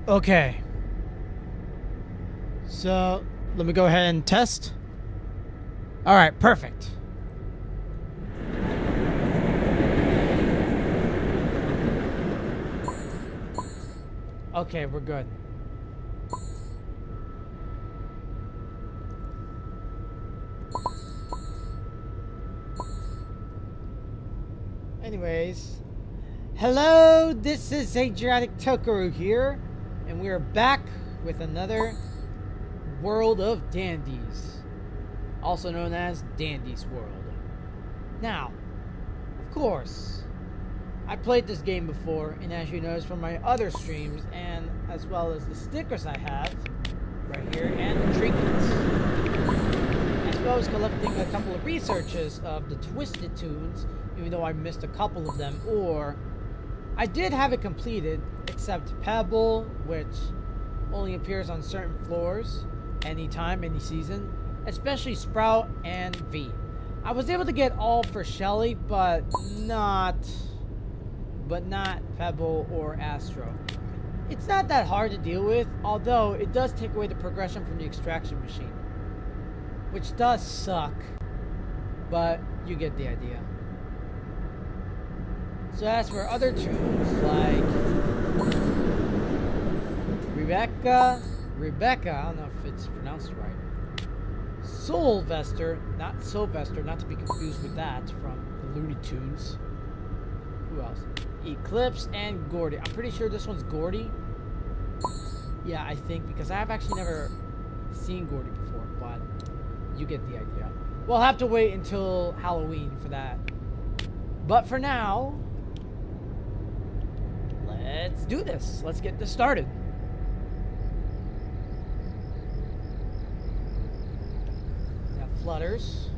Okay. So, let me go ahead and test. All right, perfect. Okay, we're good. Anyways, hello, this is Adriatic Tokaru here, and we are back with another World of Dandies, also known as Dandy's World. Now, of course, I played this game before, and as you notice from my other streams, and as well as the stickers I have right here, and the trinkets, as well as collecting a couple of researches of the Twisted Tunes, even though I missed a couple of them, or I did have it completed, except Pebble, which only appears on certain floors, anytime, any season, especially Sprout and V. I was able to get all for Shelly, but not Pebble or Astro. It's not that hard to deal with, although it does take away the progression from the extraction machine, which does suck, but you get the idea. So as for other tunes like Rebecca, I don't know if it's pronounced right. Sylvester, not to be confused with that from the Looney Tunes. Who else? Eclipse and Gordy. I'm pretty sure this one's Gordy. Yeah, I think, because I've actually never seen Gordy before, but you get the idea. We'll have to wait until Halloween for that. But for now, let's do this. Let's get this started. We have flutters.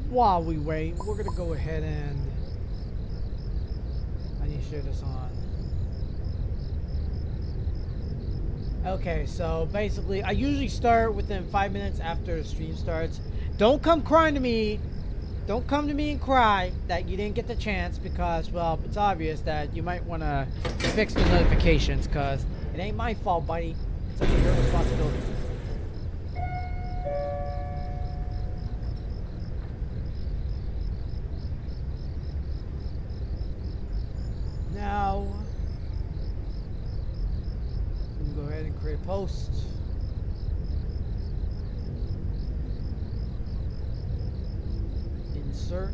While we wait, we're gonna go ahead and I need to share this on. Okay, so basically I usually start within 5 minutes after the stream starts. Don't come crying to me. Don't come to me and cry that you didn't get the chance, because, well, it's obvious that you might want to fix the notifications, because it ain't my fault, buddy. It's under your responsibility. Now, we can go ahead and create a post. Insert.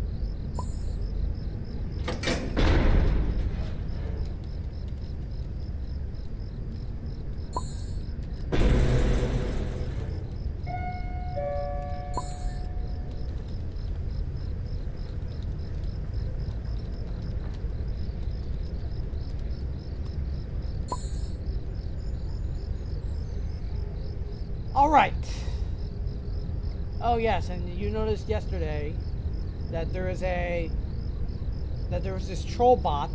All right. Oh yes, and you noticed yesterday that there was this troll bot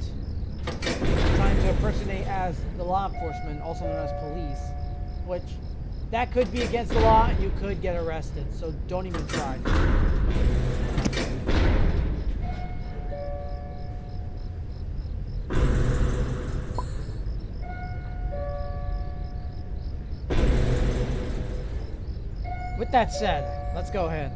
trying to impersonate as the law enforcement, also known as police, which that could be against the law and you could get arrested. So don't even try. With that said, let's go ahead.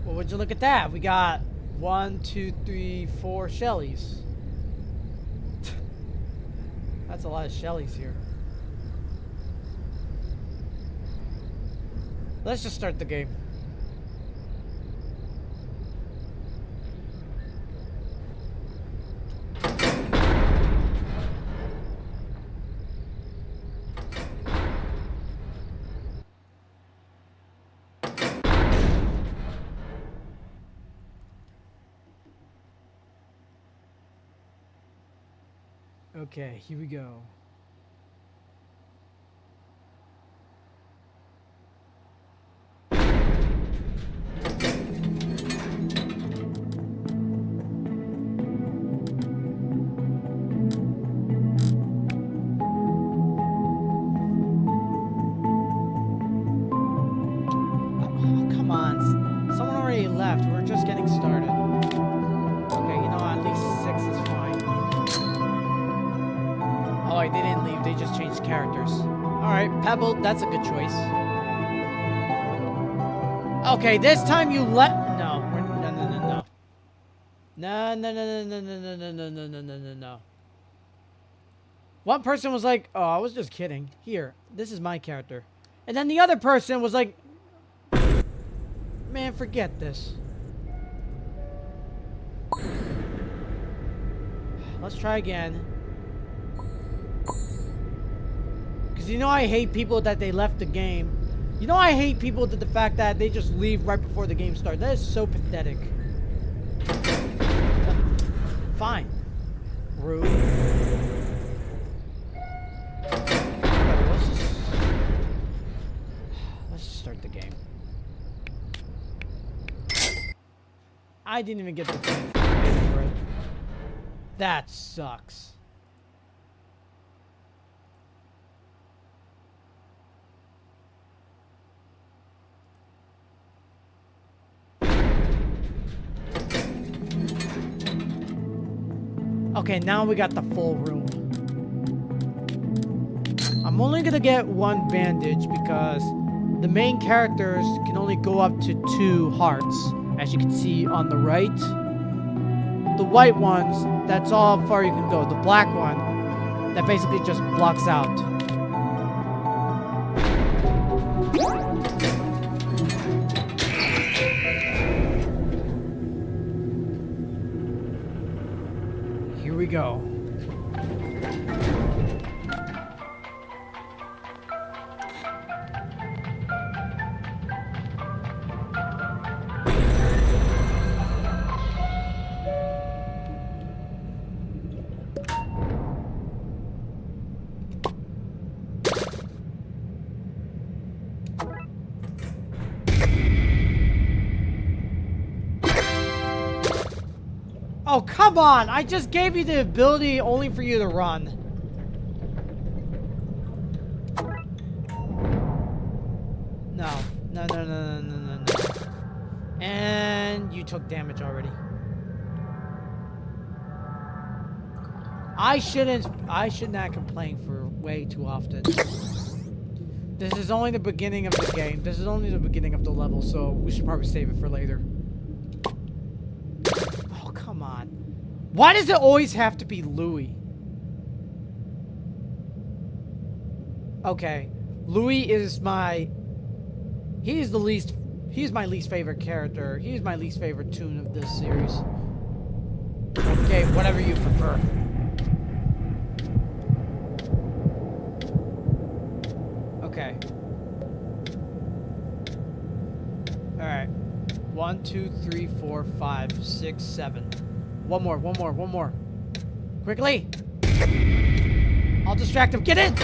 Well, would you look at that? We got 1, 2, 3, 4 Shellys. That's a lot of Shellys here. Let's just start the game. Okay, here we go. Oh, come on. Someone already left. We're just getting started. Okay, you know, at least 6 is fine. Oh, wait, they didn't leave. They just changed characters. Alright, Pebble, that's a good choice. Okay, this time you let... No, no, no, no, no. No, no, no, no, no, no, no, no, no, no, no, no, no. One person was like, oh, I was just kidding. Here, this is my character. And then the other person was like, man, forget this. Let's try again. Because you know I hate people that they left the game. You know I hate people that the fact that they just leave right before the game starts. That is so pathetic. Fine. Rude. Let's just start the game. I didn't even get the thing for it. That sucks. Okay, now we got the full room. I'm only gonna get one bandage because the main characters can only go up to 2 hearts, as you can see on the right. The white ones, that's all how far you can go. The black one, that basically just blocks out. Here we go. Oh, come on! I just gave you the ability only for you to run. No. No, no, no, no, no, no, no. And you took damage already. I should not complain for way too often. This is only the beginning of the game. This is only the beginning of the level, so we should probably save it for later. Come on. Why does it always have to be Louis? Okay. Louis is my... He's my least favorite character. He's my least favorite tune of this series. Okay, whatever you prefer. Okay. Alright. 1, 2, 3, 4, 5, 6, 7. One more. Quickly! I'll distract him. Get in!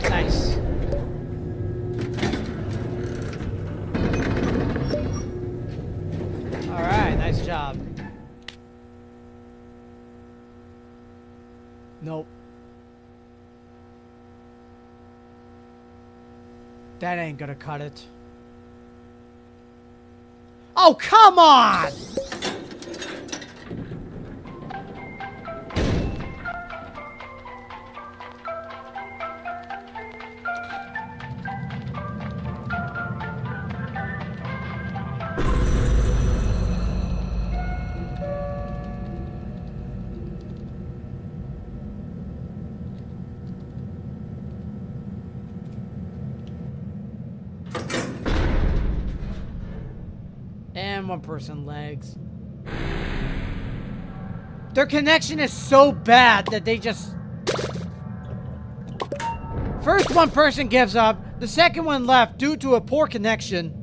Nice. Alright, nice job. Nope. That ain't gonna cut it. Oh, come on! and one person legs. Their connection is so bad that they just... First one person gives up, the second one left due to a poor connection.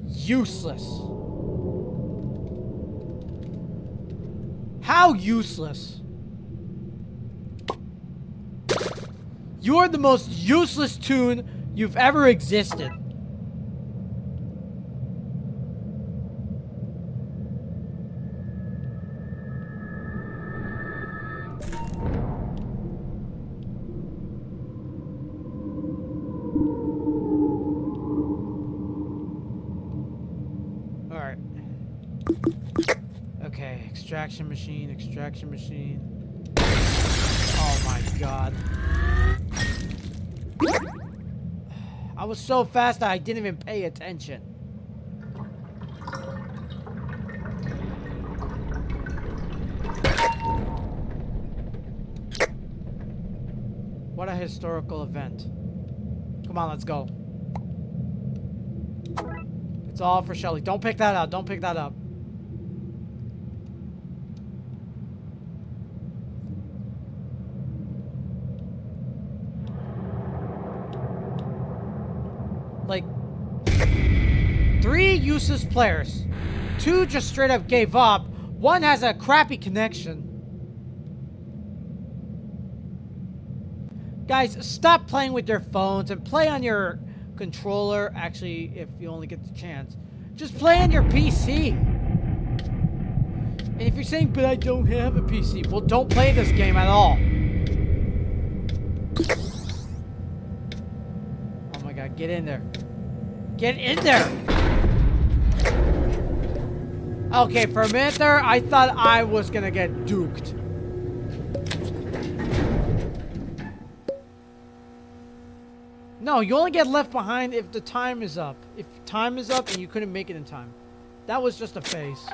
Useless. How useless? You're the most useless toon you've ever existed. Alright. Okay, extraction machine, extraction machine. Oh my god. I was so fast that I didn't even pay attention. What a historical event. Come on, let's go. It's all for Shelly. Don't pick that up. Don't pick that up. Like, 3 useless players. 2 just straight up gave up. 1 has a crappy connection. Guys, stop playing with your phones and play on your controller. Actually, if you only get the chance. Just play on your PC. And if you're saying, but I don't have a PC, well, don't play this game at all. Oh my god, get in there. Get in there! Okay, for a minute there, I thought I was gonna get duked. No, you only get left behind if the time is up. If time is up and you couldn't make it in time. That was just a phase.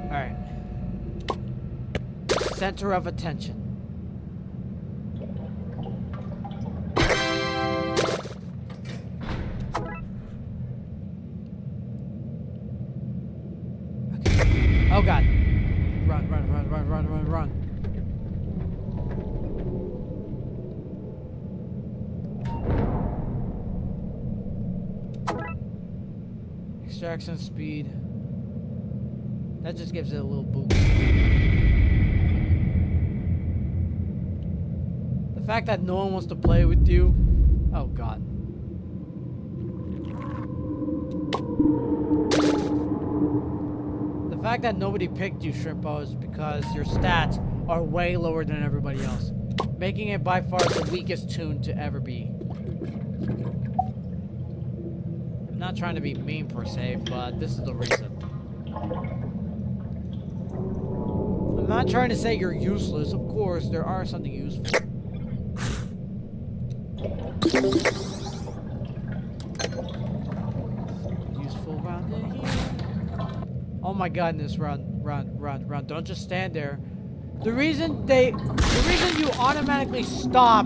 Alright. Center of attention. Oh god. Run, run, run, run, run, run, run. Extraction speed. That just gives it a little boost. The fact that no one wants to play with you. Oh god. The fact that nobody picked you, Shrimpo, is because your stats are way lower than everybody else, making it by far the weakest toon to ever be. I'm not trying to be mean per se, but this is the reason. I'm not trying to say you're useless. Of course, there are something useful. Useful around here. Oh my goodness, run, run, run, run. Don't just stand there. The reason you automatically stop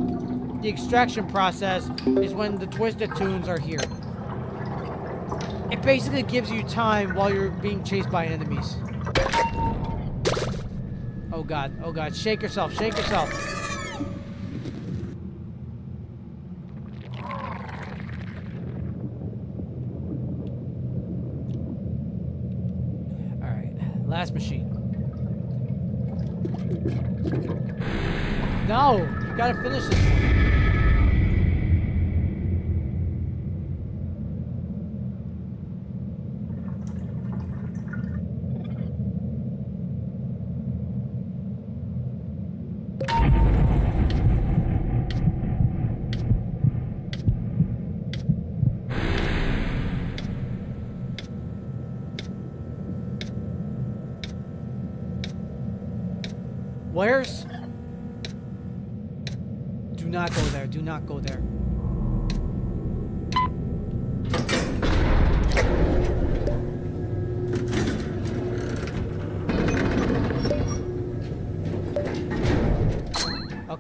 the extraction process is when the twisted toons are here. It basically gives you time while you're being chased by enemies. Oh god, shake yourself, shake yourself. Last machine. No! You gotta finish this one. Where's? Do not go there. Do not go there.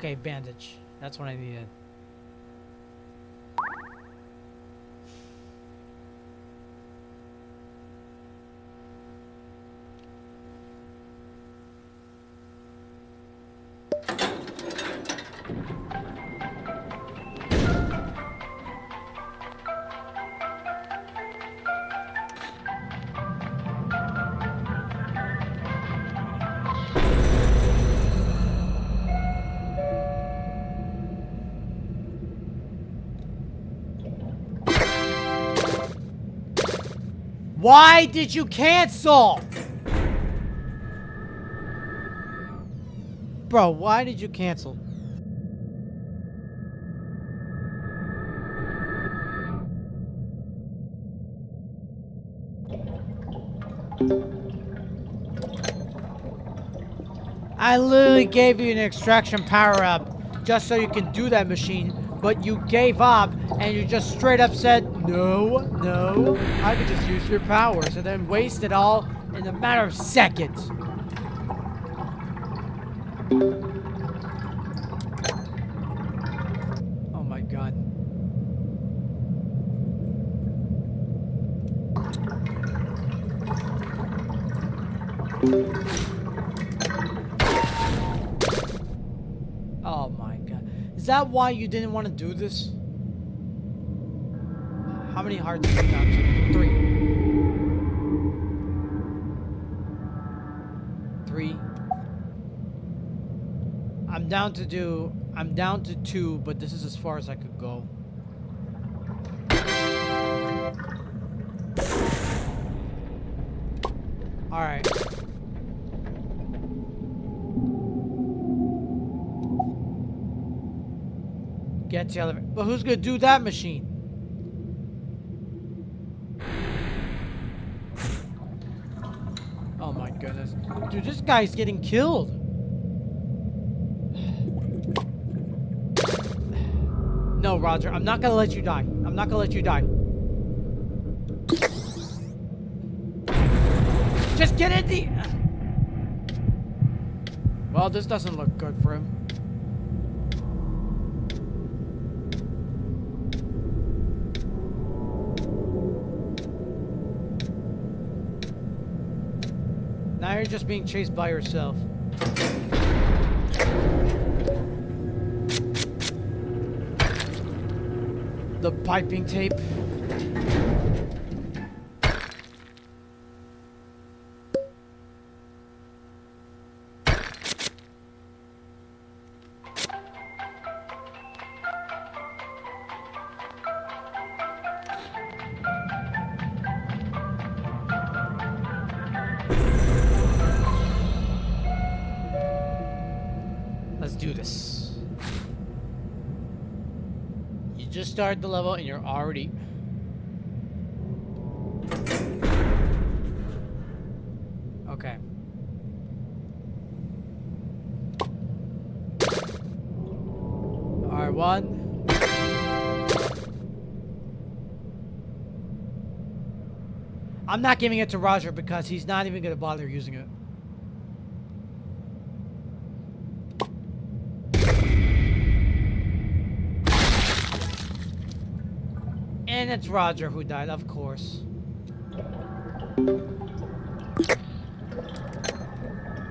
Okay, bandage. That's what I needed. Why did you cancel? Bro, why did you cancel? I literally gave you an extraction power-up just so you can do that machine, but you gave up and you just straight up said, no, no, I could just use your powers, and then waste it all in a matter of seconds. Oh my god. Oh my god. Is that why you didn't want to do this? How many hearts are you down to? 3. 3. I'm down to 2, but this is as far as I could go. Alright. Get to the elevator. But who's gonna do that machine? Oh my goodness. Dude, this guy's getting killed. No, Roger, I'm not gonna let you die. I'm not gonna let you die. Just get in the... Well, this doesn't look good for him. Now you're just being chased by yourself. The piping tape. Let's do this. You just started the level and you're already... Okay. Alright, 1. I'm not giving it to Roger because he's not even gonna bother using it. And it's Roger who died, of course.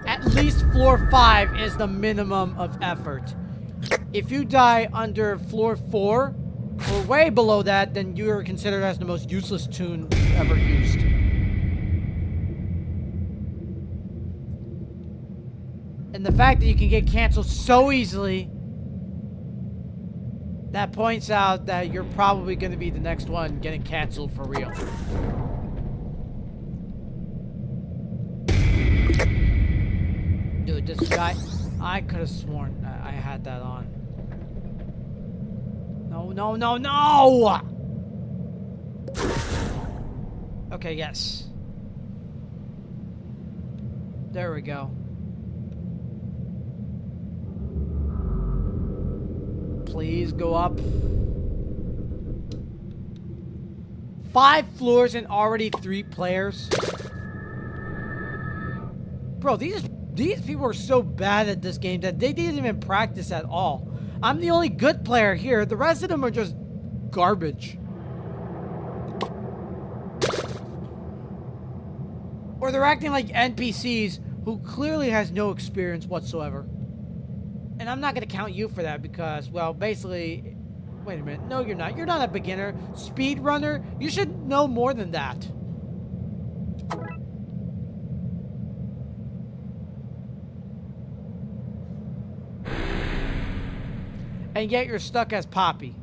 At least floor 5 is the minimum of effort. If you die under floor 4, or way below that, then you are considered as the most useless tune ever used. And the fact that you can get canceled so easily, that points out that you're probably going to be the next one getting canceled for real. Dude, this guy, I could have sworn I had that on. No, no, no, no! Okay, yes. There we go. Please go up. 5 floors and already 3 players. Bro, these These people are so bad at this game that they didn't even practice at all. I'm the only good player here. The rest of them are just garbage. Or they're acting like NPCs who clearly has no experience whatsoever. And I'm not going to count you for that because, well, basically... Wait a minute. No, you're not. You're not a beginner. Speedrunner? You should know more than that. And yet you're stuck as Poppy.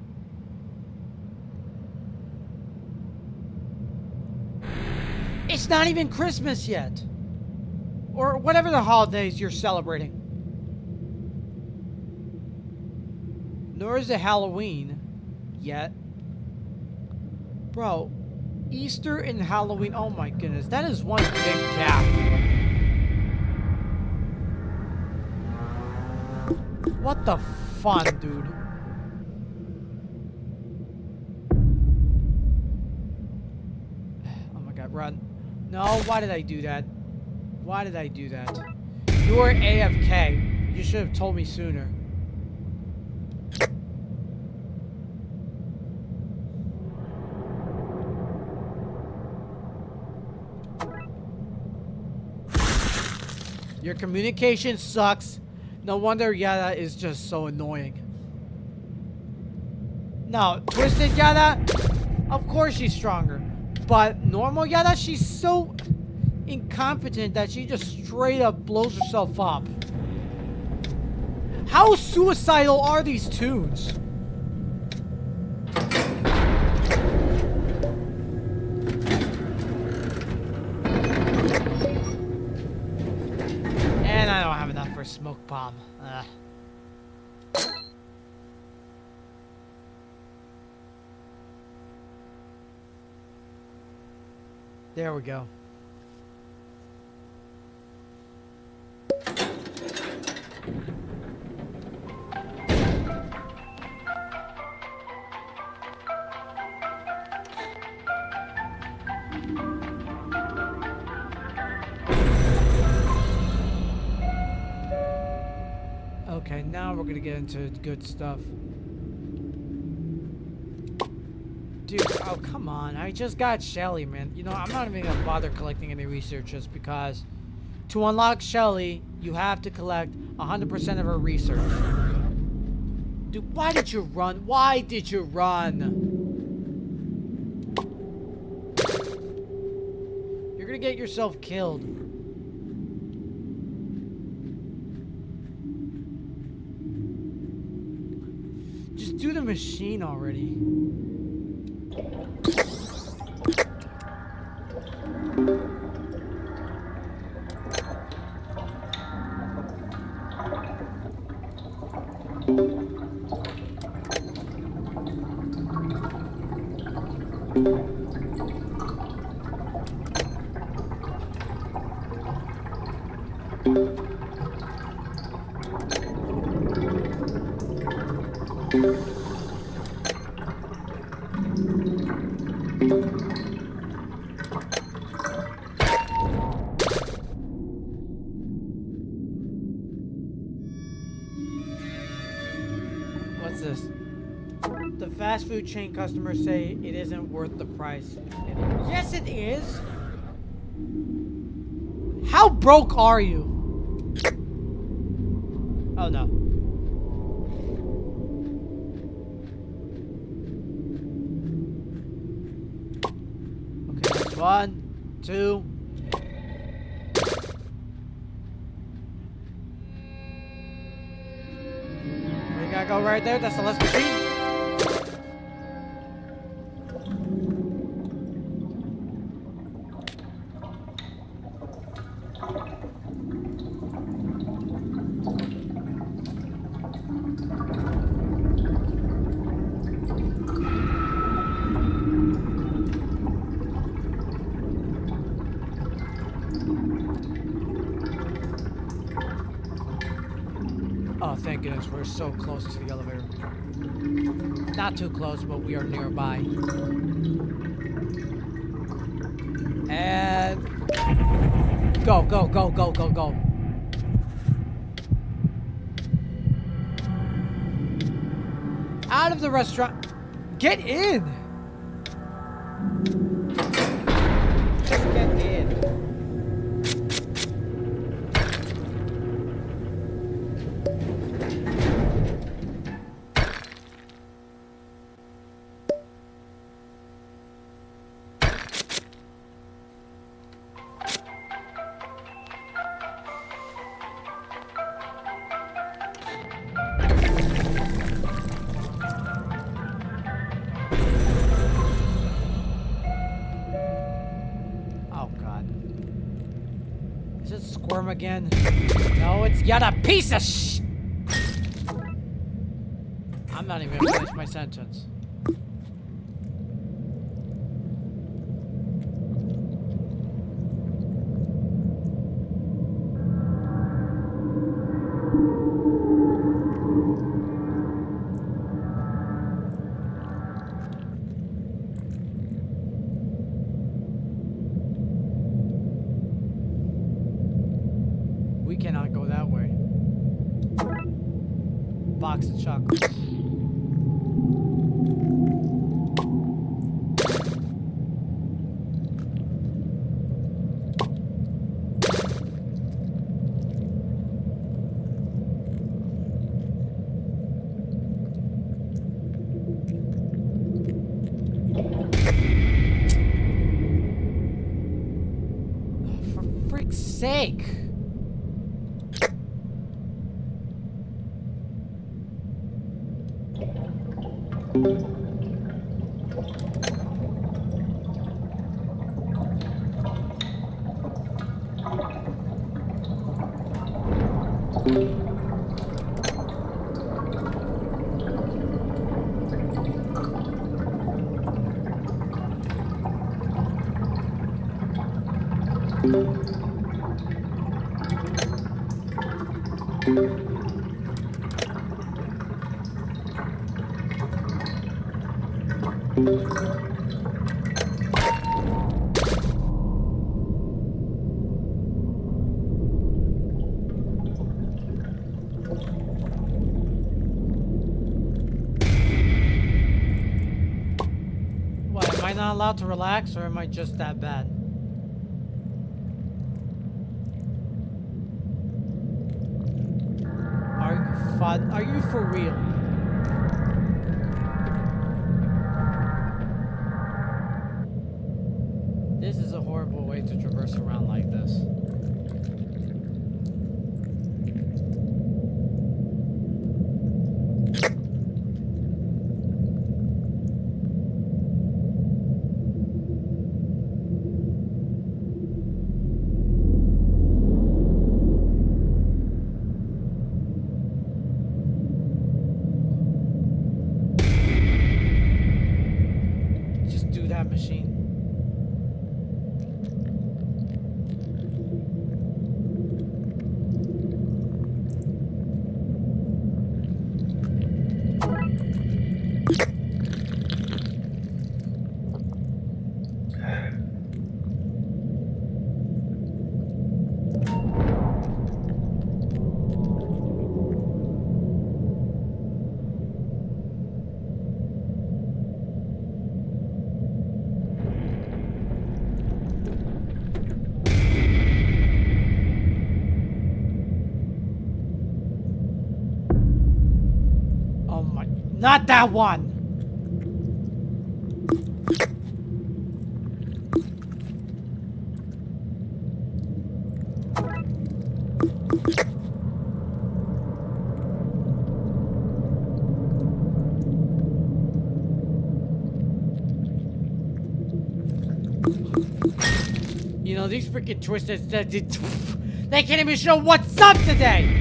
It's not even Christmas yet. Or whatever the holidays you're celebrating. Nor is it Halloween yet. Bro, Easter and Halloween, oh my goodness, that is one big gap. What the fun, dude? Oh my god, run. No, why did I do that? Why did I do that? You were AFK. You should have told me sooner. Your communication sucks. No wonder Yada is just so annoying. No, Twisted Yada, of course she's stronger. But normal Yada, she's so incompetent that she just straight up blows herself up. How suicidal are these tunes? And I don't have enough for a smoke bomb. There we go. Okay, now we're gonna get into good stuff. Dude, oh come on. I just got Shelly, man. You know, I'm not even gonna bother collecting any research just because to unlock Shelly, you have to collect 100% of her research. Dude, why did you run? Why did you run? You're gonna get yourself killed. Just do the machine already. What's this? The fast food chain customers say it isn't worth the price. Yes, it is. How broke are you? Oh no. Okay, that's 1, 2. We gotta go right there. That's the last machine. Oh, thank goodness, we're so close to the elevator. Not too close, but we are nearby. And... Go, go, go, go, go, go. out of the restaurant. Get in. Just get in. Squirm again. No, it's yet a piece of I'm not even gonna finish my sentence. We cannot go that way. Box of chocolates. For frick's sake! What, am I not allowed to relax, or am I just that bad? Are you fun? Are you for real? This is a horrible way to traverse around like this. Just do that machine. Oh my, not that one! You know, these freaking twisters, they can't even show what's up today!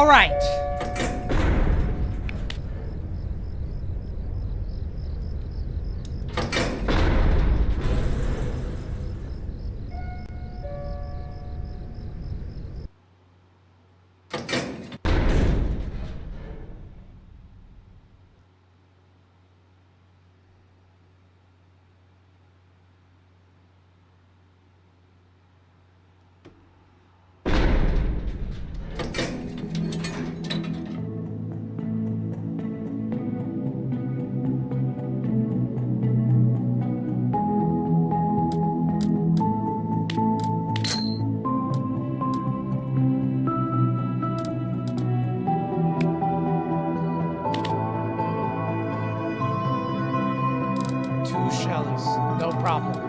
All right. Two Shellys, no problem.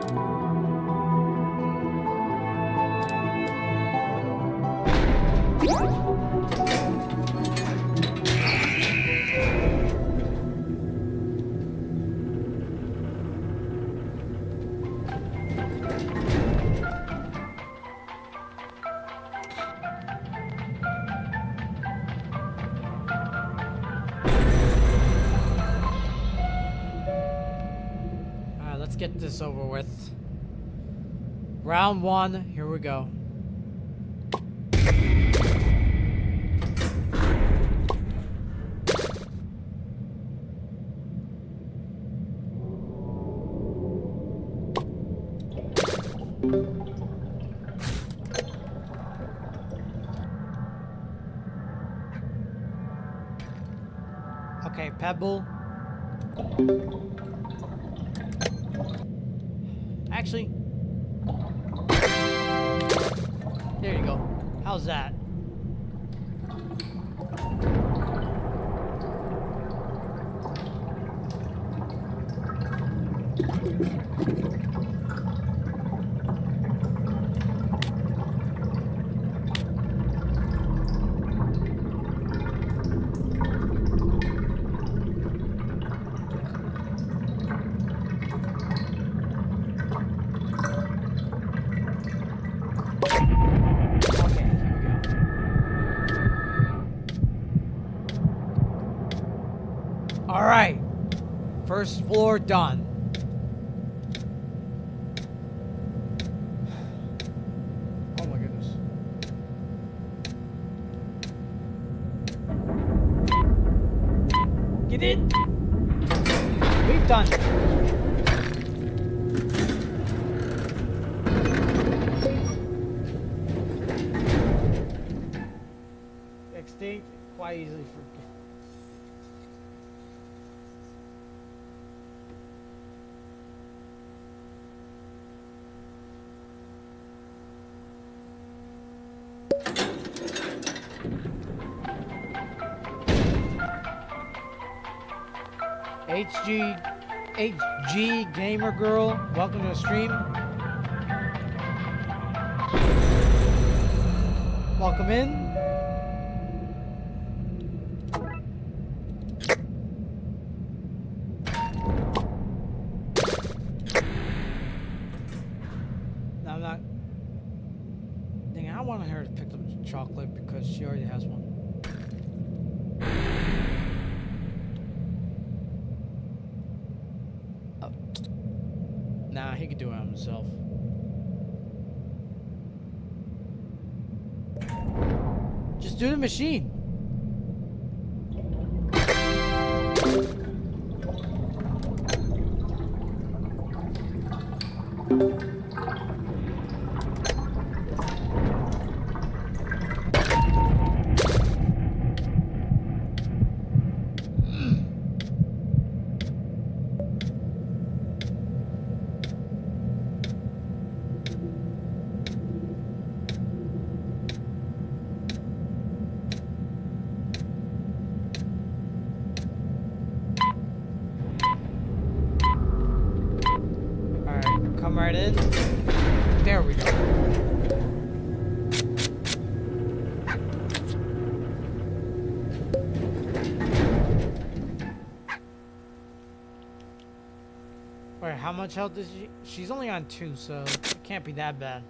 Let's get this over with. Round one, here we go. Okay, Pebble. Actually, there you go. How's that? All right, first floor done. Oh my goodness. Get in. We've done it. Extinct, quite easily forget. HG Gamer Girl, welcome to the stream. Welcome in. No, I'm not. Dang, I want her to pick up the chocolate because she already has one. Nah, he could do it himself. Just do the machine. Come right in. There we go. Wait, how much health is she? She's only on 2, so it can't be that bad.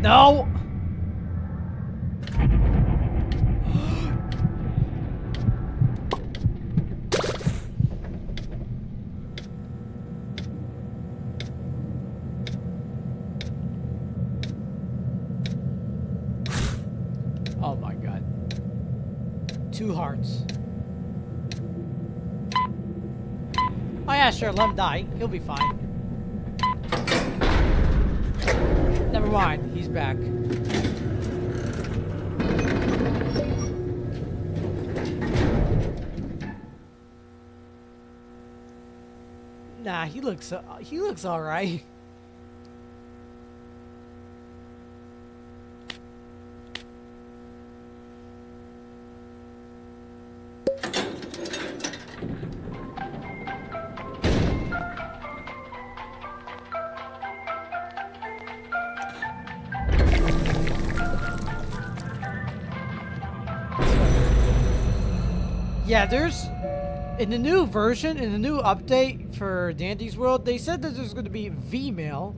No! Oh my god. 2 hearts. Oh yeah, sure, let him die. He'll be fine. Never mind, he's back. Nah, he looks all right. Yeah, there's in the new version, in the new update for Dandy's World, they said that there's going to be V-mail,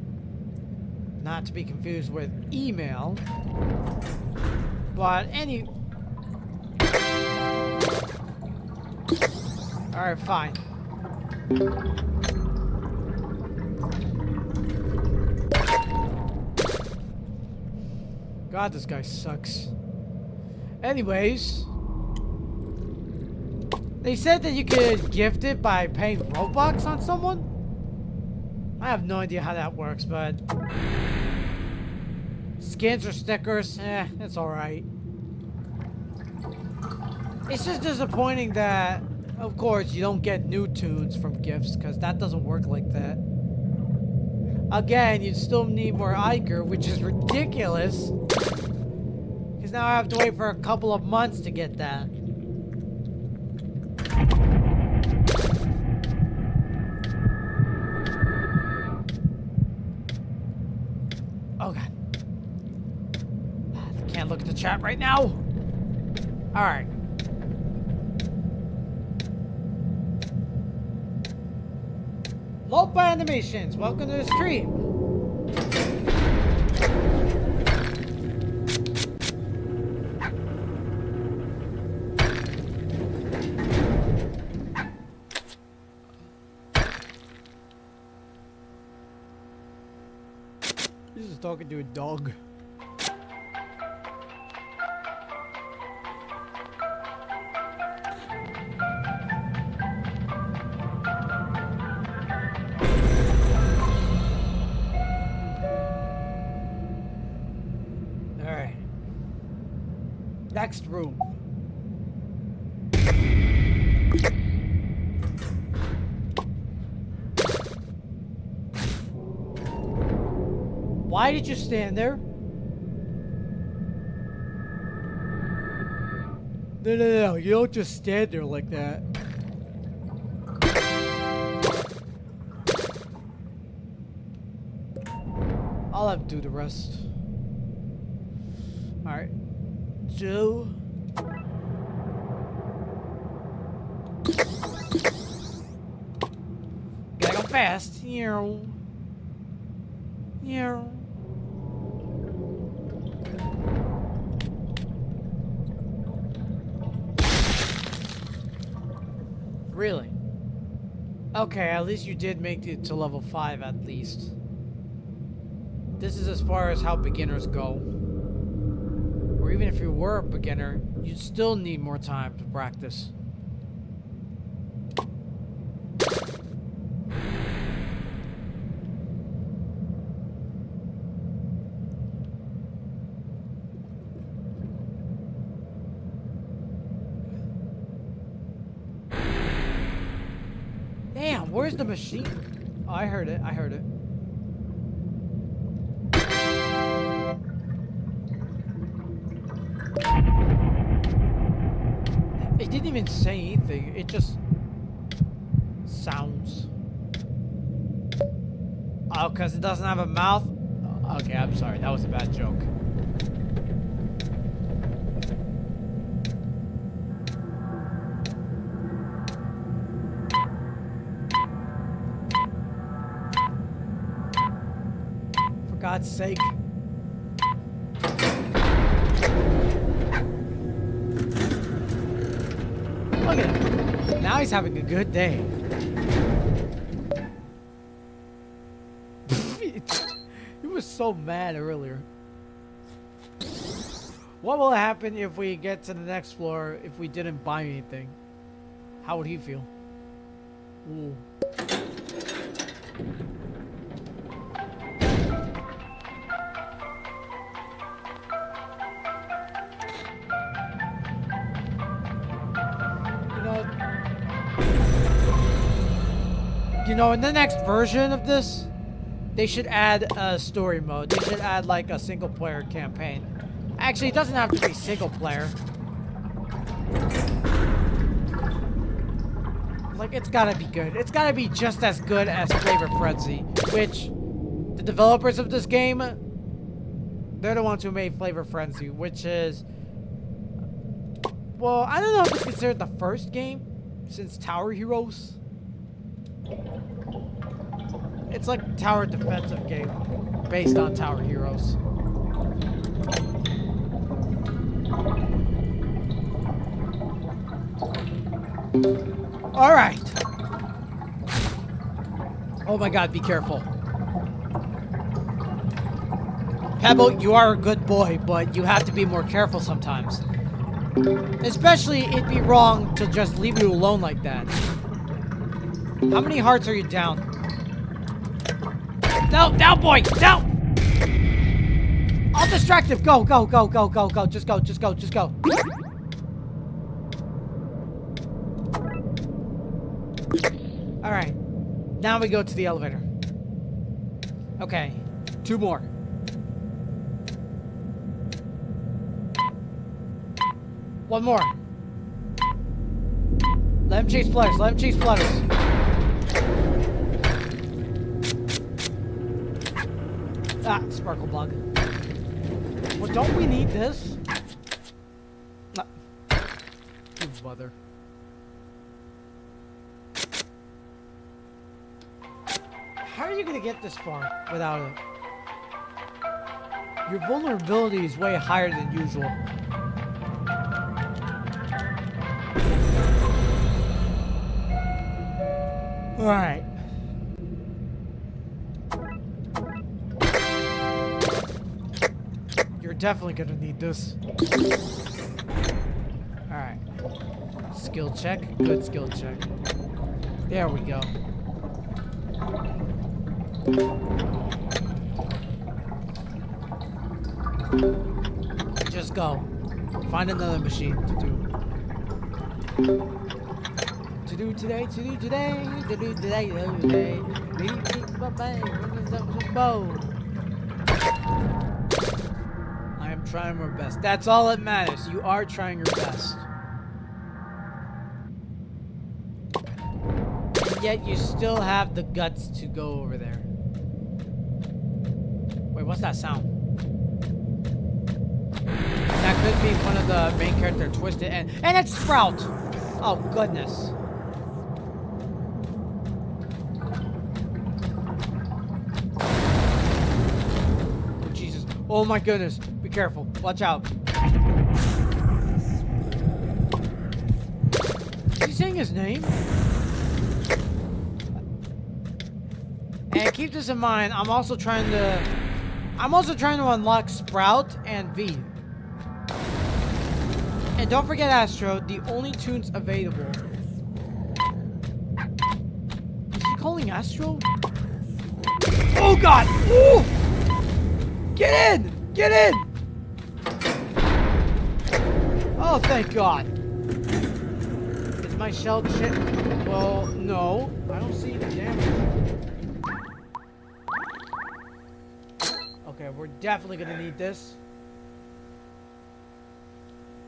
not to be confused with email. But all right, fine. God, this guy sucks. Anyways, they said that you could gift it by paying Robux on someone. I have no idea how that works, but skins or stickers, it's alright. It's just disappointing that, of course, you don't get new tunes from gifts, because that doesn't work like that. Again, you still need more Iger, which is ridiculous. Because now I have to wait for a couple of months to get that. Oh god. Can't look at the chat right now. Alright. Lopa Animations, welcome to the stream. This is talking to a dog. Alright. Next room. Why did you stand there? No, you don't just stand there like that. I'll have to do the rest. Alright. Joe. Gotta go fast. Yeah. Really? Okay, at least you did make it to level 5 at least. This is as far as how beginners go. Or even if you were a beginner, you'd still need more time to practice. Damn, where's the machine? Oh, I heard it. It didn't even say anything. It just sounds. Oh, because it doesn't have a mouth? Okay, I'm sorry. That was a bad joke. For God's sake. Look at him. Now he's having a good day. He was so mad earlier. What will happen if we get to the next floor if we didn't buy anything? How would he feel? Ooh. You know, in the next version of this, they should add a story mode. They should add like a single player campaign. Actually, it doesn't have to be single player. Like, it's gotta be good. It's gotta be just as good as Flavor Frenzy, which the developers of this game, they're the ones who made Flavor Frenzy, which is, well, I don't know if it's considered the first game since Tower Heroes. It's like a tower defensive game based on Tower Heroes. All right. Oh my God, be careful. Pebble, you are a good boy, but you have to be more careful sometimes. Especially, it'd be wrong to just leave you alone like that. How many hearts are you down? No, down, boy, down! I'll distract him. Go, go, go, go, go, go. Just go, just go, just go. All right. Now we go to the elevator. Okay. 2 more. One more. Let him chase splatters. Let him chase splatters. Ah, sparkle bug. Well, don't we need this? No. You mother. How are you gonna get this far without it? Your vulnerability is way higher than usual. Alright. You're definitely gonna need this. Alright. Skill check. Good skill check. There we go. Just go. Find another machine to do. To do today, to do today, to do today, to do today. I am trying my best. That's all that matters. You are trying your best. And yet you still have the guts to go over there. Wait, what's that sound? That could be one of the main character twisted and it's Sprout! Oh goodness. Oh my goodness. Be careful. Watch out. Is he saying his name? And keep this in mind, I'm also trying to unlock Sprout and V. And don't forget, Astro, the only tunes available. Is he calling Astro? Oh god! Ooh! Get in! Get in! Oh, thank God. Is my shell chip? Well, no. I don't see the damage. Okay, we're definitely gonna need this.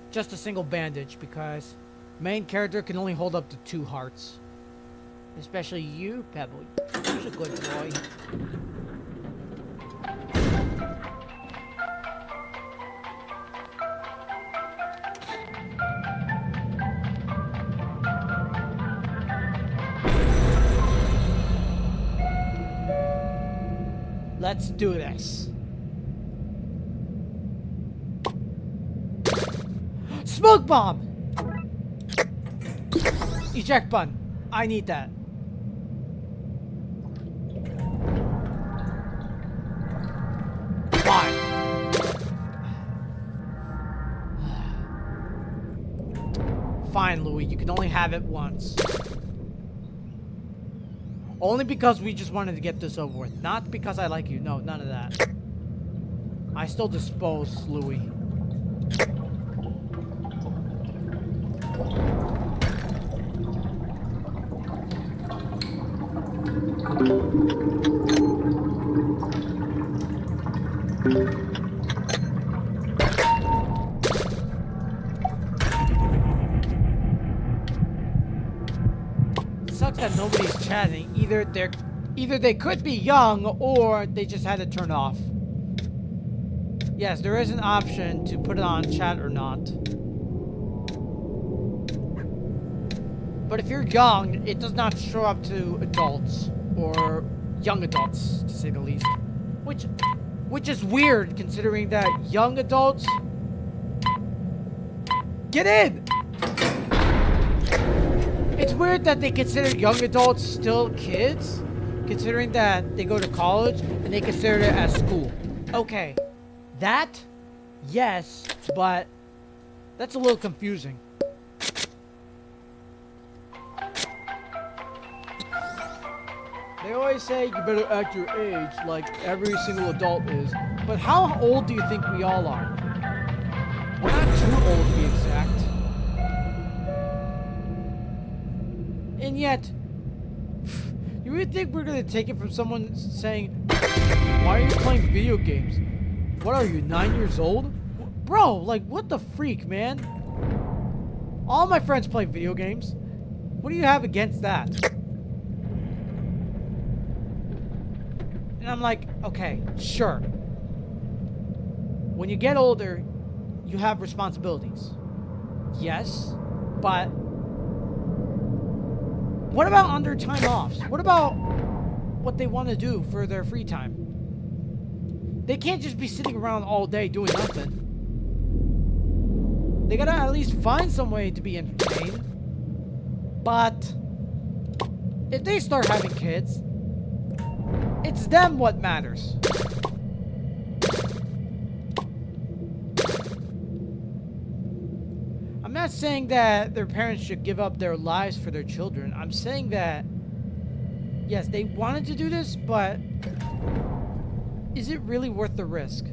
Just a single bandage, because main character can only hold up to 2 hearts. Especially you, Pebble. You're a good boy. Let's do this. Smoke bomb! Eject button. I need that. Fine. Fine, Louis. You can only have it once. Only because we just wanted to get this over with. Not because I like you. No, none of that. I still dispose, Louis. Sucks that nobody's chatting. Either they could be young or they just had it turned off. Yes, there is an option to put it on chat or not. But if you're young, it does not show up to adults or young adults, to say the least. Which is weird considering that young adults get in. It's weird that they consider young adults still kids, considering that they go to college and they consider it as school. Okay, that, yes, but that's a little confusing. They always say you better act your age like every single adult is, but how old do you think we all are? We're not too old to be exact. And yet, you really think we're gonna take it from someone saying, why are you playing video games? What are you, 9 years old? Bro, like, what the freak, man? All my friends play video games. What do you have against that? And I'm like, okay, sure. When you get older, you have responsibilities. Yes, but what about under time offs? What about what they want to do for their free time? They can't just be sitting around all day doing nothing. They gotta at least find some way to be entertained. But if they start having kids, it's them what matters. I'm not saying that their parents should give up their lives for their children. I'm saying that, yes, they wanted to do this, but is it really worth the risk?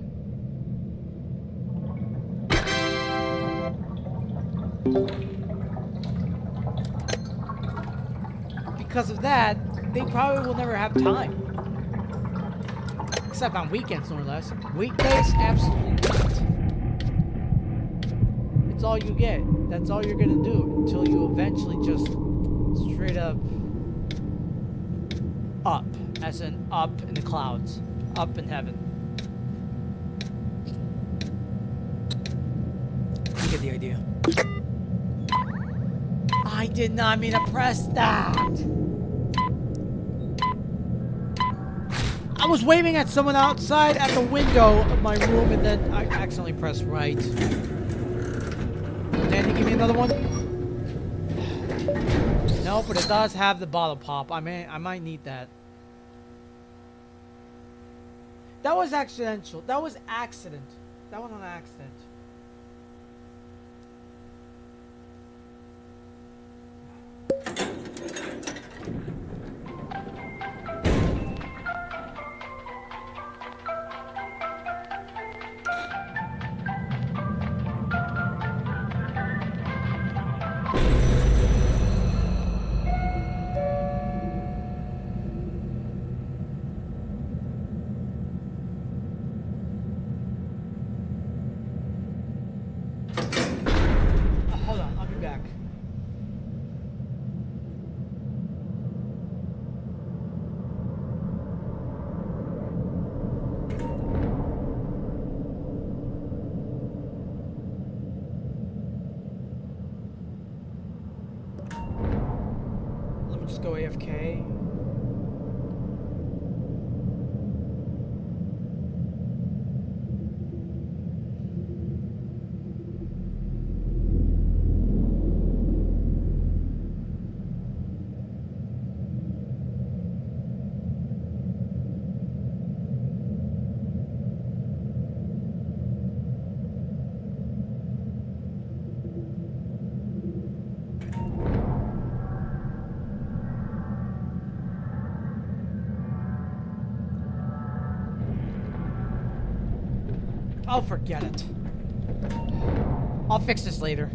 Because of that, they probably will never have time. Except on weekends, no less. Weekdays, absolutely not. It's all you get. That's all you're gonna do until you eventually just straight up, as in up in the clouds, up in heaven. You get the idea. I did not mean to press that. I was waving at someone outside at the window of my room and then I accidentally pressed right. Danny, give me another one. No, but it does have the bottle pop. I might need that. That was accidental. That was accident. That was an accident. Hold on, I'll be back. Let me just go AFK. Oh, forget it. I'll fix this later.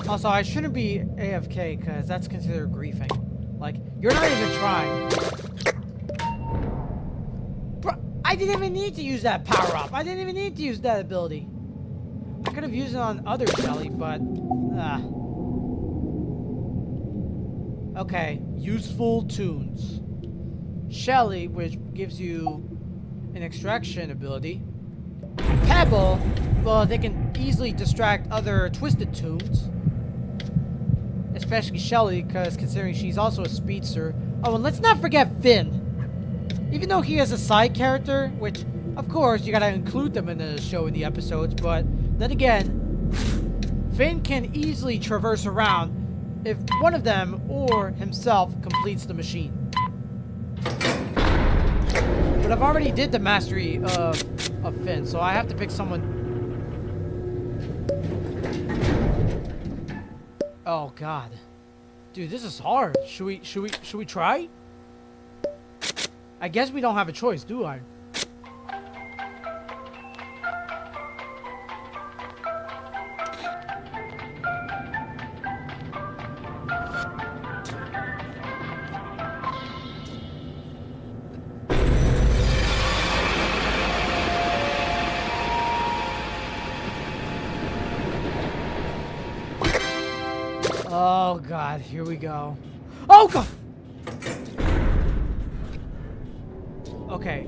Also, I shouldn't be AFK because that's considered griefing. Like, you're not even trying. Bro, I didn't even need to use that power up. I didn't even need to use that ability. I could have used it on other Shelly, but... Okay, useful tunes. Shelly, which gives you an extraction ability. Pebble, well, they can easily distract other twisted tunes. Especially Shelly, because considering she's also a speedster. Oh, and let's not forget Finn. Even though he is a side character, which, of course, you gotta include them in the show, in the episodes, but then again, Finn can easily traverse around if one of them or himself completes the machine. But I've already did the mastery of Finn, so I have to pick someone. Oh God, dude, this is hard. Should we try? I guess we don't have a choice, do I? Oh God, here we go. Oh God! Okay.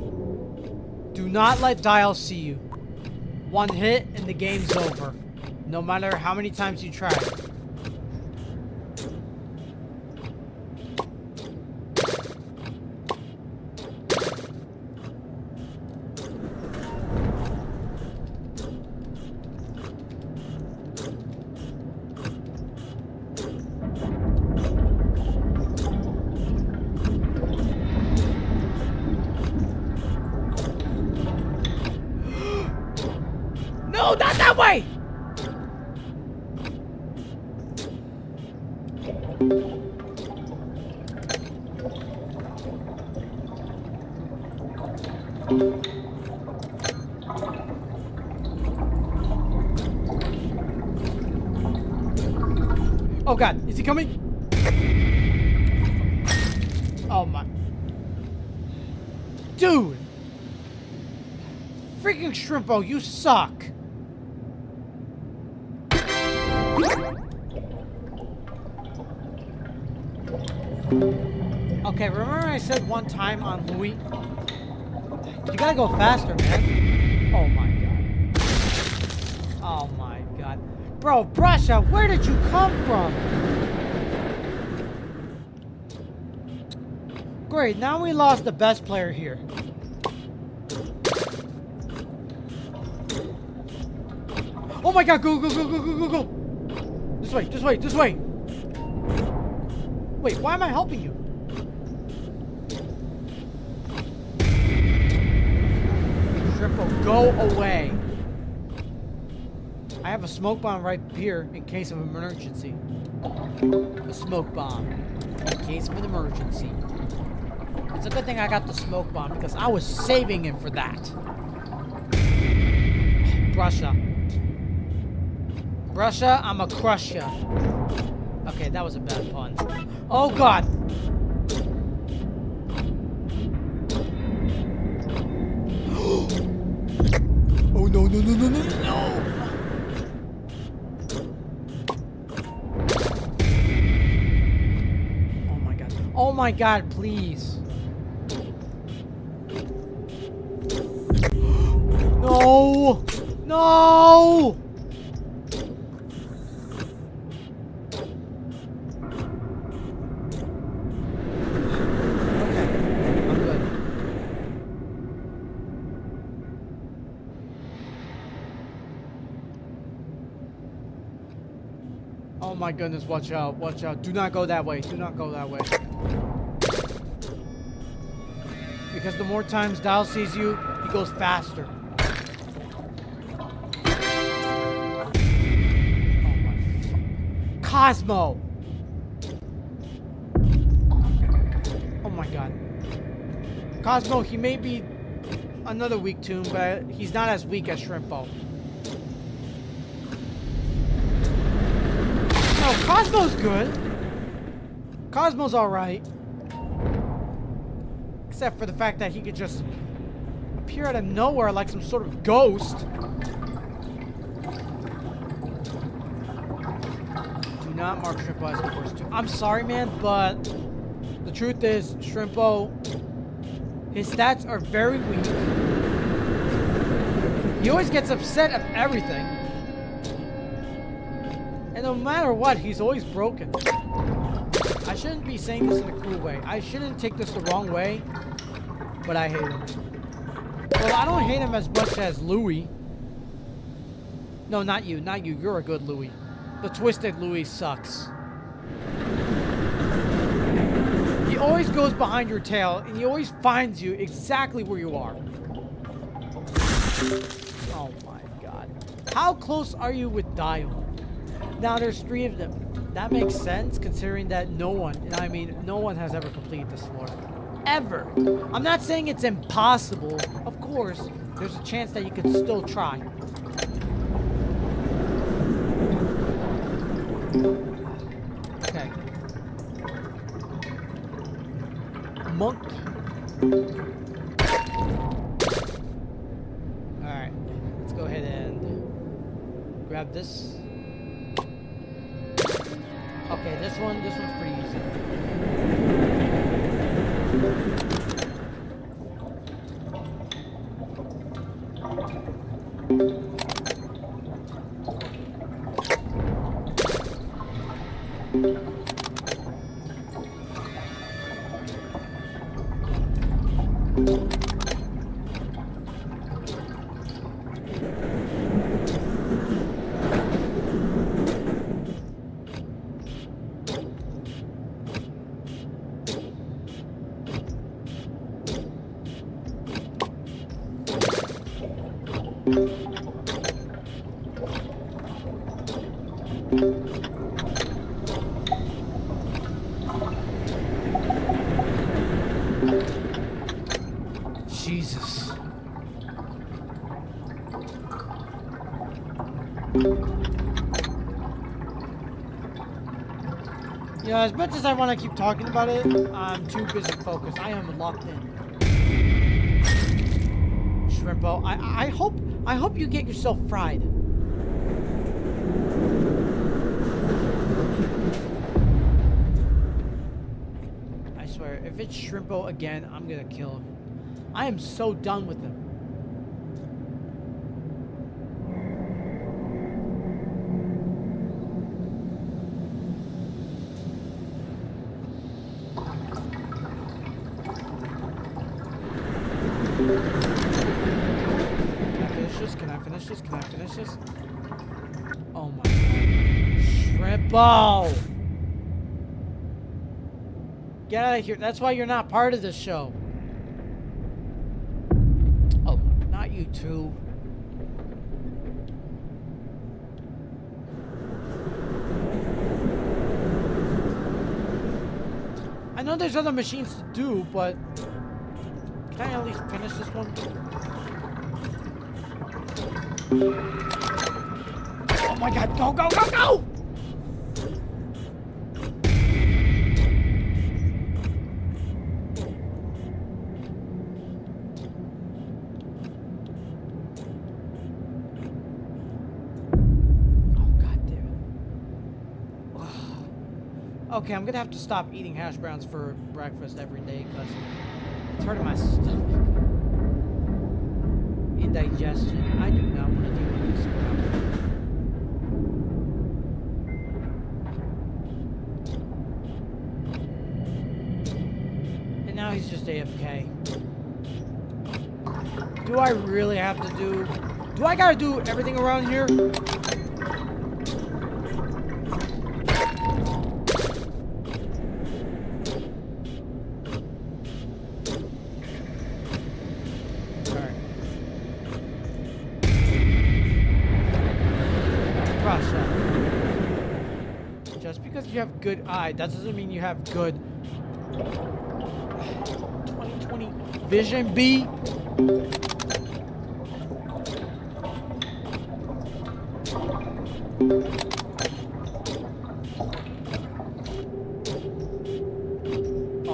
Do not let Dial see you. One hit and the game's over. No matter how many times you try. No, not that way! Oh God, is he coming? Oh my. Dude! Freaking Shrimpo, you suck! Okay, remember I said one time on Louis? You gotta go faster, man. Oh my God. Oh my God. Bro, Brusha, where did you come from? Great, now we lost the best player here. Oh my God, go, go, go, go, go, go, go. This way, this way, this way. Wait, why am I helping you? Shrimpo, go away. I have a smoke bomb right here in case of an emergency. A smoke bomb in case of an emergency. It's a good thing I got the smoke bomb because I was saving him for that. Brusha. Brusha, I'ma crush ya. Okay, that was a bad pun. Oh God! Oh no, no, no, no, no, no! Oh my God. Oh my God, please. No! No! Oh my goodness, watch out, watch out. Do not go that way, do not go that way. Because the more times Dial sees you, he goes faster. Oh my Cosmo! Oh my God. Cosmo, he may be another weak tune, but he's not as weak as Shrimpo. No, Cosmo's good. Cosmo's alright. Except for the fact that he could just appear out of nowhere like some sort of ghost. Do not mark Shrimpo as the worst tune. I'm sorry, man, but the truth is, Shrimpo, his stats are very weak. He always gets upset at everything. And no matter what, he's always broken. I shouldn't be saying this in a cruel way. I shouldn't take this the wrong way, but I hate him. Well, I don't hate him as much as Louis. No, not you. Not you. You're a good Louis. The Twisted Louis sucks. He always goes behind your tail, and he always finds you exactly where you are. Oh my god. How close are you with Dial? Now, there's 3 of them. That makes sense, considering that no one has ever completed this floor. Ever. I'm not saying it's impossible. Of course, there's a chance that you could still try. Okay. Monk. Alright. Let's go ahead and grab this. Okay, this one's pretty easy. Jesus. Yeah, as much as I want to keep talking about it, I'm too busy focused. I am locked in. Shrimpo, I hope you get yourself fried. I swear, if it's Shrimpo again, I'm gonna kill him. I am so done with him. Can I finish this? Can I finish this? Oh my god. Shrimpo! Get out of here. That's why you're not part of this show. Oh, not you two. I know there's other machines to do, but can I at least finish this one? Oh my god, go, go, go, go! Okay, I'm gonna have to stop eating hash browns for breakfast every day because it's hurting my stomach. Indigestion. I do not want to deal with this crap. And now he's just AFK. Do I really have to do... Do I gotta do everything around here? Just because you have good eye, that doesn't mean you have good 20/20 vision. B. Oh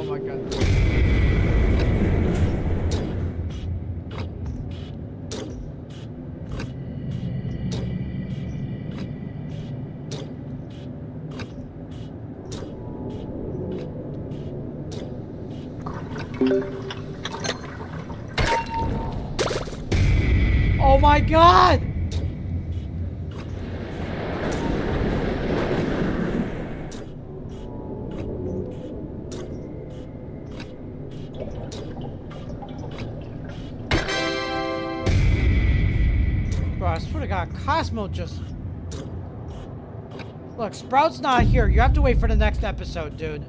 my god. Oh my god! Bro, I swear to God, Cosmo just... Look, Sprout's not here. You have to wait for the next episode, dude.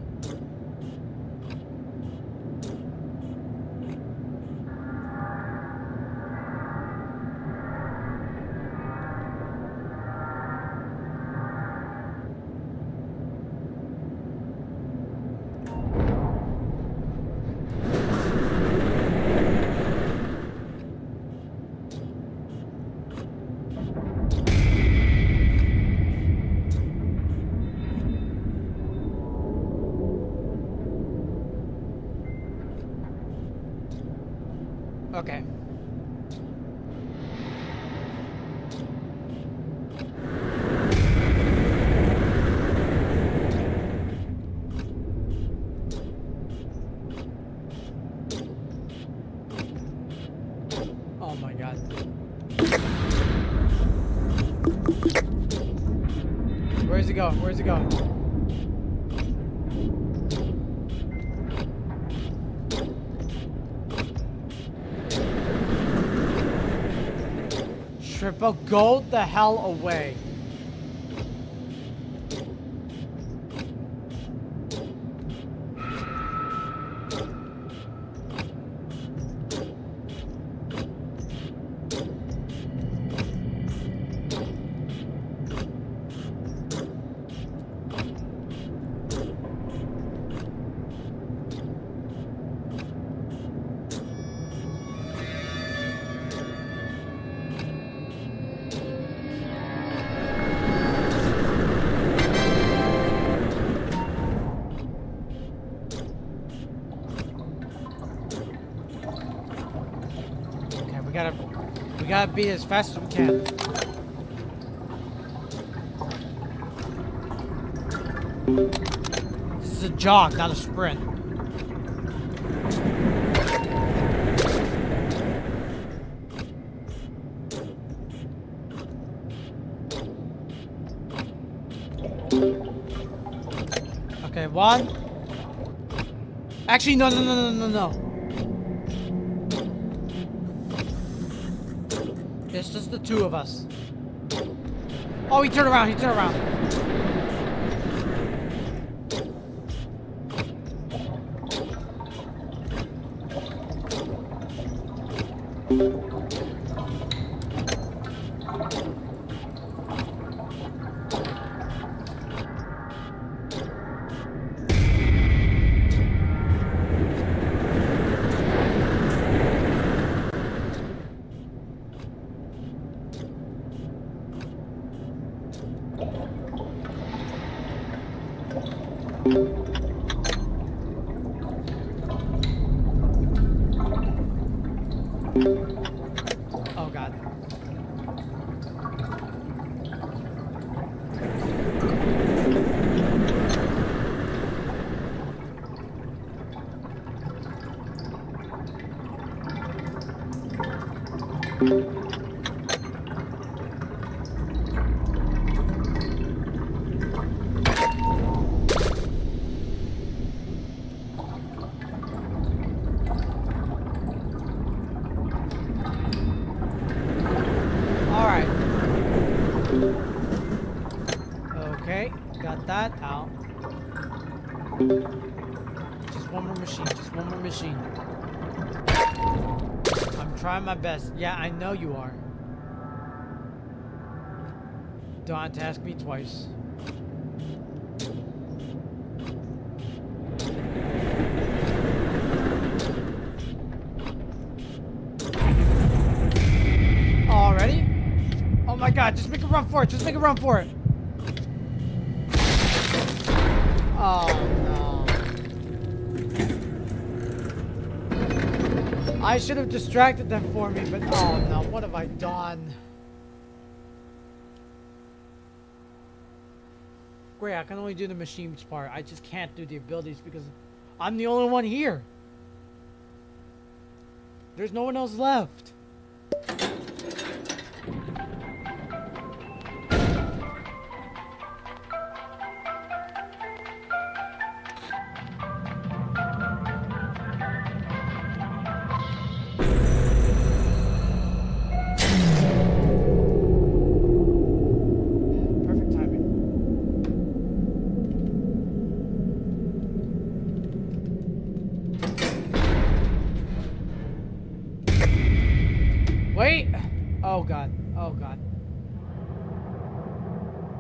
Okay. Oh my god. Where's he going? Where's he going? Triple, go the hell away. We gotta beat it as fast as we can. This is a jog, not a sprint. Okay, one. Actually, no. It's just the two of us. Oh, he turned around. Oh god. Okay, got that out. Just one more machine. I'm trying my best. Yeah, I know you are. Don't have to ask me twice. Already? Oh my god, Just make a run for it. Just make a run for it. Oh, no. I should have distracted them for me, but oh, no. What have I done? Great, I can only do the machines part. I just can't do the abilities because I'm the only one here. There's no one else left. Perfect timing. Wait! Oh god. Oh god.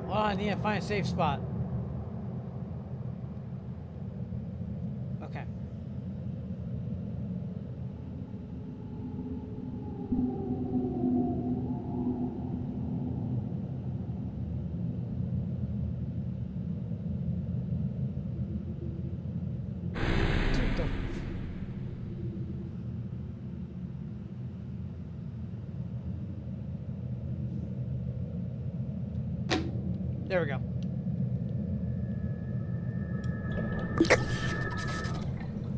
Oh, I need to find a safe spot. Okay. Dude, the There we go.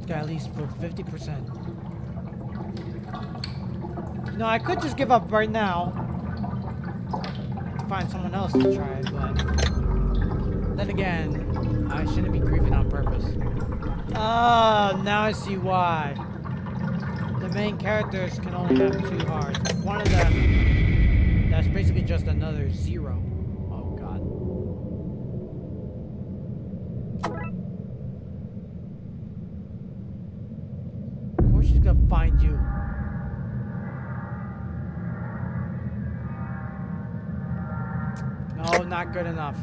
Got at least for 50%. No, I could just give up right now. Find someone else to try, but then again, I shouldn't be grieving on purpose. Oh, now I see why. The main characters can only have 2 hearts. One of them, that's basically just another 0. Oh god. Of course she's gonna find you. No, not good enough.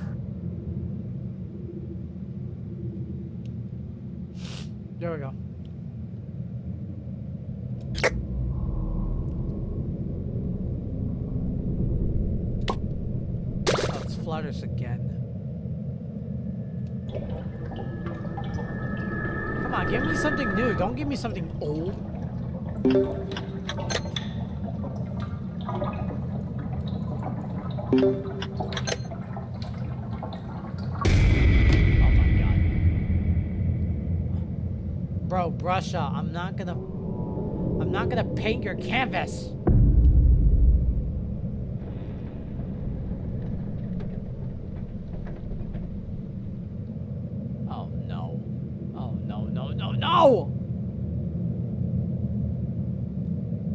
There we go. Oh, it's flutters again. Come on, give me something new. Don't give me something old. Bro, Brusha, I'm not gonna paint your canvas. Oh no. Oh no, no, no, no!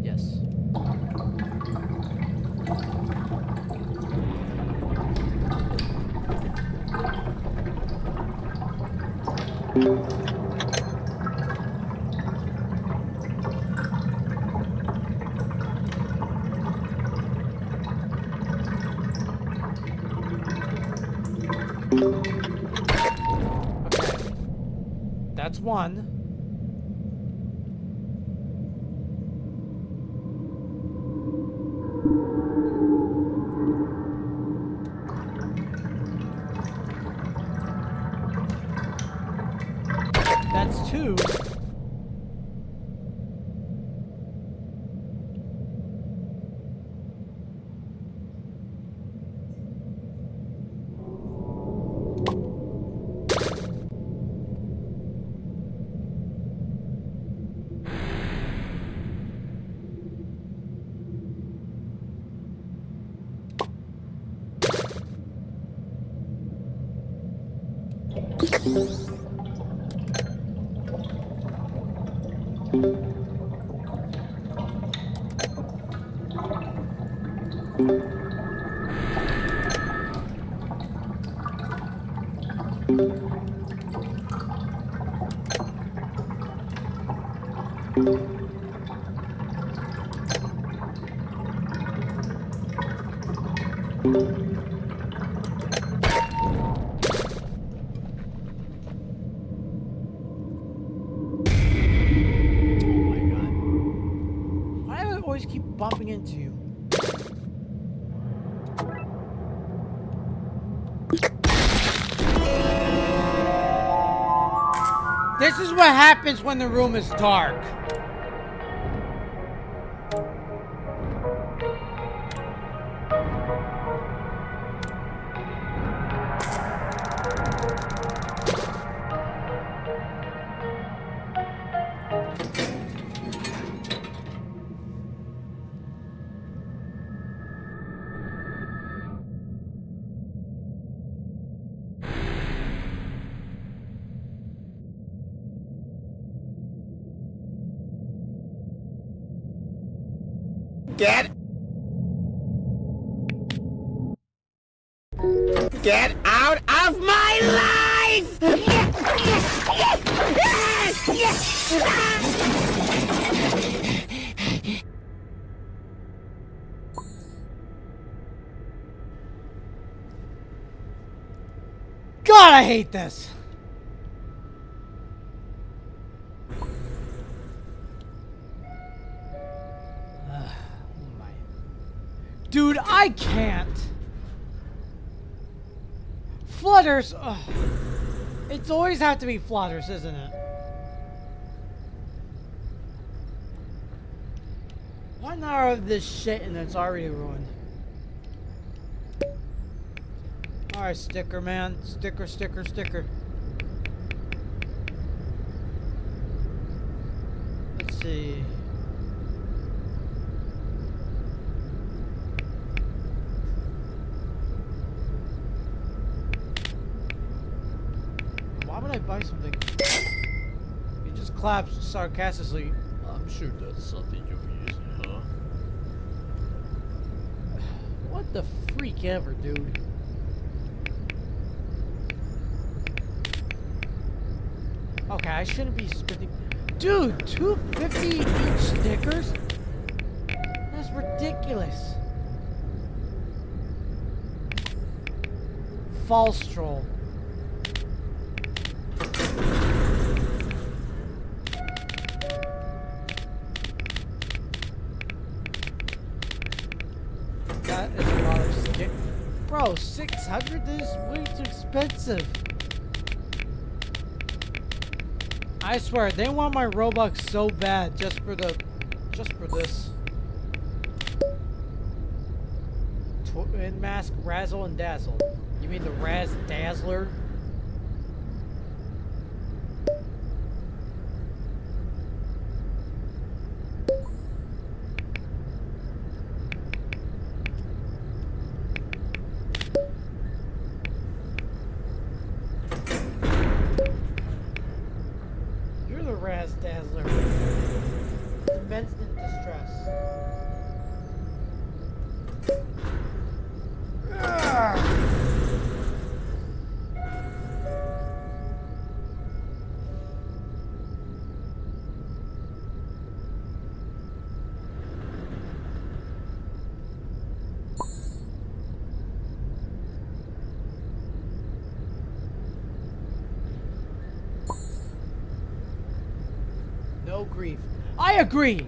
Yes. That's one. That's 2. Bumping into you. This is what happens when the room is dark. Get out of my life! God, I hate this. Oh my. Dude, I can't. Flutters. Ugh. It's always have to be flutters, isn't it? One hour of this shit and it's already ruined. Alright, sticker man. Sticker, sticker, sticker. Let's see. Why would I buy something? He just claps sarcastically. I'm sure that's something you'll be using, huh? What the freak ever, dude? Okay, I shouldn't be spending. Dude, $2.50 each stickers? That's ridiculous. False troll. That is a lot of stick. Bro, 600 is way too expensive. I swear, they want my Robux so bad just for this. Twin mask, razzle and dazzle. You mean the Raz Dazzler? You're the Raz Dazzler. Immense in distress. No grief. I agree.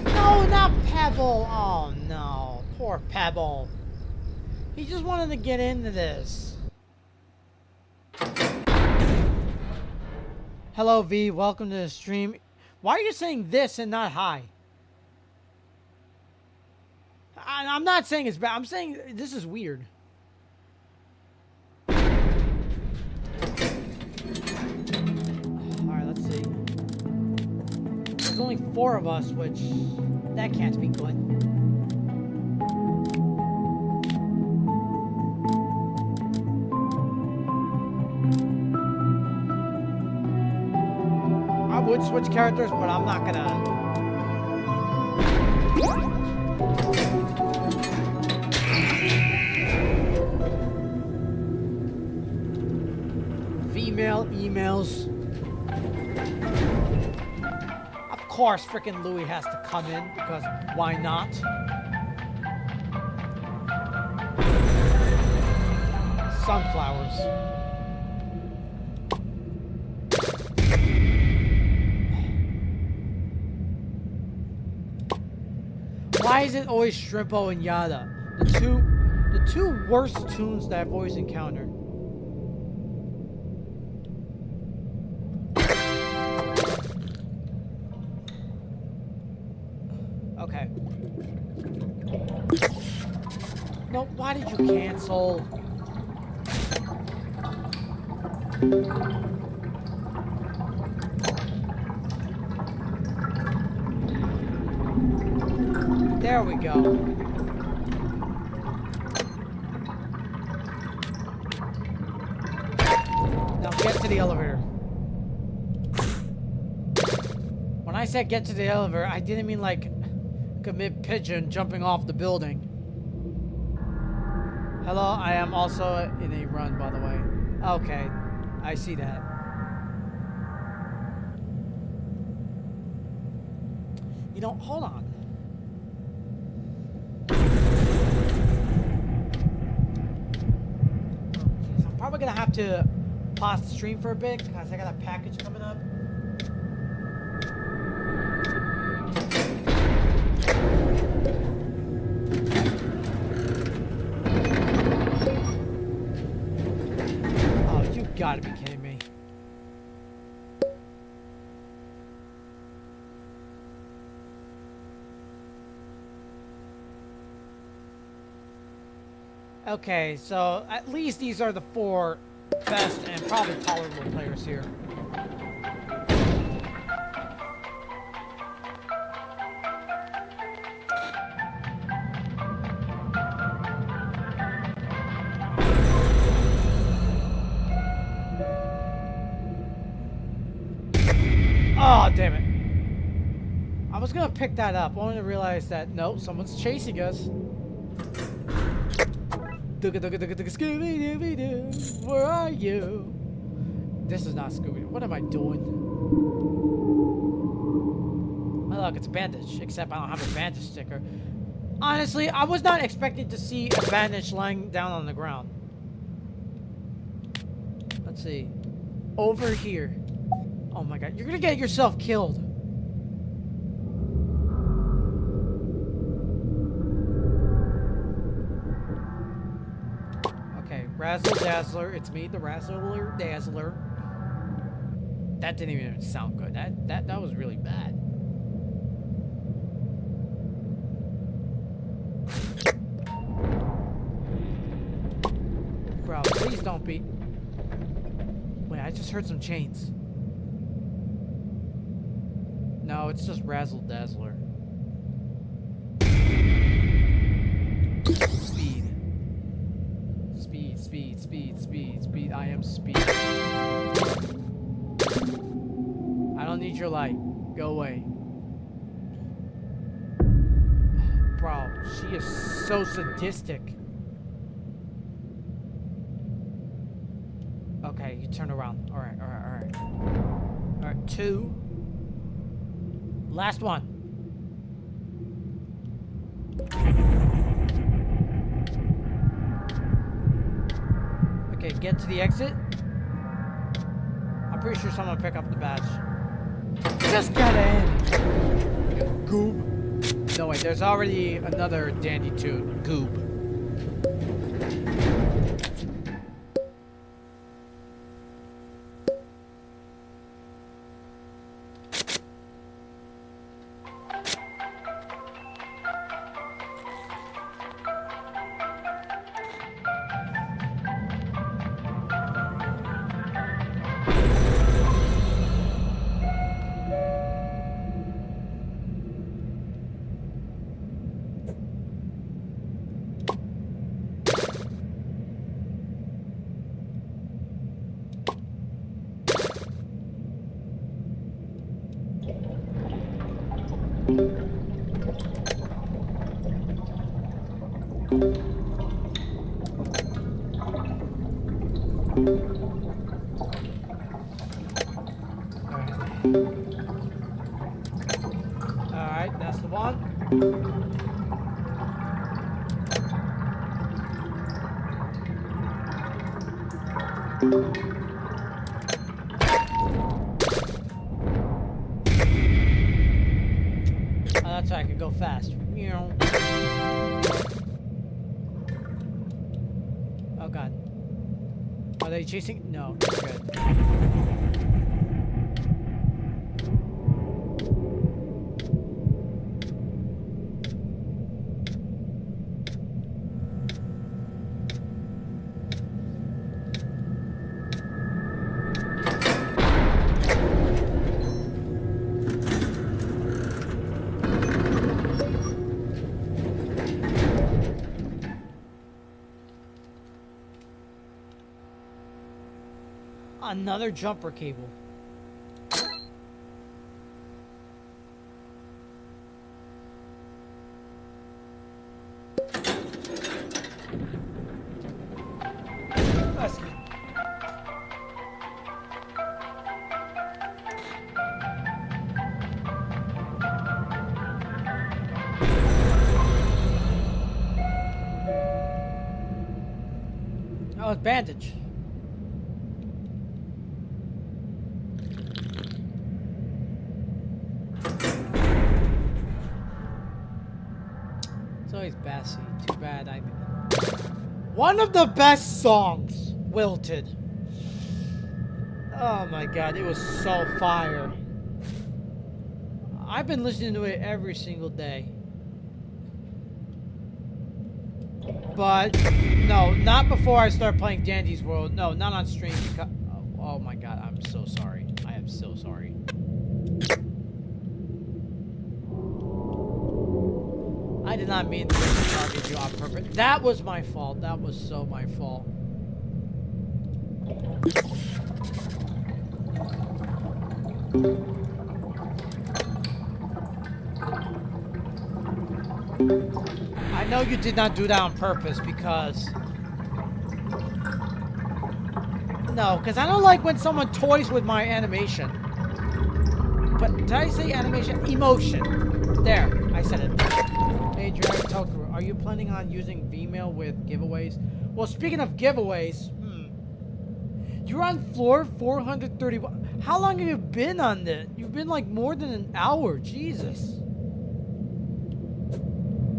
No, not Pebble. Oh no, poor Pebble. He just wanted to get into this. Hello V, welcome to the stream. Why are you saying this and not hi? I'm not saying it's bad. I'm saying this is weird. Alright, let's see. There's only 4 of us, which that can't be good. I would switch characters, but I'm not gonna. Female emails. Of course, frickin' Louis has to come in because why not? Sunflowers. Why is it always Shrimpo and Yada? The two worst tunes that I've always encountered. Okay. No, why did you cancel? There we go. Now get to the elevator. When I said get to the elevator, I didn't mean like commit pigeon jumping off the building. Hello, I am also in a run, by the way. Okay, I see that. You know, hold on. I'm probably gonna have to pause the stream for a bit because I got a package coming up. Oh, you gotta be kidding me. Okay, so at least these are the 4 best and probably tolerable players here. Oh, damn it. I was gonna pick that up, only to realize that, no, someone's chasing us. Scooby-Dooby-Doo, where are you? This is not Scooby-Doo. What am I doing? Oh, look, it's a bandage, except I don't have a bandage sticker. Honestly, I was not expecting to see a bandage lying down on the ground. Let's see. Over here. Oh my god, you're gonna get yourself killed. Razzle Dazzler, it's me, the Razzler Dazzler. That didn't even sound good. That was really bad. Bro, please don't be. Wait, I just heard some chains. No, it's just Razzle Dazzler. Speed. I am speed. I don't need your light. Go away. Bro, she is so sadistic. Okay, you turn around. Alright. Alright, 2. Last one. Okay, get to the exit. I'm pretty sure someone will pick up the badge. Just get in! Goob. No, wait, there's already another dandy tune. Goob. Alright, that's the one. Oh, that's right, I can go fast. You know. Are they chasing? No. Good. Another jumper cable. That's good. Oh, it's bandage. It's always Bessie. Too bad I... One of the best songs, Wilted. Oh my god, it was so fire. I've been listening to it every single day. But, no, not before I start playing Dandy's World. No, not on stream because... Oh my god, I'm so sorry. I am so sorry. I did not mean to target you on purpose. That was my fault. That was so my fault. I know you did not do that on purpose because... No, because I don't like when someone toys with my animation. But did I say animation? Emotion. There, I said it. Hey, Drag Tokaru, are you planning on using Vmail with giveaways? Well, speaking of giveaways, you're on floor 431. How long have you been on this? You've been like more than an hour. Jesus.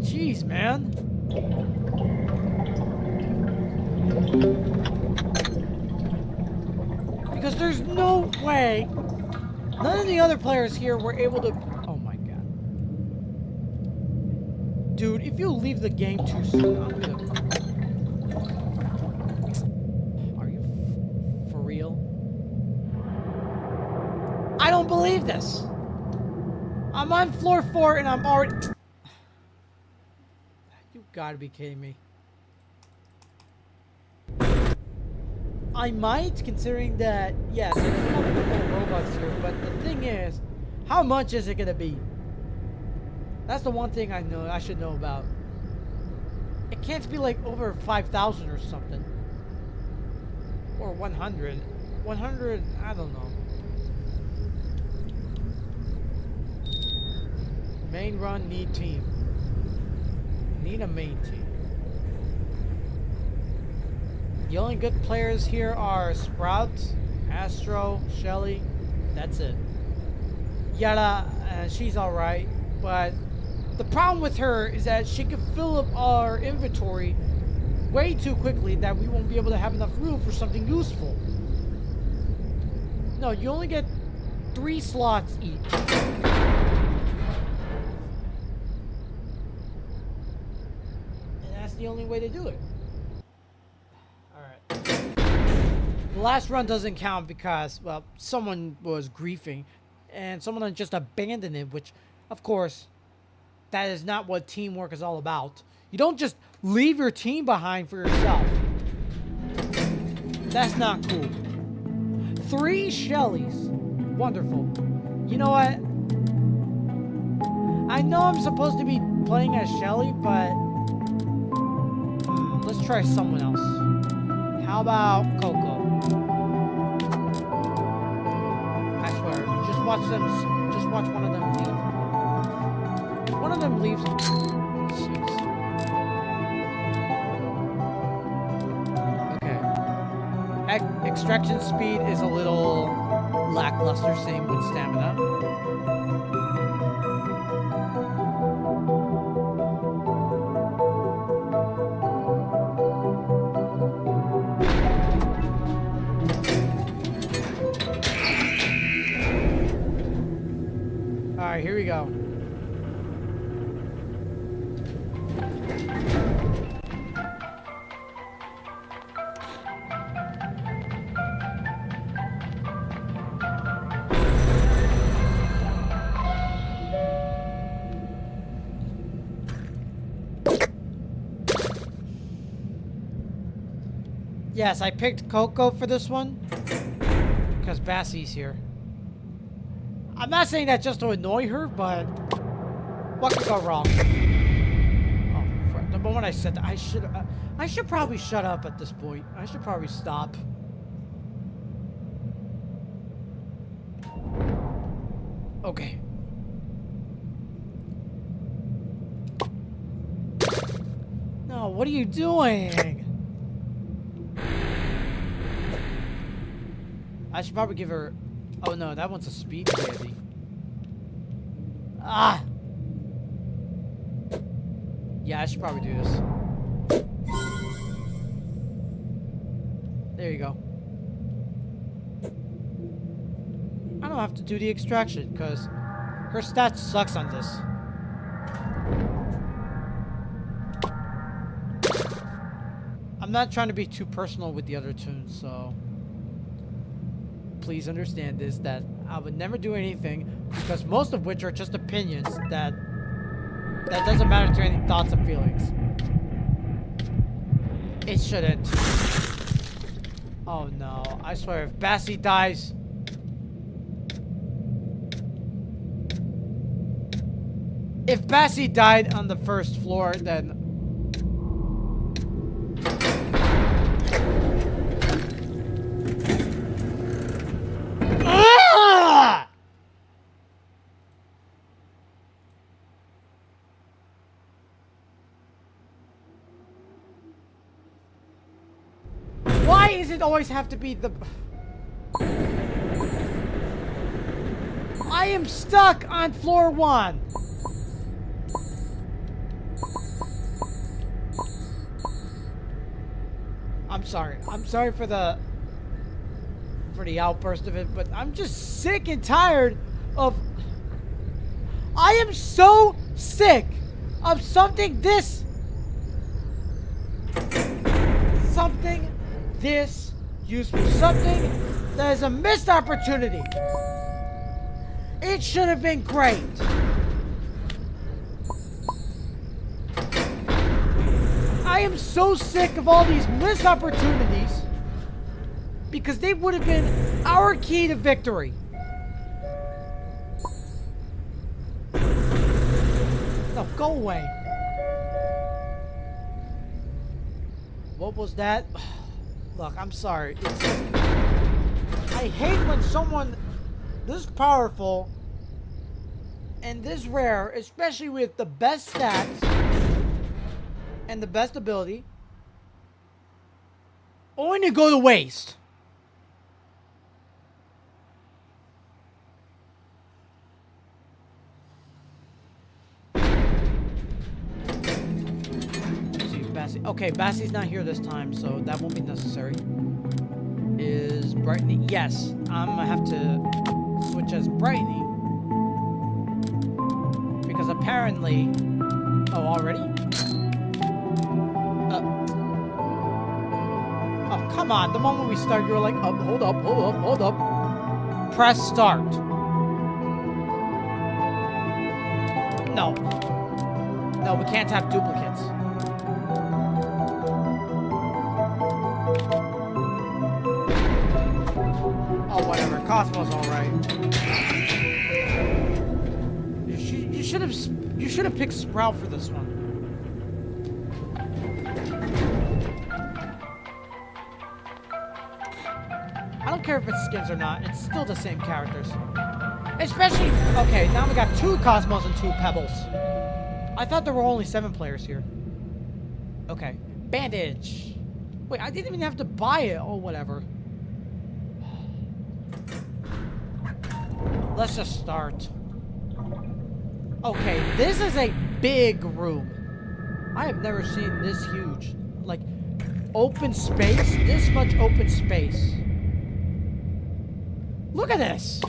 Jeez, man. Because there's no way none of the other players here were able to... Oh my god. Dude, if you leave the game too soon, I'm gonna... Are you for real? I don't believe this. I'm on floor 4 and I'm already... You gotta be kidding me. I might, considering that, yes, it's a couple of Robux here, but the thing is, how much is it gonna be? That's the one thing I should know about. It can't be like over 5,000 or something. Or 100. 100, I don't know. Main run, need team. Need a main team. The only good players here are Sprout, Astro, Shelly. That's it. Yara, she's alright, but the problem with her is that she can fill up our inventory way too quickly that we won't be able to have enough room for something useful. No, you only get 3 slots each. And that's the only way to do it. The last run doesn't count because, well, someone was griefing and someone just abandoned it, which, of course, that is not what teamwork is all about. You don't just leave your team behind for yourself. That's not cool. 3 Shellys. Wonderful. You know what? I know I'm supposed to be playing as Shelly, but let's try someone else. How about Coco? I swear, just watch one of them leave. If one of them leaves, jeez. Okay. Extraction speed is a little lackluster, same with stamina. Alright, here we go. Yes, I picked Coco for this one because Bassie's here. I'm not saying that just to annoy her, but what could go wrong? Oh, the moment I said that, I should probably shut up at this point. I should probably stop. Okay. No, what are you doing? I should probably give her... Oh no, that one's a speed candy. Ah! Yeah, I should probably do this. There you go. I don't have to do the extraction, because her stats sucks on this. I'm not trying to be too personal with the other tunes, so... Please understand this, that I would never do anything, because most of which are just opinions that doesn't matter to any thoughts and feelings. It shouldn't. Oh no, I swear, if Bassie dies... If Bassie died on the first floor, then... Why does it always have to be the... I am stuck on floor 1. I'm sorry. I'm sorry for the outburst of it, but I'm just sick and tired of... I am so sick of something this useful. Something that is a missed opportunity. It should have been great. I am so sick of all these missed opportunities because they would have been our key to victory. No, go away. What was that? Look, I'm sorry. I hate when someone this powerful and this rare, especially with the best stats and the best ability, only to go to waste. Bassie. Okay, Bassie's not here this time, so that won't be necessary. Is Brightney? Yes, I'm gonna have to switch as Brightney because apparently. Oh, already? Oh, come on! The moment we start, you were like, "Oh, hold up, hold up, hold up." Press start. No. No, we can't have duplicates. Oh, whatever. Cosmo's alright. You should have picked Sprout for this one. I don't care if it's skins or not. It's still the same characters. Especially... Okay, now we got 2 Cosmos and 2 Pebbles. I thought there were only 7 players here. Okay. Bandage. Wait, I didn't even have to buy it. Oh, whatever. Let's just start. Okay, this is a big room. I have never seen this huge. Like, open space? This much open space. Look at this.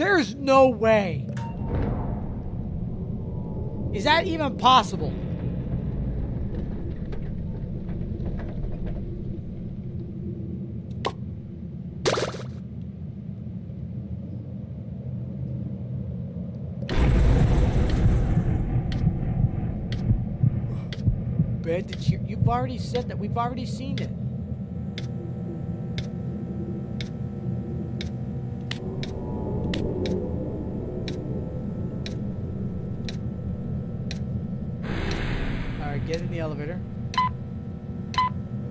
There's no way. Is that even possible? Bandit, you've already said that. We've already seen it. Alright, get in the elevator.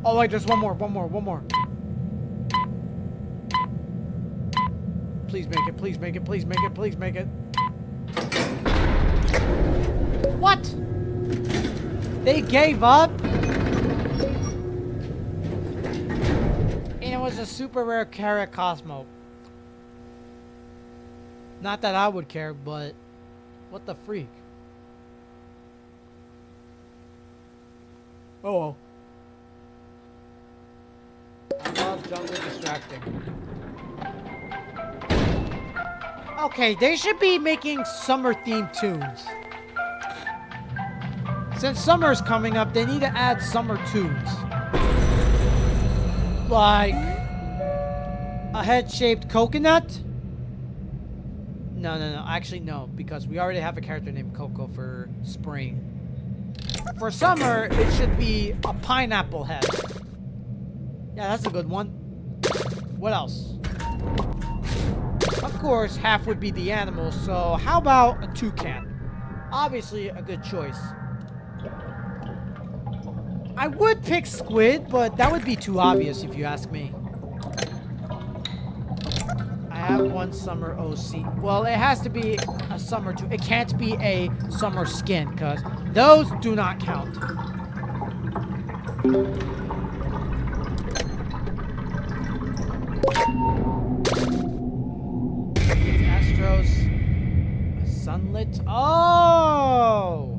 Oh wait, there's one more. Please make it, please make it, please make it, please make it. What? They gave up? And it was a super rare carrot Cosmo. Not that I would care, but what the freak? Oh well. I love jungle distracting. Okay, they should be making summer themed tunes. Since summer's coming up, they need to add summer tunes. Like a head-shaped coconut? No. Actually, no, because we already have a character named Coco for spring. For summer, it should be a pineapple head. Yeah, that's a good one. What else? Of course, half would be the animal, so how about a toucan? Obviously, a good choice. I would pick squid, but that would be too obvious if you ask me. I have one summer OC. Well, it has to be a summer too. It can't be a summer skin, because those do not count. Astros. Sunlit. Oh!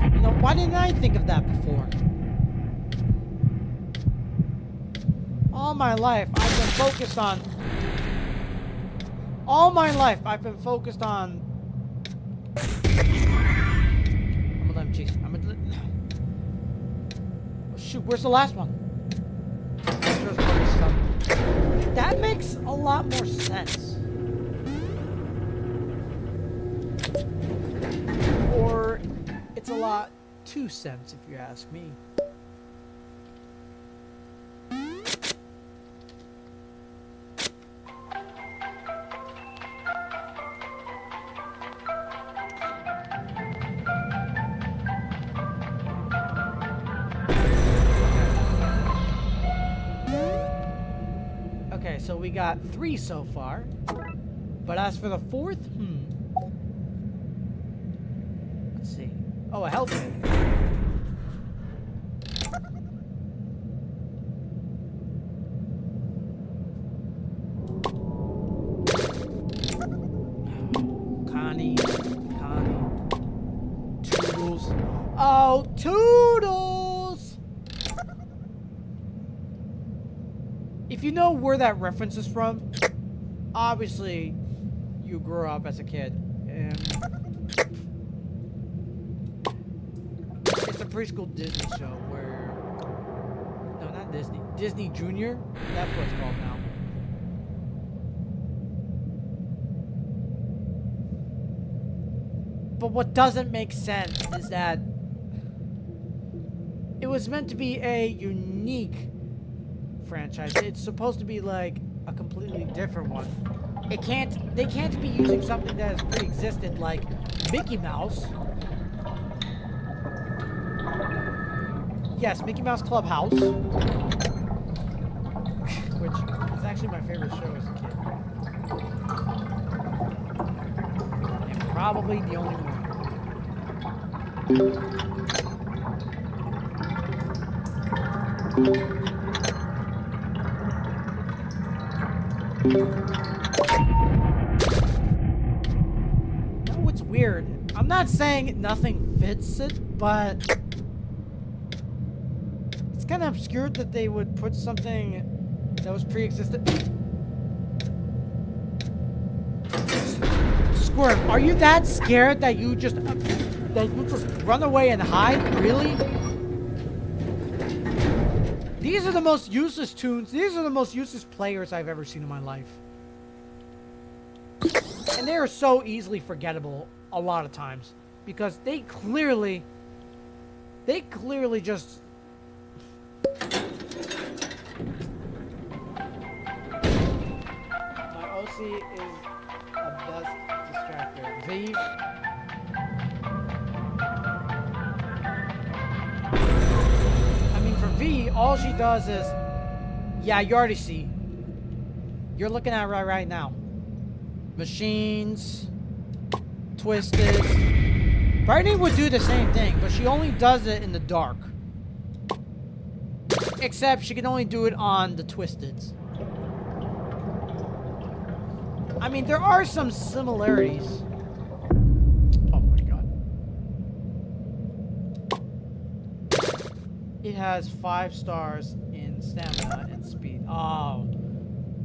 You know, why didn't I think of that before? All my life, I've been focused on... I'm gonna let him chase. Oh, shoot, where's the last one? That makes a lot more sense. Or it's a lot too sense, if you ask me. Okay, so we got 3 so far. But as for the 4th, let's see. Oh, a health kit. Connie. Toodles. Oh, Toodles! If you know where that reference is from, obviously you grew up as a kid. And it's a preschool Disney show where... No, not Disney. Disney Junior? That's what it's called now. But what doesn't make sense is that it was meant to be a unique franchise. It's supposed to be like a completely different one. They can't be using something that has pre-existed like Mickey Mouse. Yes, Mickey Mouse Clubhouse. Which is actually my favorite show as a kid. And probably the only one. No, it's weird. I'm not saying nothing fits it, but it's kind of obscure that they would put something that was pre-existent. Worm, are you that scared that you just run away and hide? Really? These are the most useless tunes. These are the most useless players I've ever seen in my life. And they are so easily forgettable a lot of times because they clearly just. My OC is a best distractor. V. I mean, for V, all she does is, yeah, you already see. You're looking at it right now. Machines, twisted. Brightening would do the same thing, but she only does it in the dark. Except she can only do it on the twisteds. I mean, there are some similarities. Oh my god. It has 5 stars in stamina and speed. Oh.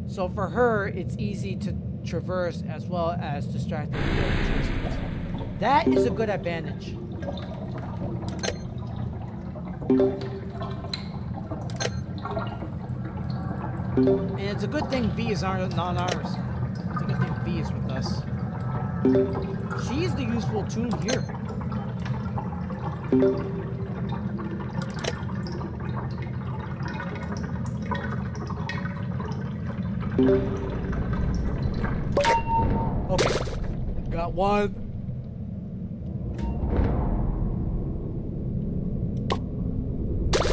So for her, it's easy to traverse as well as distract the twisteds. That is a good advantage. And it's a good thing V is not ours. It's a good thing V is with us. She's the useful tune here. Okay. Got one.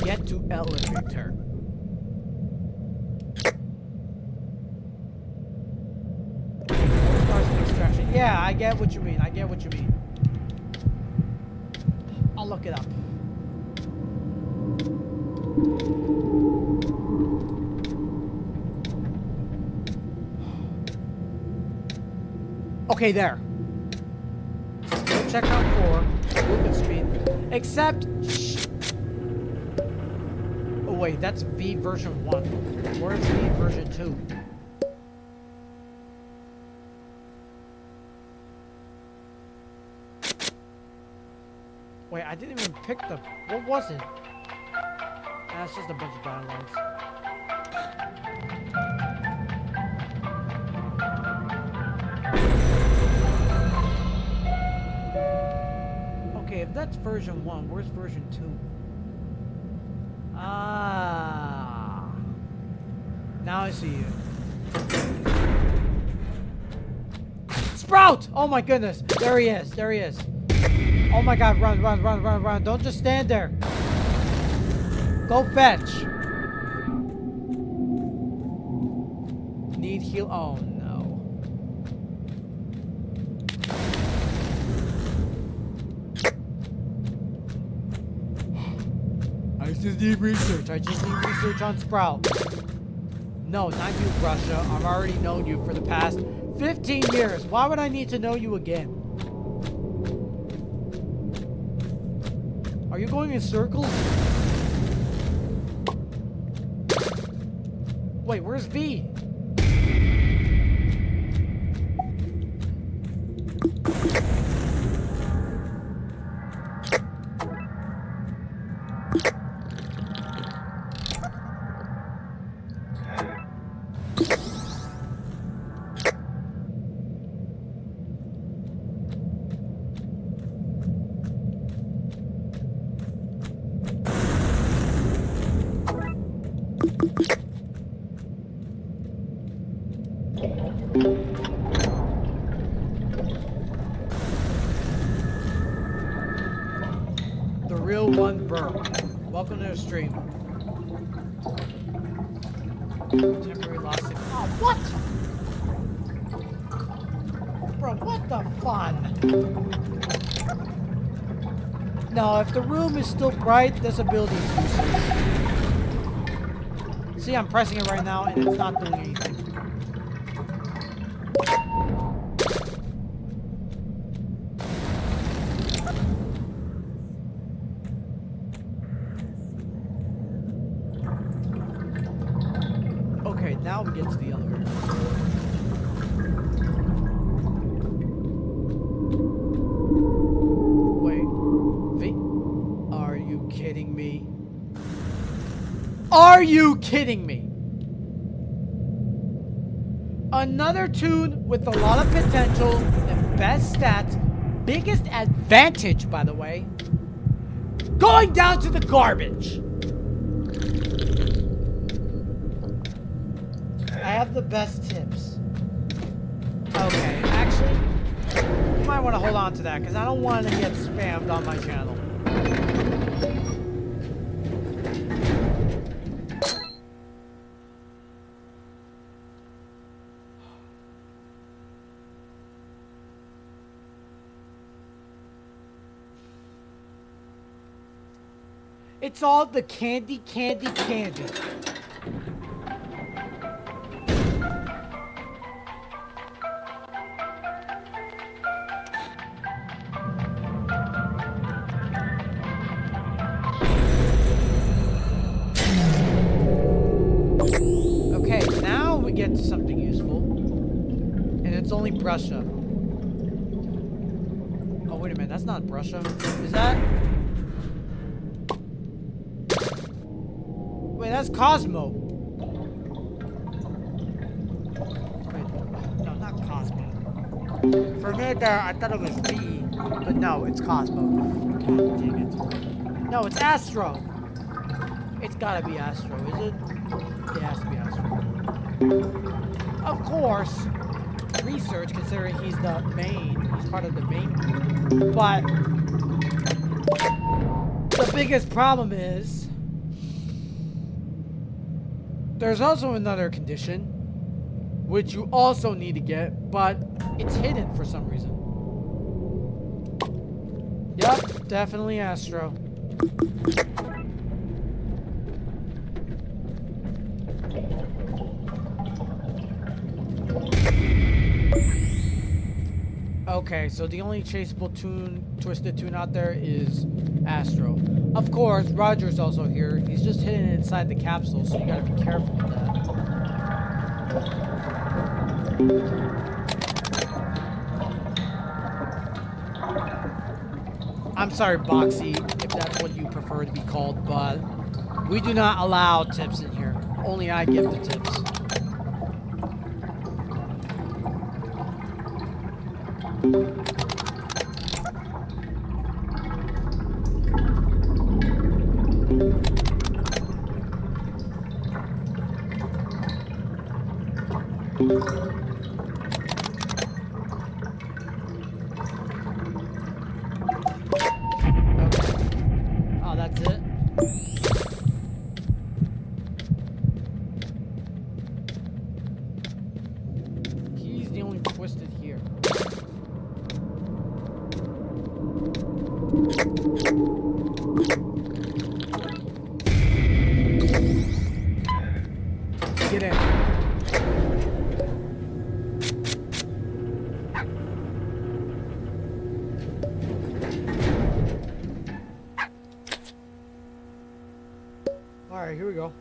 Get to elevator. Yeah, I get what you mean. I get what you mean. I'll look it up. Okay, there. Check out 4. Movement speed. Except... Oh, wait. That's V version 1. Where's V version 2? Wait, I didn't even pick the... What was it? That's just a bunch of dialogues. Okay, if that's version 1, where's version 2? Ah. Now I see you. Sprout! Oh my goodness. There he is. There he is. Oh my god, run, run, run, run, run. Don't just stand there. Go fetch. Need heal. Oh no. I just need research. I just need research on Sprout. No, not you, Russia. I've already known you for the past 15 years. Why would I need to know you again? Are you going in circles? Wait, where's V? The real one burp. Welcome to the stream. Temporary loss. Oh, what? Bro, what the fun? No, if the room is still bright, this ability is useless. See, I'm pressing it right now and it's not doing anything. Okay, now we get to the elevator. kidding me? Are you kidding me? Another tune with a lot of potential and best stats, biggest advantage, by the way, going down to the garbage. I have the best tips. Okay, actually, you might want to hold on to that because I don't want to get spammed on my channel. It's all the candy, candy, candy. Okay, now we get to something useful. And it's only brush up. Oh, wait a minute, that's not brush up. Is that? Wait, that's Cosmo. Wait, no, not Cosmo. For a minute there, I thought it was V, but no, it's Cosmo. God dang it. No, it's Astro. It's gotta be Astro, is it? It has to be Astro. Of course, research, considering he's the main, he's part of the main group. But the biggest problem is there's also another condition, which you also need to get, but it's hidden for some reason. Yep, definitely Astro. Okay, so the only chaseable tune, twisted tune out there is Astro. Of course, Roger's also here. He's just hidden inside the capsule, so you gotta be careful with that. I'm sorry, Boxy, if that's what you prefer to be called, but we do not allow tips in here. Only I give the tips. Oh, that's it? He's the only twisted here. Get in. Alright, here we go.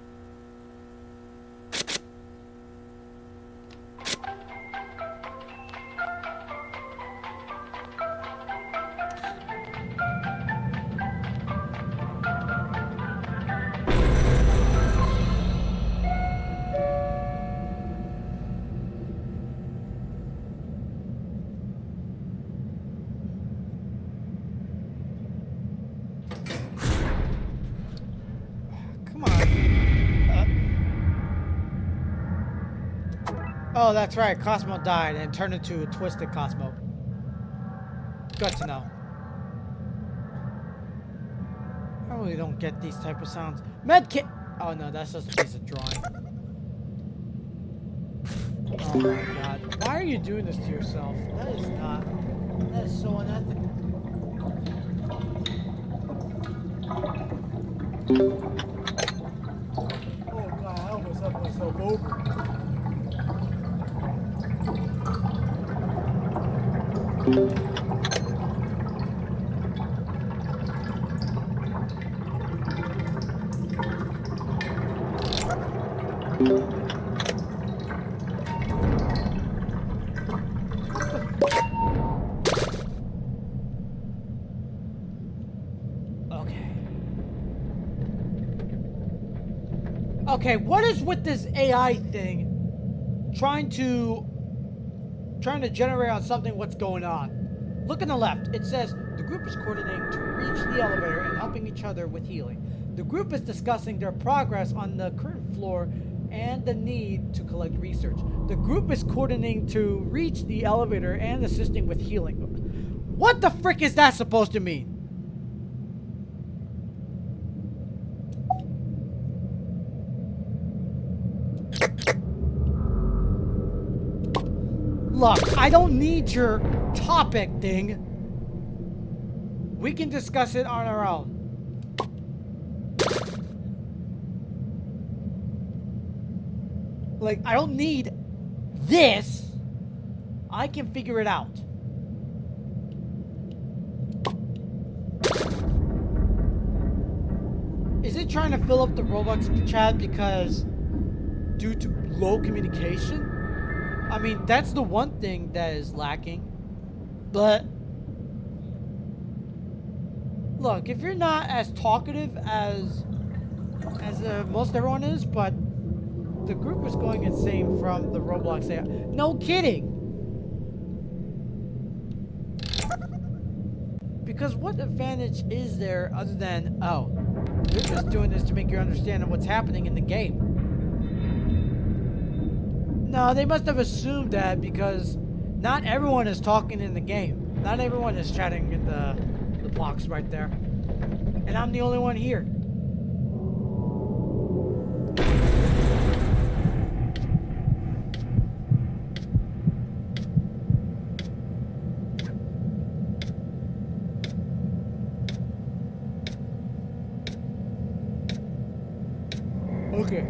Come on. Oh, that's right. Cosmo died and turned into a twisted Cosmo. Good to know. I really don't get these type of sounds. Medkit! Oh no, that's just a piece of drawing. Oh my god. Why are you doing this to yourself? That is not... That is so unethical. Oh god, I almost have myself over. Okay. Okay, what is with this AI thing trying to generate on something what's going on? Look on the left. It says the group is coordinating to reach the elevator and helping each other with healing. The group is discussing their progress on the current floor and the need to collect research. The group is coordinating to reach the elevator and assisting with healing. What the frick is that supposed to mean? Look, I don't need your topic thing. We can discuss it on our own. Like, I don't need this. I can figure it out. Is it trying to fill up the Roblox chat because due to low communication? I mean, that's the one thing that is lacking. But look, if you're not as talkative as most everyone is, but the group is going insane from the Roblox AI. No kidding. Because what advantage is there other than, oh, they're just doing this to make you understand what's happening in the game? No, they must have assumed that because not everyone is talking in the game. Not everyone is chatting in the box right there. And I'm the only one here. Okay.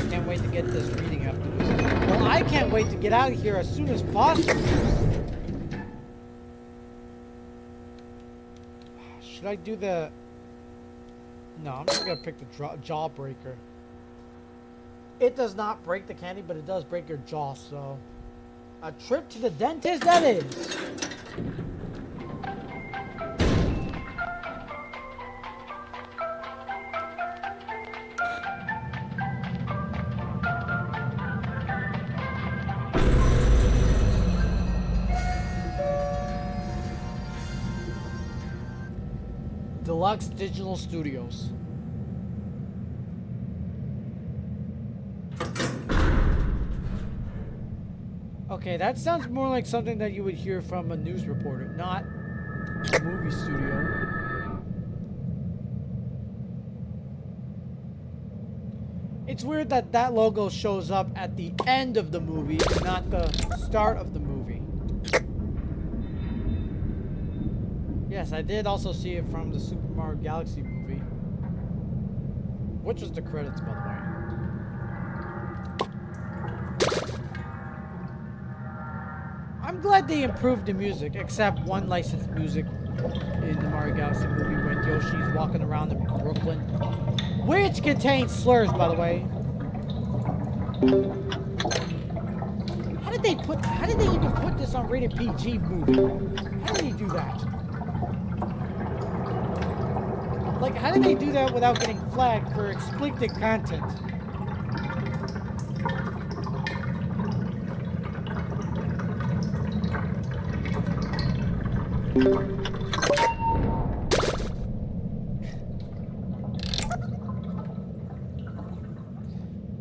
Can't wait to get this reading after this. Well, I can't wait to get out of here as soon as possible. Should I do the... No, I'm just gonna pick the jawbreaker. It does not break the candy, but it does break your jaw, so... A trip to the dentist, that is! Deluxe Digital Studios. Okay, that sounds more like something that you would hear from a news reporter, not a movie studio. It's weird that that logo shows up at the end of the movie, not the start of the movie. Yes, I did also see it from the Super Mario Galaxy movie. Which was the credits, by the way. I'm glad they improved the music, except one licensed music in the Mario Galaxy movie when Yoshi's walking around in Brooklyn. Which contains slurs, by the way. How did they even put this on rated PG movie? How did they do that? Like, how did they do that without getting flagged for explicit content?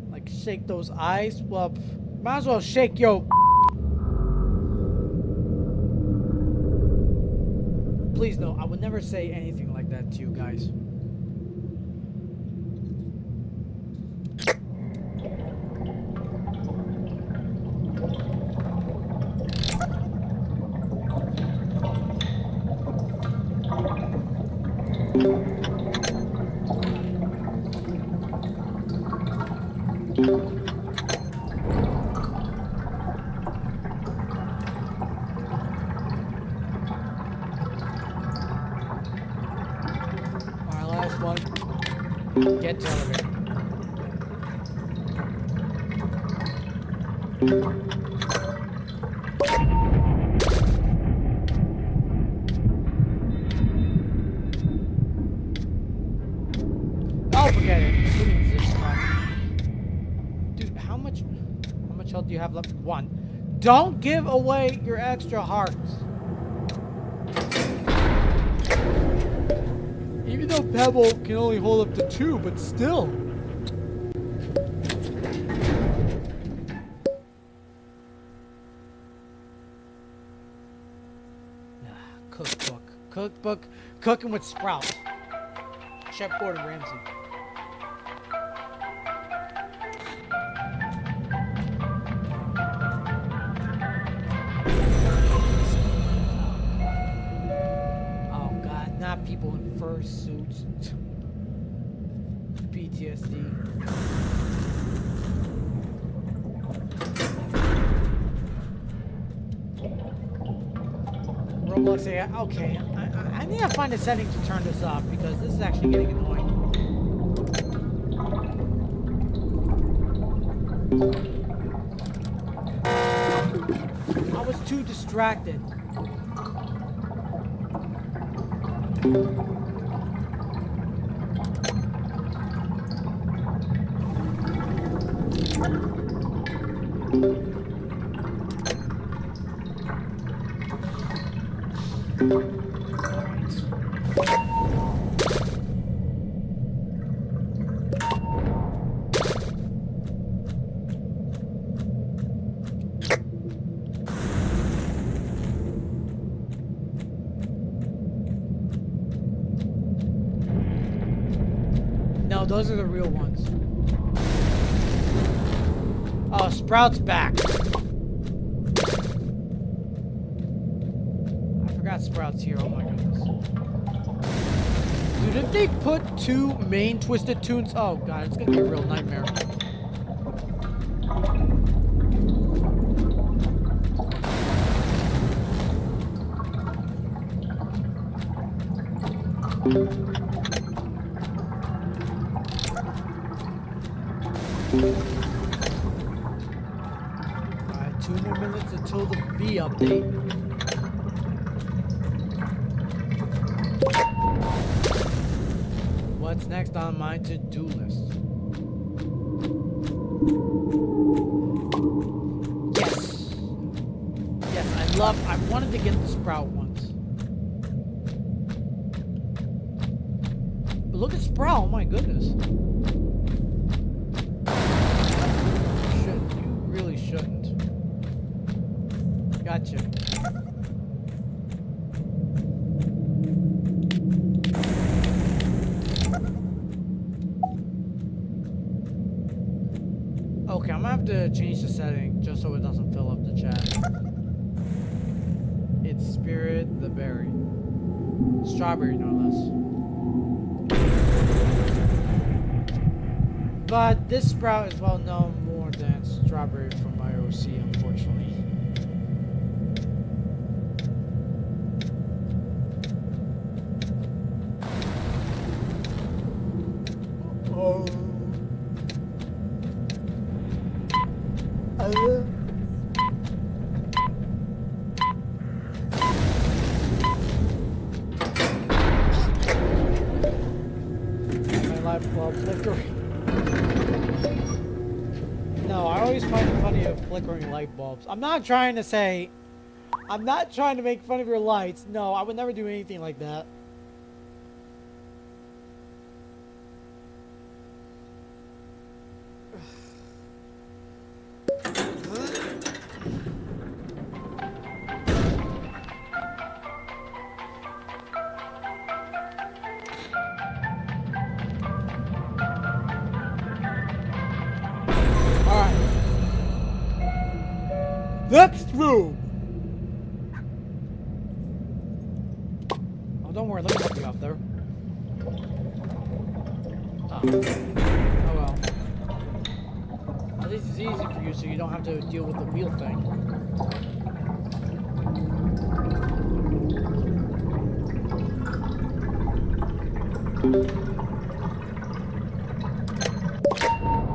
Like, shake those eyes? Well, might as well shake yo. Please no, I would never say anything like that to you guys. Get to elevator. forget it. Swimming position. Dude, how much health do you have left? 1. Don't give away your extra hearts. Even though Pebble can only hold up to 2, but still. Cookbook. Cooking with Sprout. Chef Gordon Ramsay. Oh god, not people in fursuits. PTSD. Roblox, okay, I need to find a setting to turn this off because this is actually getting annoying. I was too distracted. No, those are the real ones. Oh, Sprout's back. I forgot Sprout's here. Oh my goodness. Dude, if they put 2 main Twisted Tunes, oh god, it's gonna be a real nightmare. Alright, 2 more minutes until the V update. What's next on my to-do list? Yes. Yes, I wanted to get the Sprout once. But look at Sprout, oh my goodness. You really shouldn't. Gotcha. Okay, I'm gonna have to change the setting just so it doesn't fill up the chat. It's Spirit the Berry. Strawberry, no less. But this Sprout is well known more than Strawberry from my OC, unfortunately. Oh. My light bulb flickering. No, I always find it funny of flickering light bulbs. I'm not trying to make fun of your lights. No, I would never do anything like that. Next room! Oh, don't worry, let me help you out there. Oh well. At least it's easy for you so you don't have to deal with the wheel thing.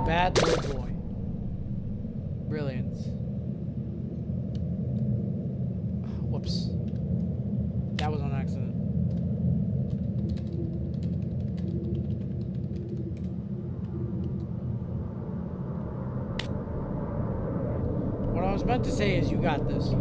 Bad little boy. Brilliant. Whoops. That was an accident. was meant to say is you got this.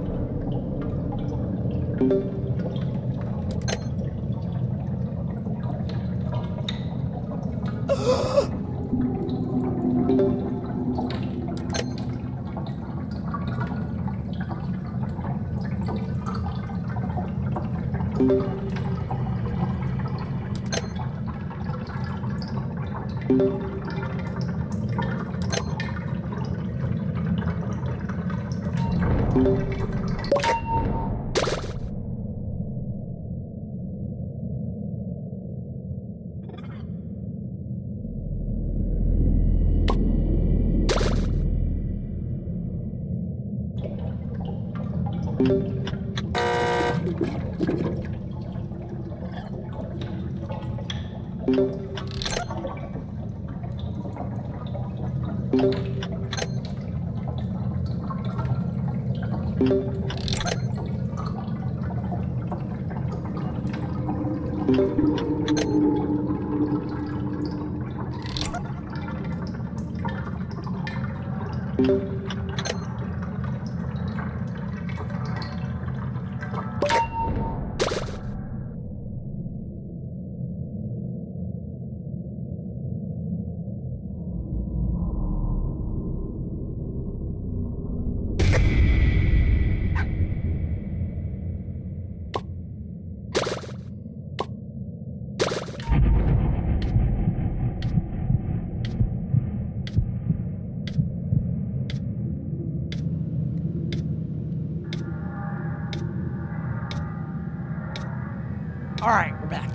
Alright, we're back.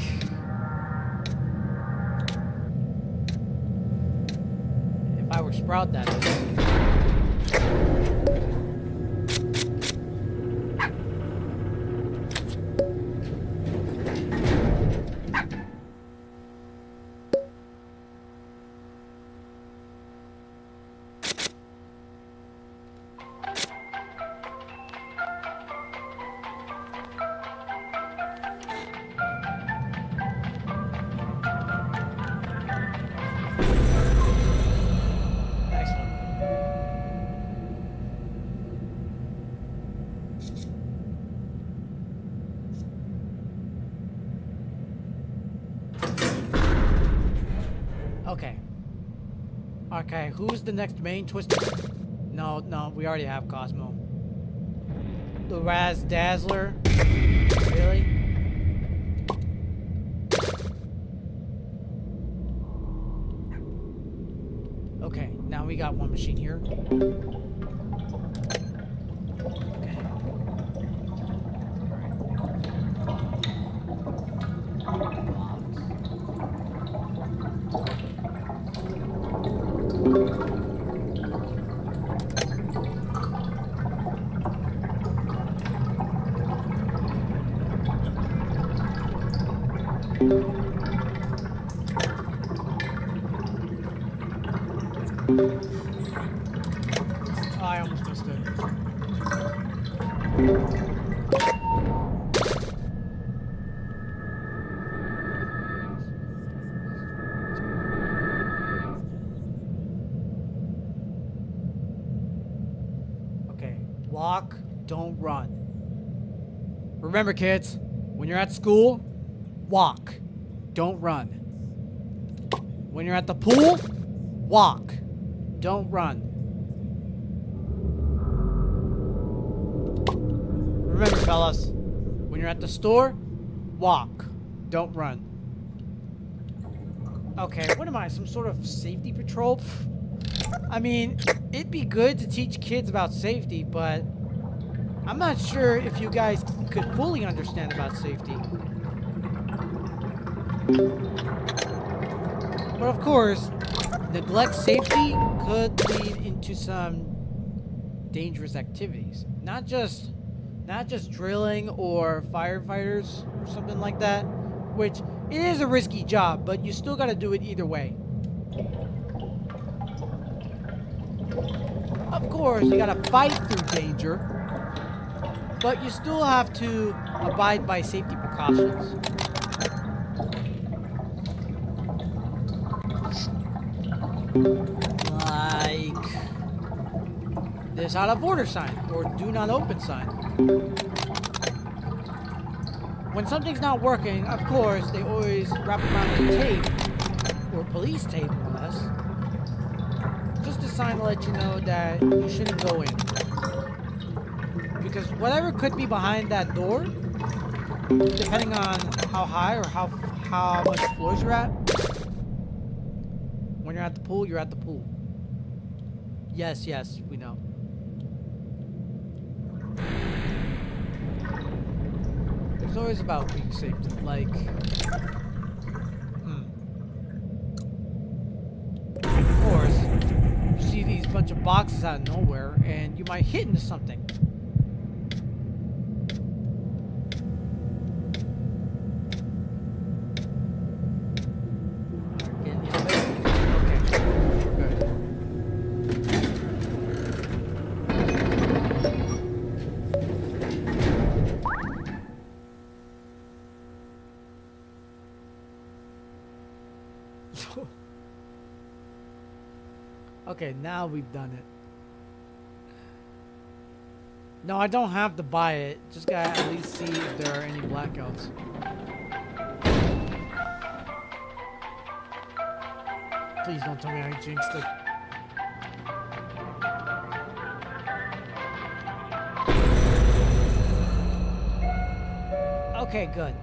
If I were Sprout, that is. Okay. Okay, who's the next main Twister? No, we already have Cosmo. The Raz Dazzler? Really? Okay, now we got one machine here. Oh, I almost missed it. Okay, walk, don't run. Remember, kids, when you're at school, walk, don't run. When you're at the pool, walk, don't run. Remember, fellas, when you're at the store, walk, don't run. Okay, what am I, some sort of safety patrol? I mean, it'd be good to teach kids about safety, but I'm not sure if you guys could fully understand about safety. But of course, neglect safety could lead into some dangerous activities. Not just drilling or firefighters or something like that, which it is a risky job, but you still got to do it either way. Of course, you got to fight through danger, but you still have to abide by safety precautions. Like this out of order sign or do not open sign. When something's not working, of course, they always wrap around with tape, or police tape, more or less. Just a sign to let you know that you shouldn't go in. Because whatever could be behind that door, depending on how high or how much floors you're at, when you're at the pool, you're at the pool. Yes, yes, we know. It's always about being safe. Like, of course, you see these bunch of boxes out of nowhere, and you might hit into something. Okay, now we've done it. No, I don't have to buy it. Just gotta at least see if there are any blackouts. Please don't tell me I jinxed it. Okay, good.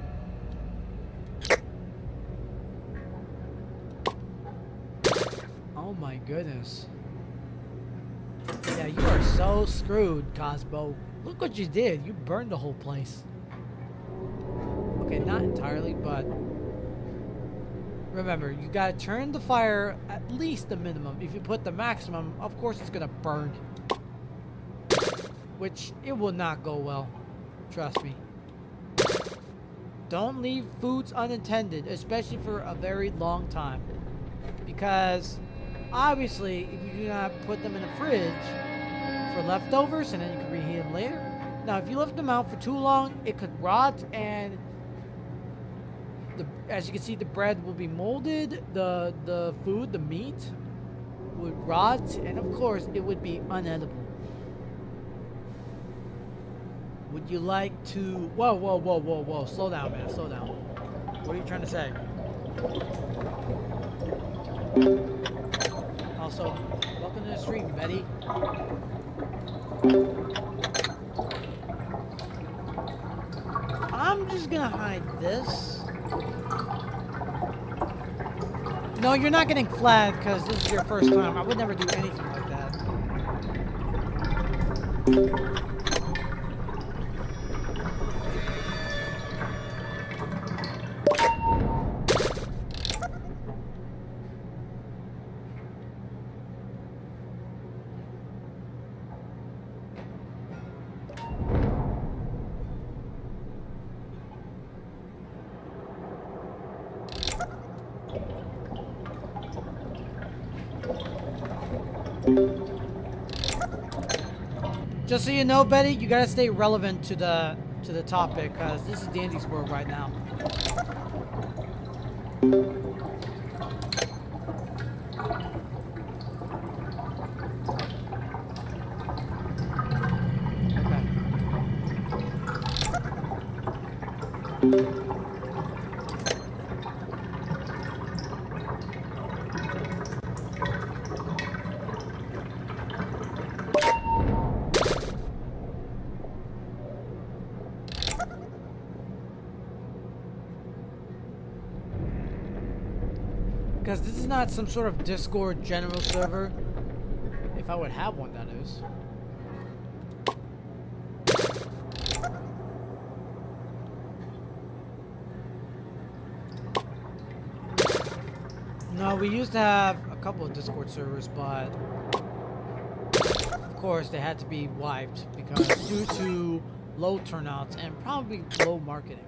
Oh my goodness. Yeah, you are so screwed, Cosmo. Look what you did. You burned the whole place. Okay, not entirely, but remember, you gotta turn the fire at least the minimum. If you put the maximum, of course it's gonna burn. Which, it will not go well. Trust me. Don't leave foods unattended, especially for a very long time. Because obviously, if you do not put them in the fridge for leftovers and then you can reheat them later. Now, if you left them out for too long, it could rot, and as you can see, the bread will be molded, the food, the meat would rot, and of course, it would be unedible. Would you like to... Whoa, whoa, whoa, whoa, whoa. Slow down, man. Slow down. What are you trying to say? Also, welcome to the stream, Betty. I'm just gonna hide this. No, you're not getting flagged because this is your first time. I would never do anything like that. Just so you know, Betty, you gotta stay relevant to the topic, because this is Dandy's World right now. Because this is not some sort of Discord general server. If I would have one, that is. No, we used to have a couple of Discord servers, but of course they had to be wiped because due to low turnouts and probably low marketing.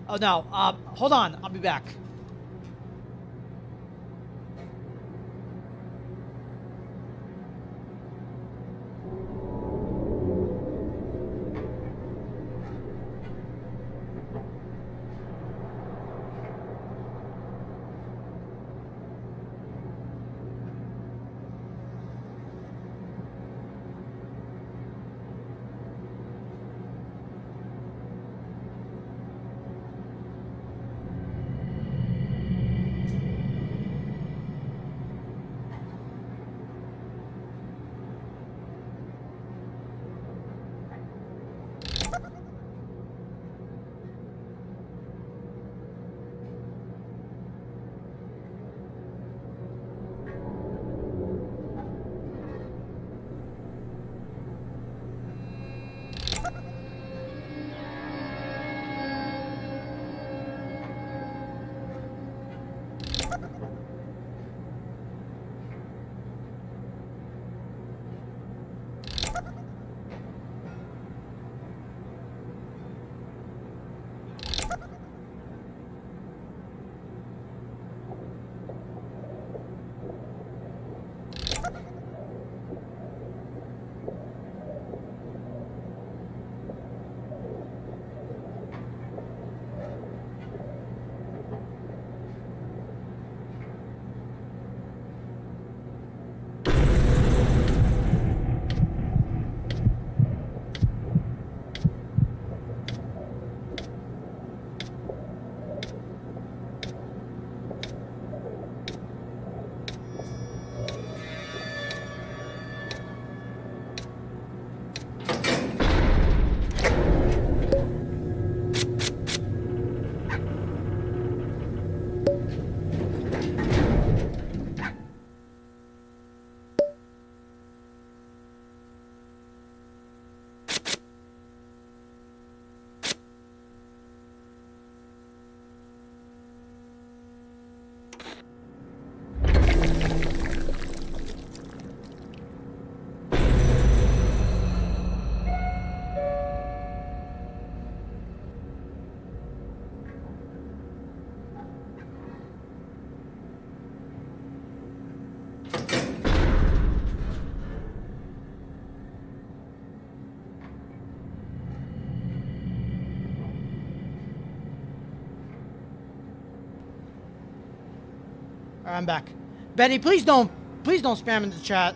Oh no, hold on, I'll be back. Alright, I'm back. Betty, please don't spam in the chat.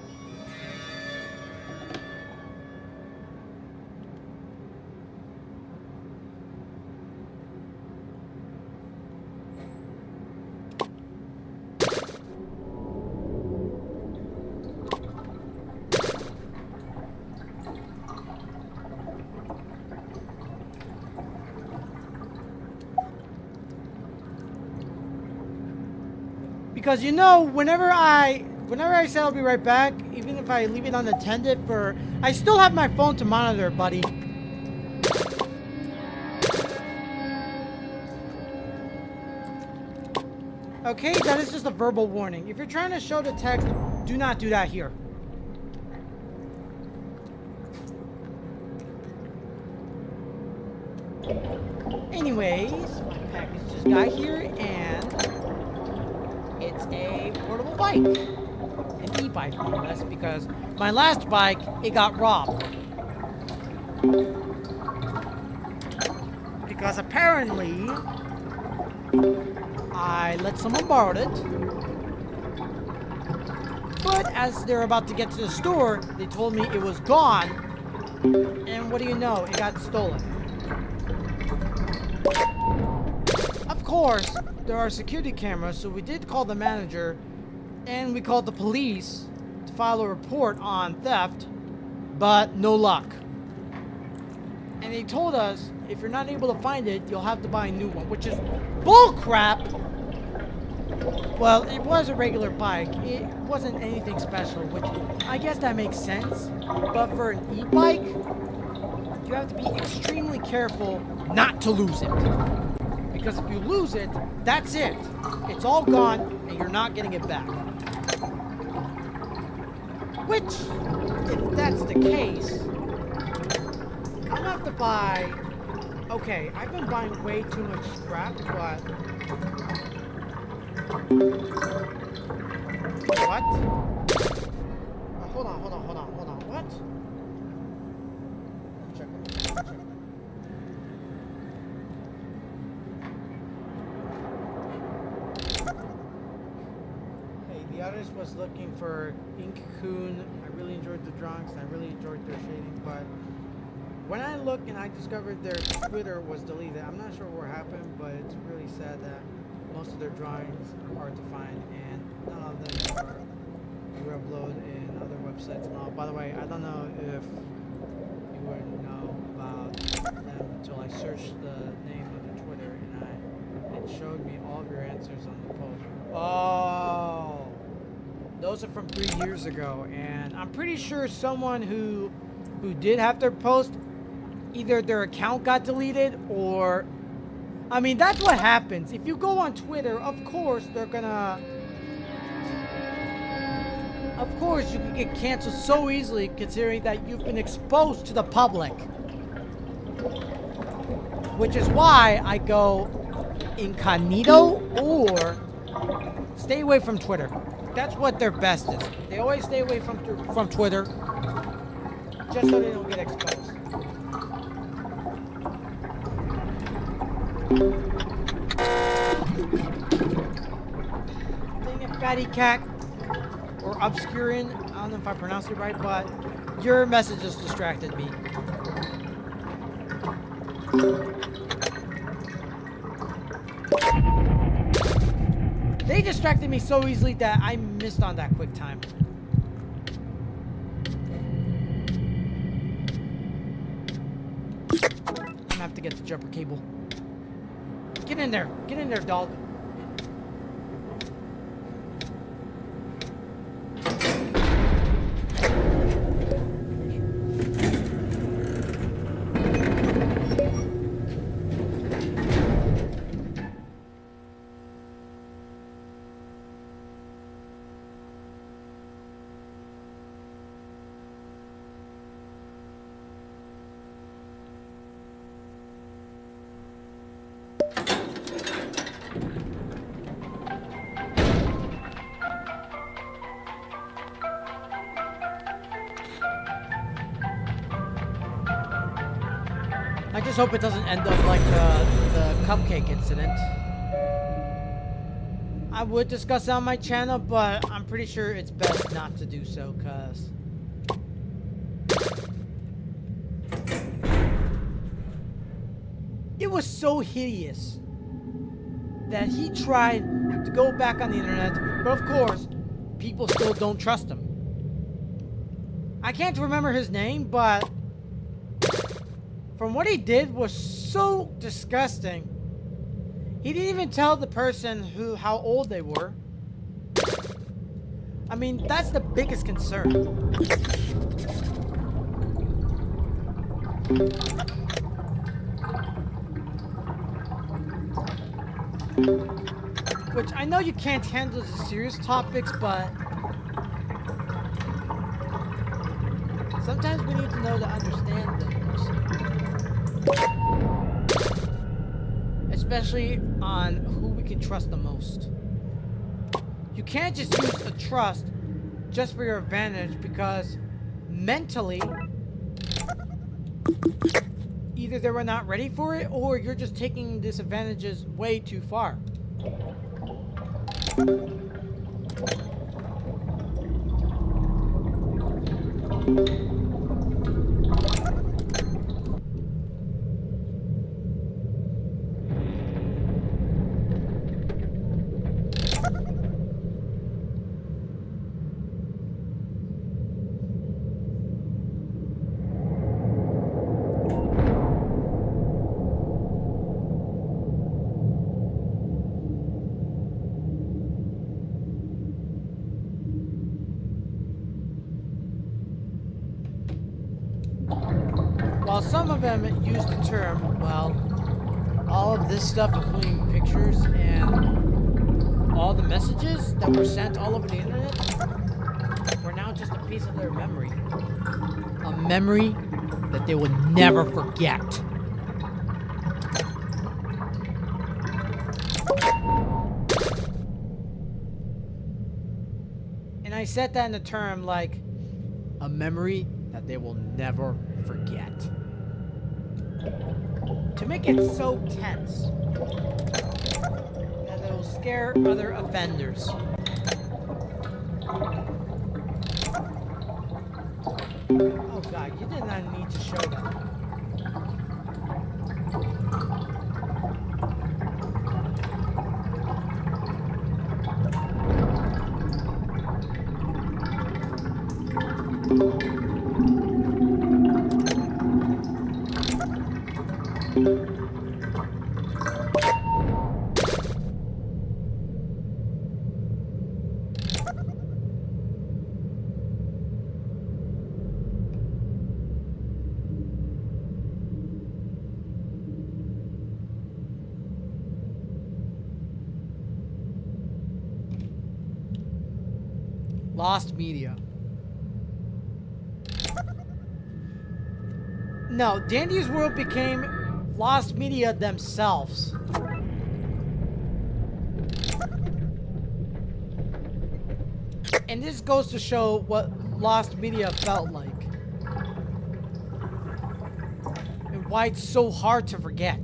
Because you know, whenever I say I'll be right back, even if I leave it unattended I still have my phone to monitor, buddy. Okay, that is just a verbal warning. If you're trying to show the text, do not do that here. Anyways, my package just got here and it's a portable bike. An e-bike, more or less, because my last bike, it got robbed. Because apparently, I let someone borrow it. But as they're about to get to the store, they told me it was gone. And what do you know? It got stolen. Of course, there are security cameras, so we did call the manager and we called the police to file a report on theft, but no luck. And they told us if you're not able to find it, you'll have to buy a new one, which is bull crap. Well, it was a regular bike. It wasn't anything special, which I guess that makes sense. But for an e-bike, you have to be extremely careful not to lose it. Because if you lose it, that's it. It's all gone, and you're not getting it back. Which, if that's the case, I'm gonna have to buy... Okay, I've been buying way too much scrap, but... What? Hold on. What? Check. Hey, the artist was looking for Ink Coon. I really enjoyed the drawings and I really enjoyed their shading, but when I looked and I discovered their Twitter was deleted, I'm not sure what happened, but it's really sad that most of their drawings are hard to find, and none of them are re-upload in other websites and all. By the way, I don't know if you would know about them until I searched the name of the Twitter and it showed me all of your answers on the post. Oh, those are from 3 years ago, and I'm pretty sure someone who did have their post, either their account got deleted or... I mean, that's what happens. If you go on Twitter, of course, they're gonna... Of course, you can get canceled so easily considering that you've been exposed to the public. Which is why I go incognito or stay away from Twitter. That's what their best is. They always stay away from Twitter just so they don't get exposed. Dang it, Fatty Cat. Or Obscurin. I don't know if I pronounced it right, but your message just distracted me. They distracted me so easily that I missed on that quick time. I'm gonna have to get the jumper cable. Get in there, dog. I just hope it doesn't end up like the cupcake incident. I would discuss it on my channel, but I'm pretty sure it's best not to do so, cause it was so hideous that he tried to go back on the internet, but of course, people still don't trust him. I can't remember his name, but from what he did was so disgusting. He didn't even tell the person how old they were. I mean, that's the biggest concern. Which I know you can't handle the serious topics, but sometimes we need to know to understand them. Especially on who we can trust the most. You can't just use the trust just for your advantage, because mentally either they were not ready for it, or you're just taking disadvantages way too far. While some of them use the term, well, all of this stuff, including pictures and all the messages that were sent all over the internet, were now just a piece of their memory. A memory that they will never forget. And I said that in a term like a memory that they will never forget. To make it so tense that it will scare other offenders. Oh God, you did not need to show that. Lost media. No, Dandy's World became lost media themselves. And this goes to show what lost media felt like. And why it's so hard to forget.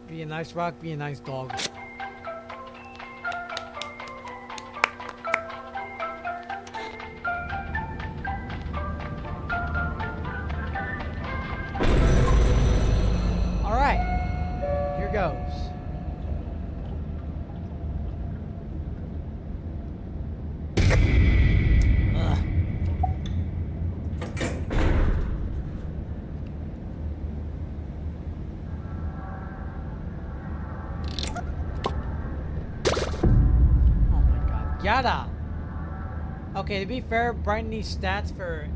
Be a nice rock, be a nice dog. All right, here goes. Yada. Okay, to be fair, Brighton's stats for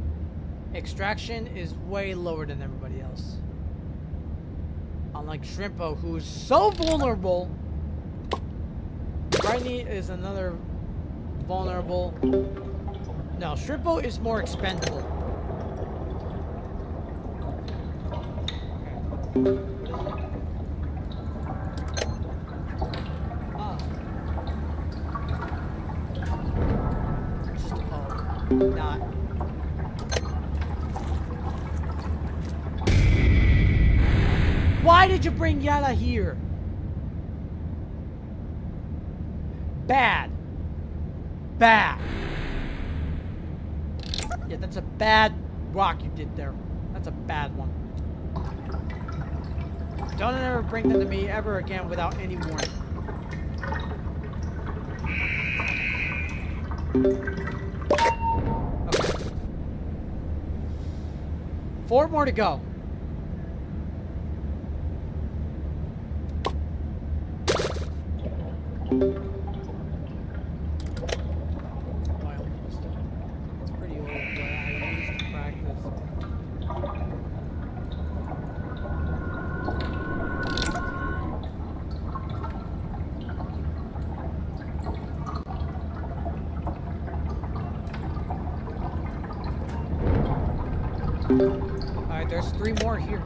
extraction is way lower than everybody else. Unlike Shrimpo, who is so vulnerable. Brightney is another vulnerable. No, Shrimpo is more expendable. Okay. Not. Why did you bring Yala here? Bad. Bad. Yeah, that's a bad rock you did there. That's a bad one. Don't ever bring them to me ever again without any warning. Okay. 4 more to go. Alright, there's 3 more here.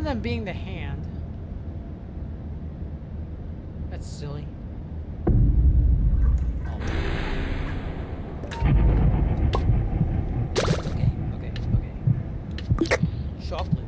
Them being the hand. That's silly. Oh. Okay. Chocolate.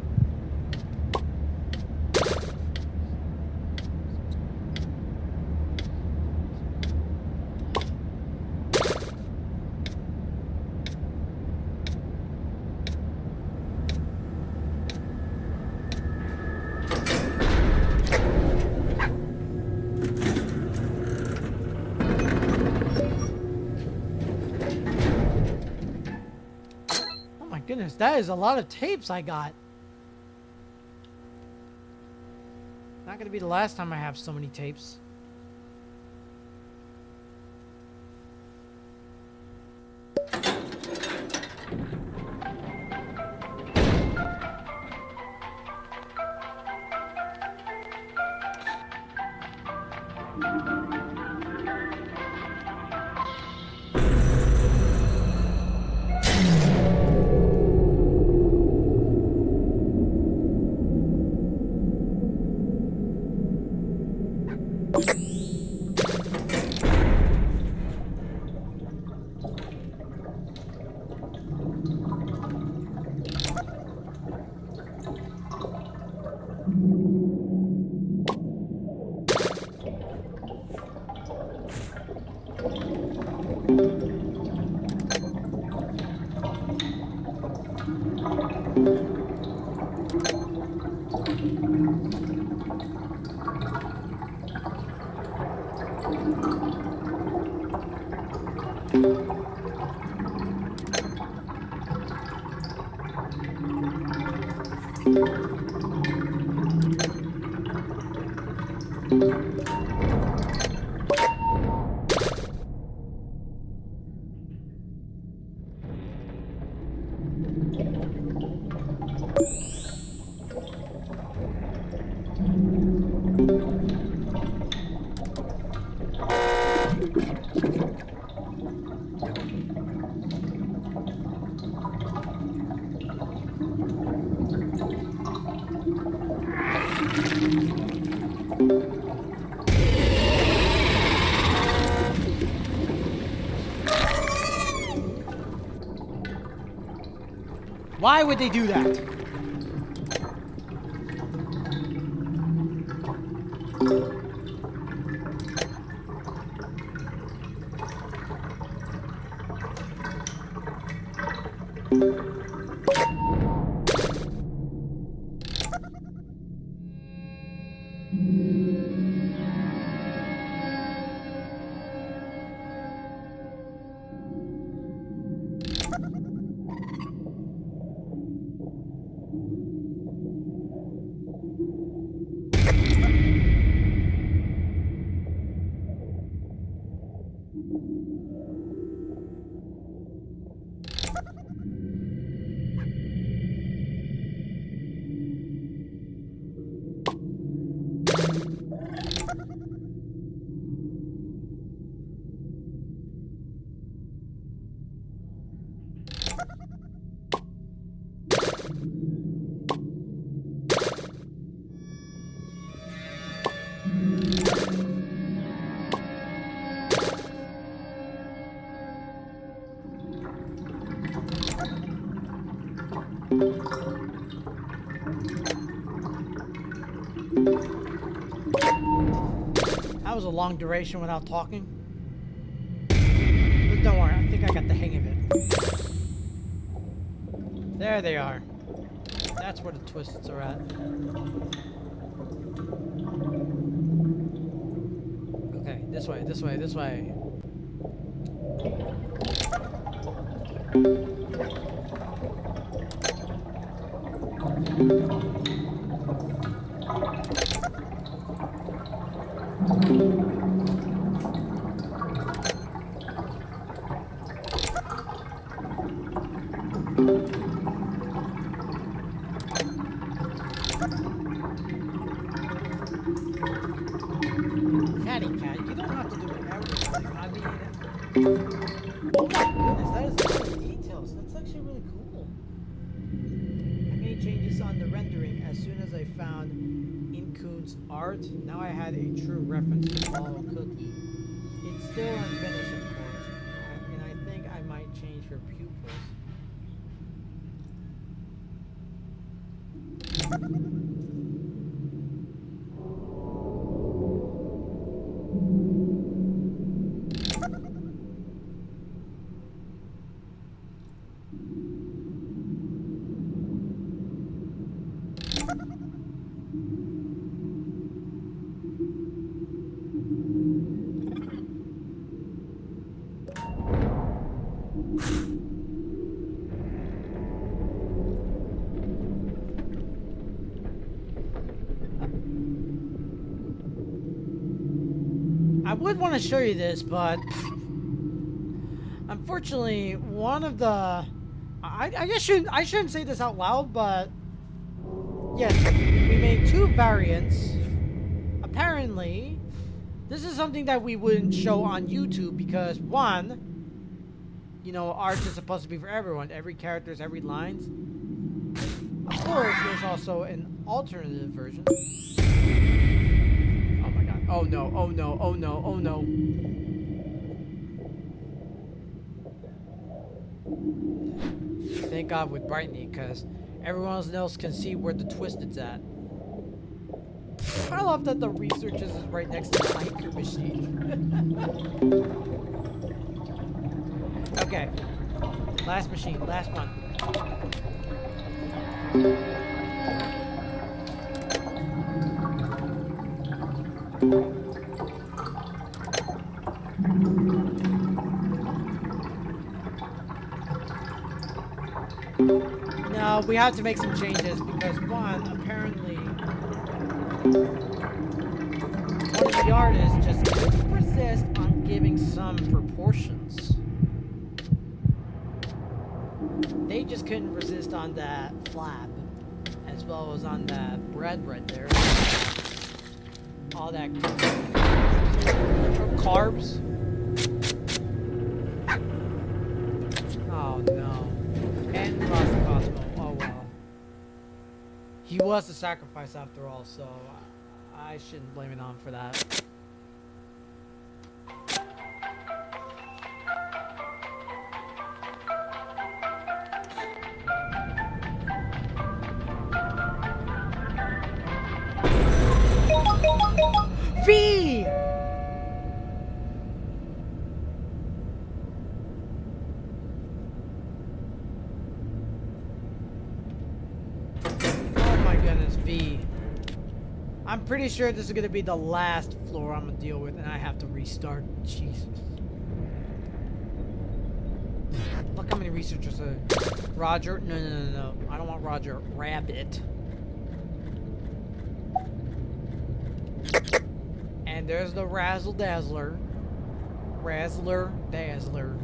Goodness, that is a lot of tapes I got. Not gonna be the last time I have so many tapes. Why would they do that? That was a long duration without talking. But don't worry, I think I got the hang of it. There they are. That's where the twists are at. Okay, this way, this way, this way. Catty cat, you don't have to do everything. I mean, oh my goodness, that is a lot of details. That's actually really cool. I made changes on the rendering as soon as I found Inkun's art. Now I had a true reference to follow Cookie. It's still unfinished, of course, and I think I might change her pupils. I would want to show you this, but unfortunately, one of the I guess I shouldn't say this out loud, but yes, we made two variants. Apparently, this is something that we wouldn't show on YouTube because one, you know, art is supposed to be for everyone, every character's every lines. Of course, there's also an alternative version. Oh my god. Oh no, oh no, oh no, oh no. Thank God with brightening, because everyone else can see where the twist is at. I love that the researchers is right next to the hiker machine. Okay. Last machine, last one. No, we have to make some changes because one, apparently one of the artists just couldn't resist on giving some proportions. They just couldn't resist on that flap, as well as on that bread right there. All that carbs. Oh no. And we lost the Cosmo. Oh well. He was a sacrifice after all, so I shouldn't blame it on for that. V. I'm pretty sure this is gonna be the last floor I'm gonna deal with, and I have to restart. Jesus. Look how many researchers are. Roger. No. I don't want Roger. Rabbit. And there's the Razzle Dazzler. Razzler Dazzler.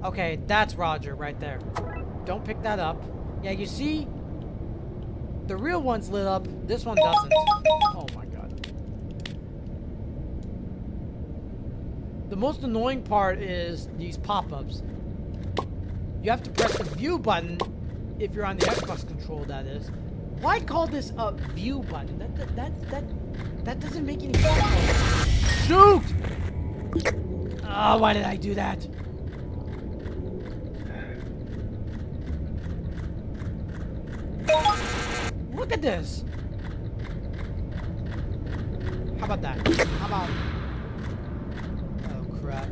Okay, that's Roger right there. Don't pick that up. Yeah, you see? The real one's lit up. This one doesn't. Oh my god. The most annoying part is these pop-ups. You have to press the view button if you're on the Xbox control, that is. Why call this a view button? That doesn't make any sense. Shoot! Oh, why did I do that? Look at this. How about that? How about... Oh, crap.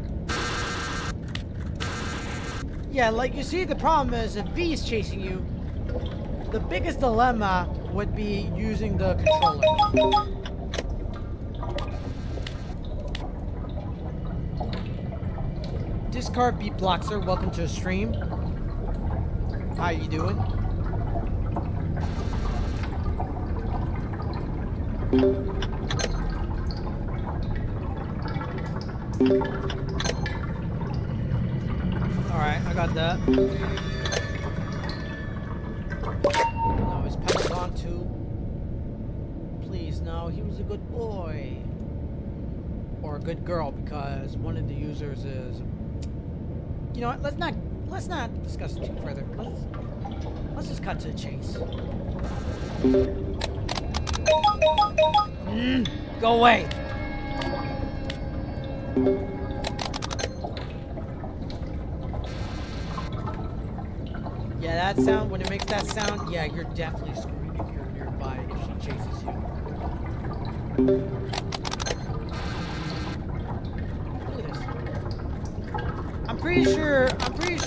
Yeah, like you see, the problem is if V is chasing you, the biggest dilemma would be using the controller. Discard Beat Bloxer, welcome to the stream. How you doing? Alright, I got that. No, his pedal's gone too. Please, no, he was a good boy. Or a good girl, because one of the users is... You know what, let's not discuss it too further. Let's just cut to the chase. Go away! Yeah, that sound, when it makes that sound, yeah, you're definitely screwed if you're nearby, if she chases you. Look at this. I'm pretty sure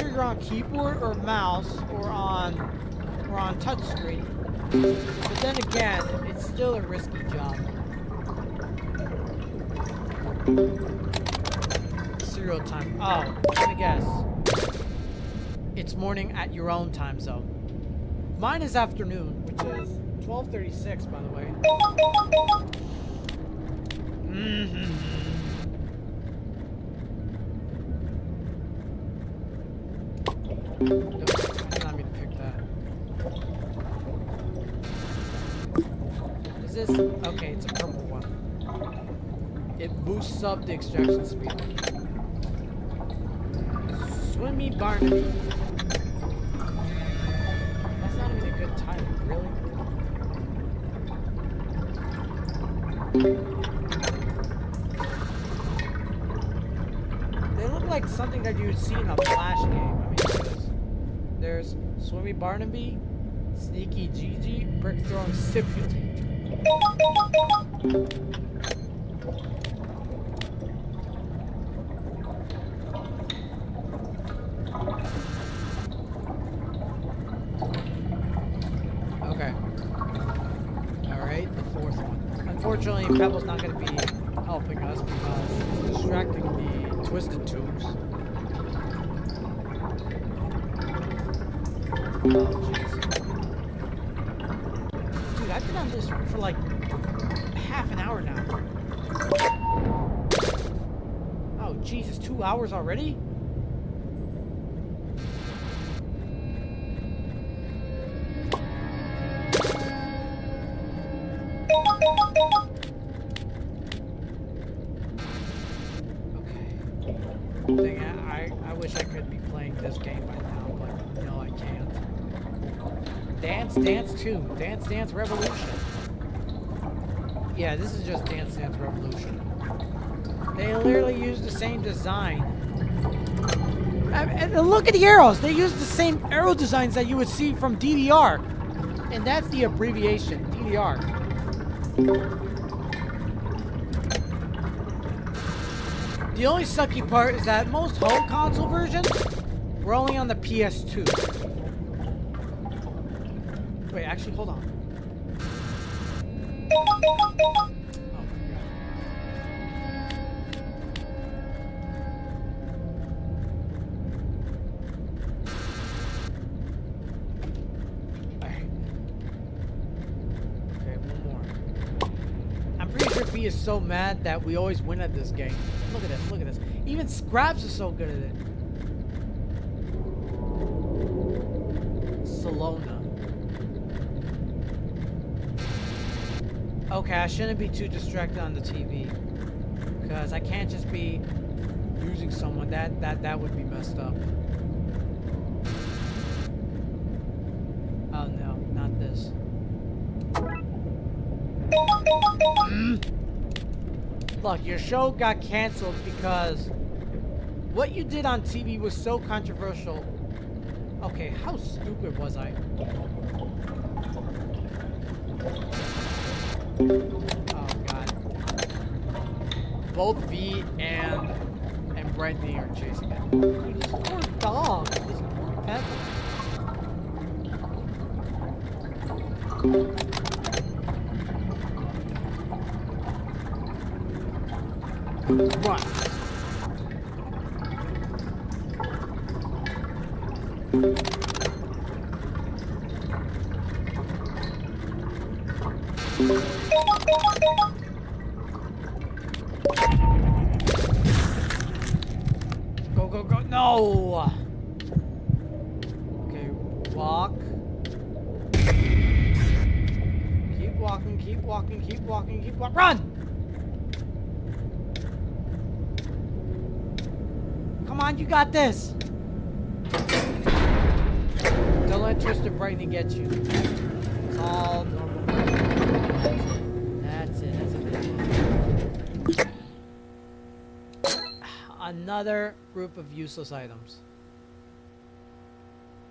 you're on keyboard or mouse or on touchscreen. But then again, it's still a risky job. Serial time. Oh, let me guess. It's morning at your own time zone. Mine is afternoon, which is 12:36, by the way. Nope, not me to pick that. Is this? Okay, it's a purple one. It boosts up the extraction speed. Swimmy Barnaby. That's not even a good title, really. They look like something that you would see in a Flash game. I mean, there's Swimmy Barnaby, Sneaky Gigi, Brick Throwing Siput. Okay. Alright, the fourth one. Unfortunately, Pebble's not going to be helping us because he's distracting the Twisted Tubes. Oh, jeez. Dude, I've been on this for like half an hour now. Oh, Jesus, 2 hours already? Okay. I wish I could be playing this game by now, but no, I can't. Dance Dance 2. Dance Dance Revolution. Yeah, this is just Dance Dance Revolution. They literally use the same design. And look at the arrows. They use the same arrow designs that you would see from DDR. And that's the abbreviation, DDR. The only sucky part is that most home console versions were only on the PS2. Wait, actually, hold on. Oh my god. Alright. Okay, one more. I'm pretty sure B is so mad that we always win at this game. Look at this, look at this. Even Scraps is so good at it. Salona. Okay, I shouldn't be too distracted on the TV. Because I can't just be using someone. That would be messed up. Oh no, not this. Look, your show got canceled because what you did on TV was so controversial. Okay, how stupid was I? Oh god. Both V and Brittany are chasing it. Dude, this poor dog. This poor pet. Run. Go, go, go. No! Okay, walk. Keep walking, keep walking, keep walking, keep walking. Run! Come on, you got this! Don't let Twisted Brightney get you. It's all normal. That's it. Another group of useless items.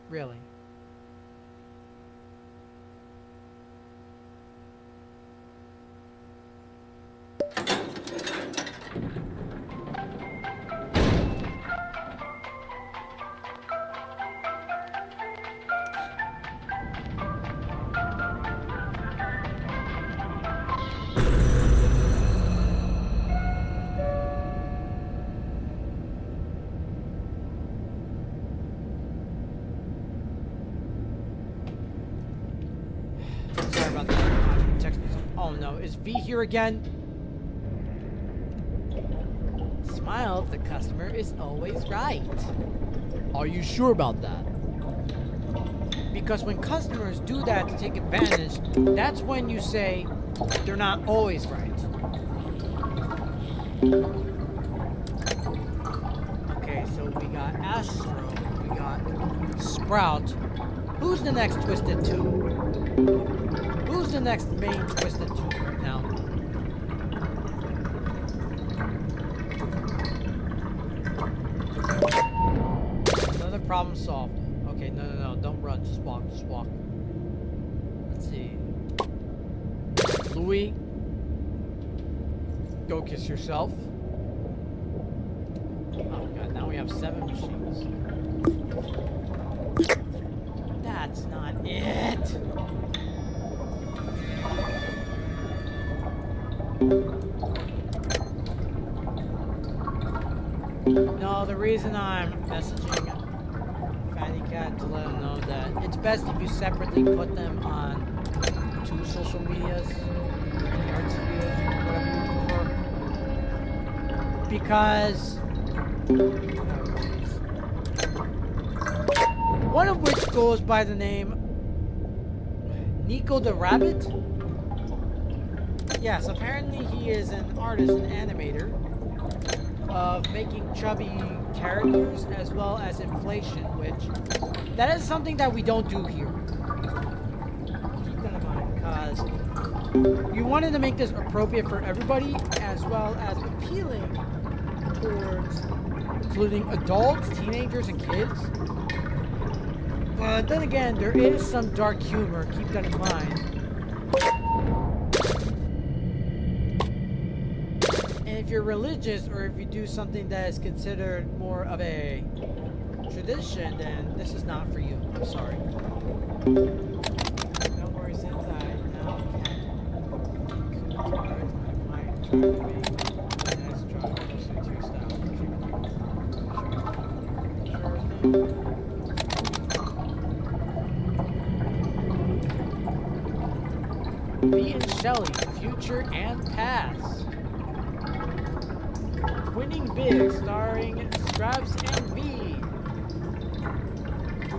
Really? Sorry about that. Text me something. Oh no, is V here again? Smile, the customer is always right. Are you sure about that? Because when customers do that to take advantage, that's when you say they're not always right. Okay, so we got Astro, we got Sprout. Who's the next Twisted Tube? Who's the next main Twisted Tube right now? Another problem solved. Okay, no, don't run, just walk, just walk. Let's see. Louis, go kiss yourself. Oh god, now we have 7 machines. That's not it. No, the reason I'm messaging Fatty Cat to let him know that it's best if you separately put them on 2 social medias, art studios, whatever you prefer. Because one of which goes by the name Nico the Rabbit. Yes, apparently he is an artist and animator of making chubby characters as well as inflation, which that is something that we don't do here. Keep that in mind, because you wanted to make this appropriate for everybody as well as appealing towards including adults, teenagers, and kids. But then again, there is some dark humor, keep that in mind. And if you're religious, or if you do something that is considered more of a tradition, then this is not for you. I'm sorry. V and Shelly, future and past. Winning Big, starring Straps and V.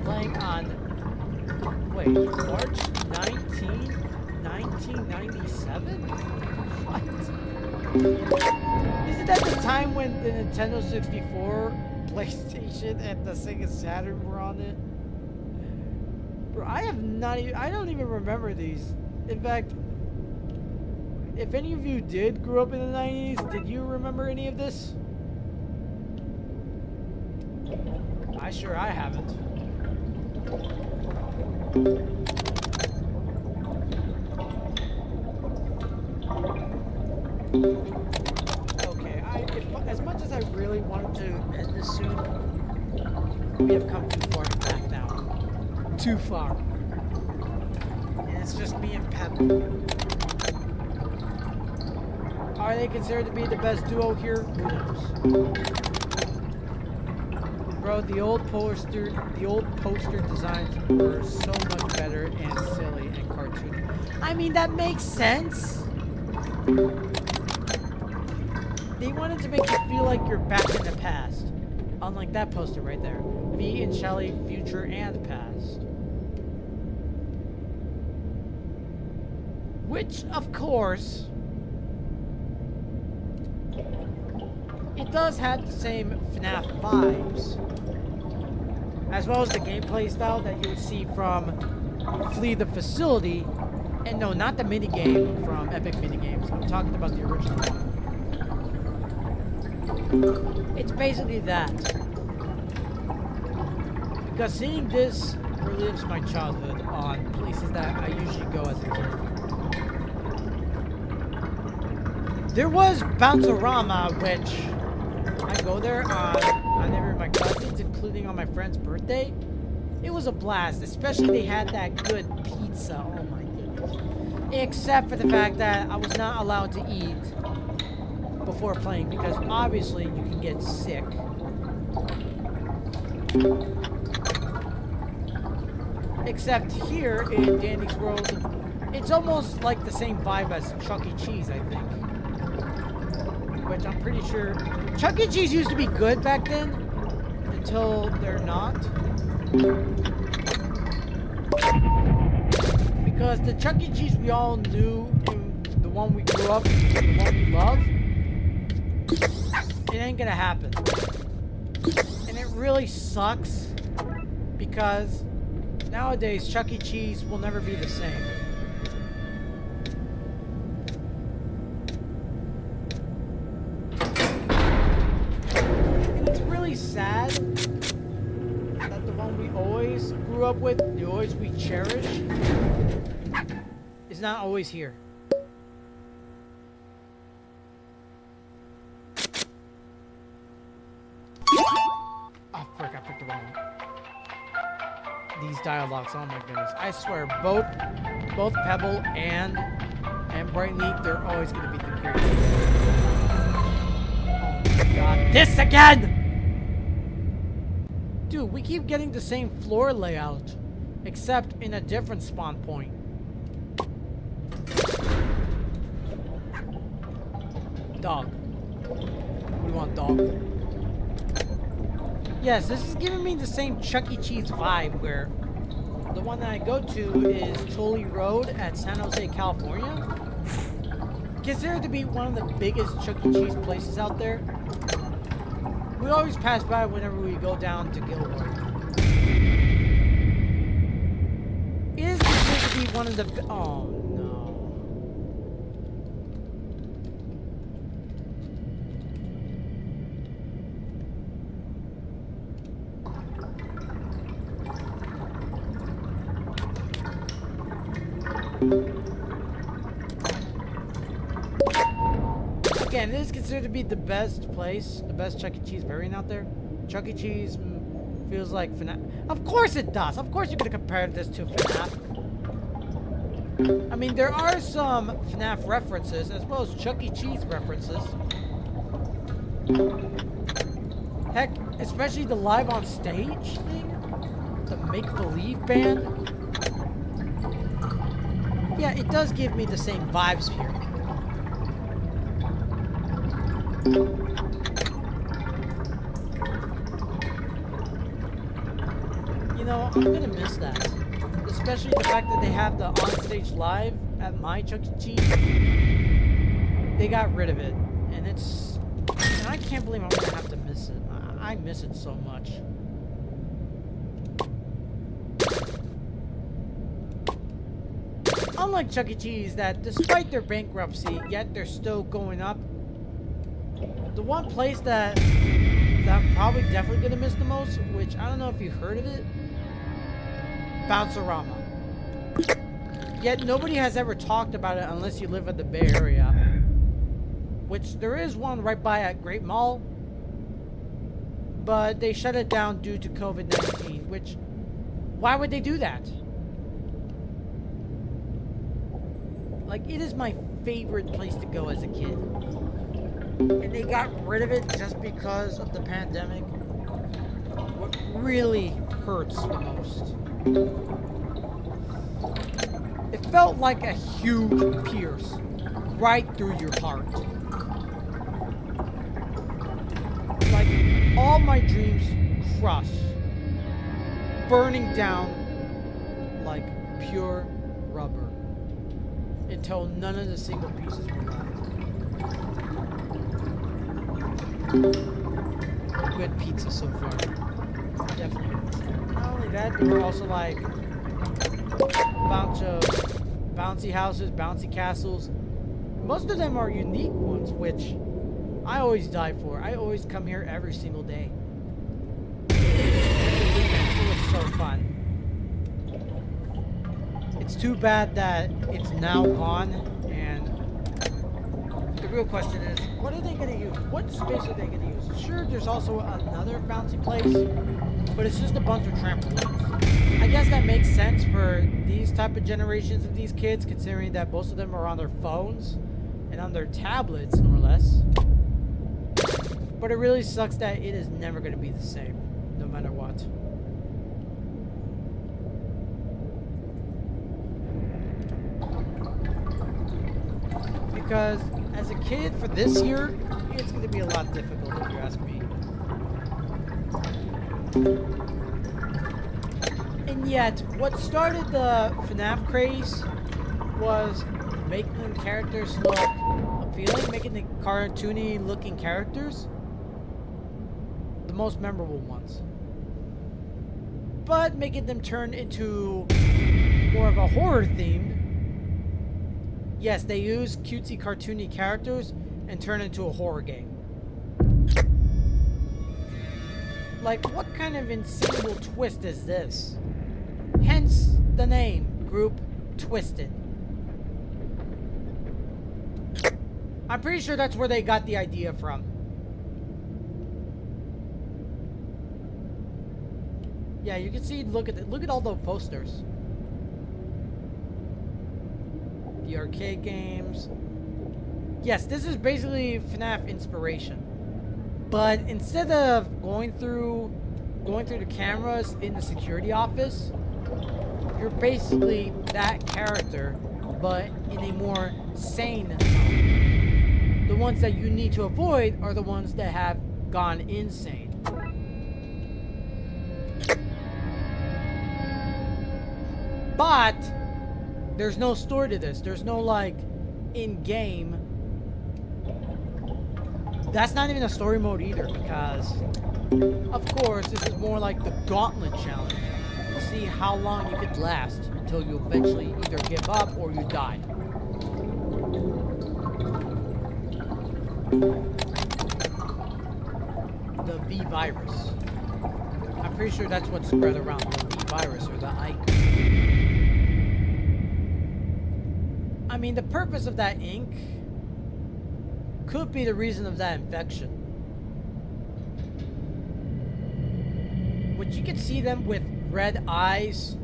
Playing on, wait, March 19, 1997? What? Isn't that the time when the Nintendo 64, PlayStation, and the Sega Saturn were on it? Bro, I don't even remember these. In fact, if any of you did grow up in the 90s, did you remember any of this? I haven't. Okay, as much as I really wanted to end this soon, we have come too far back now. Too far. And it's just me and Pep. Are they considered to be the best duo here? Who knows? Bro, the old poster designs were so much better and silly and cartoony. I mean, that makes sense. They wanted to make you feel like you're back in the past. Unlike that poster right there. V and Shelly, future and past. Which, of course, it does have the same FNAF vibes, as well as the gameplay style that you would see from Flee the Facility, and no, not the minigame from Epic Minigames. I'm talking about the original one. It's basically that. Because seeing this relives my childhood on places that I usually go as a kid. There was Bounce-O-Rama, which I go there on every of my cousins, including on my friend's birthday. It was a blast, especially they had that good pizza. Oh my goodness. Except for the fact that I was not allowed to eat before playing because obviously you can get sick. Except here in Dandy's World, it's almost like the same vibe as Chuck E. Cheese, I think. Which I'm pretty sure Chuck E. Cheese used to be good back then until they're not. Because the Chuck E. Cheese we all knew, the one we grew up, the one we love, it ain't gonna happen. And it really sucks because nowadays Chuck E. Cheese will never be the same. Sad that the one we always grew up with, the always we cherish, is not always here. Oh frick, I picked the wrong one. These dialogues, oh my goodness. I swear, both Pebble and Bright League, they're always gonna be the characters. Oh my god. This again! Dude, we keep getting the same floor layout, except in a different spawn point. Dog. What do you want, dog? Yes, this is giving me the same Chuck E. Cheese vibe, where the one that I go to is Tully Road at San Jose, California. Considered to be one of the biggest Chuck E. Cheese places out there. We always pass by whenever we go down to Gilroy. It is considered to be one of the... Oh, no. Again, it is considered to be the best place, the best Chuck E. Cheese variant out there. Chuck E. Cheese feels like FNAF. Of course it does. Of course you're going to compare this to FNAF. I mean, there are some FNAF references, as well as Chuck E. Cheese references. Heck, especially the live on stage thing? The make-believe band? Yeah, it does give me the same vibes here. You know, I'm gonna miss that. Especially the fact that they have the on-stage live at my Chuck E. Cheese. They got rid of it. And it's... And I can't believe I'm gonna have to miss it. I miss it so much. Unlike Chuck E. Cheese, that despite their bankruptcy, yet they're still going up. The one place that I'm probably definitely gonna miss the most, which I don't know if you heard of it, Bouncerama. Yet nobody has ever talked about it unless you live in the Bay Area. Which there is one right by at Great Mall, but they shut it down due to COVID-19, which, why would they do that? Like, it is my favorite place to go as a kid. And they got rid of it just because of the pandemic. What really hurts the most. It felt like a huge pierce right through your heart. Like, all my dreams crushed, burning down like pure rubber until none of the single pieces were left. Good pizza so far. Definitely. Not only that, there were also like a bunch of bouncy houses, bouncy castles. Most of them are unique ones, which I always die for. I always come here every single day. It was so fun. It's too bad that it's now gone, and the real question is, what are they going to use? What space are they going to use? Sure, there's also another bouncy place, but it's just a bunch of trampolines. I guess that makes sense for these type of generations of these kids, considering that most of them are on their phones and on their tablets, more or less. But it really sucks that it is never going to be the same, no matter what. Because as a kid for this year, it's going to be a lot difficult if you ask me. And yet, what started the FNAF craze was making the characters look appealing, making the cartoony looking characters the most memorable ones. But making them turn into more of a horror theme. Yes, they use cutesy cartoony characters and turn into a horror game. Like, what kind of insane twist is this? Hence the name, Group Twisted. I'm pretty sure that's where they got the idea from. Yeah, you can see, look at all the posters. The arcade games. Yes, this is basically FNAF inspiration. But instead of going through the cameras in the security office, you're basically that character, but in a more sane tone. The ones that you need to avoid are the ones that have gone insane. But there's no story to this. There's no, like, in-game. That's not even a story mode either, because, of course, this is more like the Gauntlet Challenge. See how long you could last until you eventually either give up or you die. The V virus. I'm pretty sure that's what spread around, the V virus or the Ike. I mean, the purpose of that ink could be the reason of that infection. Which you can see them with red eyes,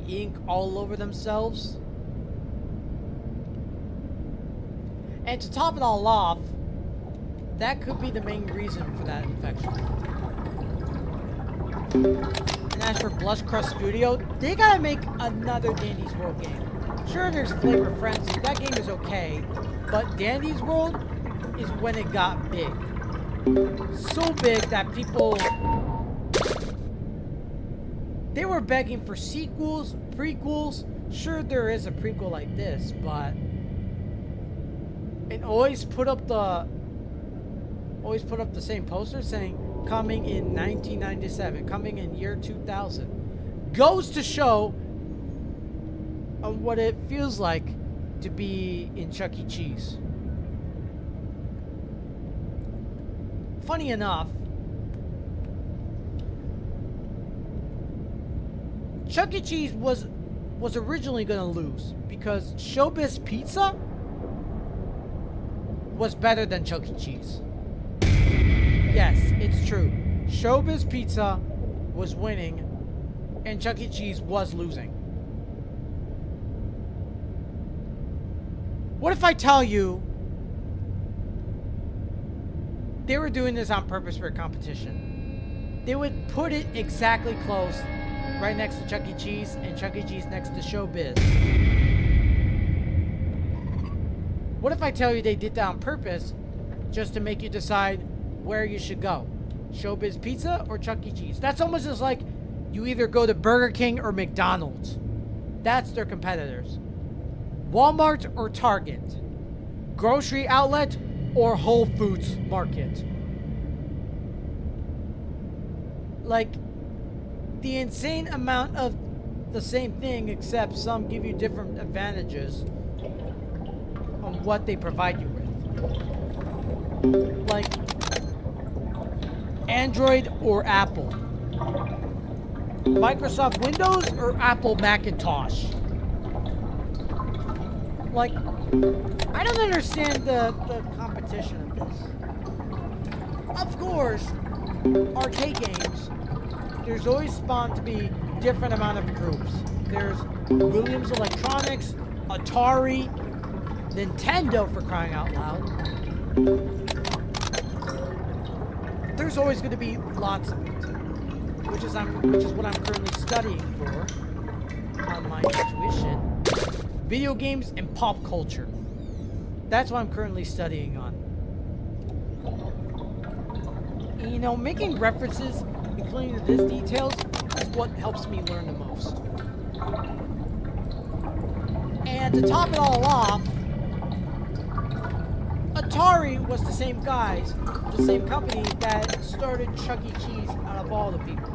ink all over themselves. And to top it all off, that could be the main reason for that infection. And as for Blush Crust Studio, they gotta make another Dandy's World game. Sure, there's Flavor Frenzy. That game is okay. But Dandy's World is when it got big. So big that people... They were begging for sequels, prequels. Sure, there is a prequel like this, but... It always put up the same poster saying, coming in 1997, coming in year 2000. Goes to show what it feels like to be in Chuck E. Cheese. Funny enough, Chuck E. Cheese was originally going to lose because Showbiz Pizza was better than Chuck E. Cheese. Yes, it's true. Showbiz Pizza was winning and Chuck E. Cheese was losing. What if I tell you they were doing this on purpose for a competition? They would put it exactly close, right next to Chuck E. Cheese, and Chuck E. Cheese next to Showbiz. What if I tell you they did that on purpose just to make you decide where you should go? Showbiz Pizza or Chuck E. Cheese? That's almost just like you either go to Burger King or McDonald's. That's their competitors. Walmart or Target, grocery outlet or Whole Foods market. Like, the insane amount of the same thing, except some give you different advantages on what they provide you with. Like, Android or Apple, Microsoft Windows or Apple Macintosh. Like, I don't understand the competition of this. Of course, arcade games, there's always spawned to be different amount of groups. There's Williams Electronics, Atari, Nintendo, for crying out loud. There's always going to be lots of it, which is what I'm currently studying for on my tuition. Video games and pop culture. That's what I'm currently studying on. And, you know, making references, including these details, is what helps me learn the most. And to top it all off, Atari was the same guys, the same company that started Chuck E. Cheese out of all the people.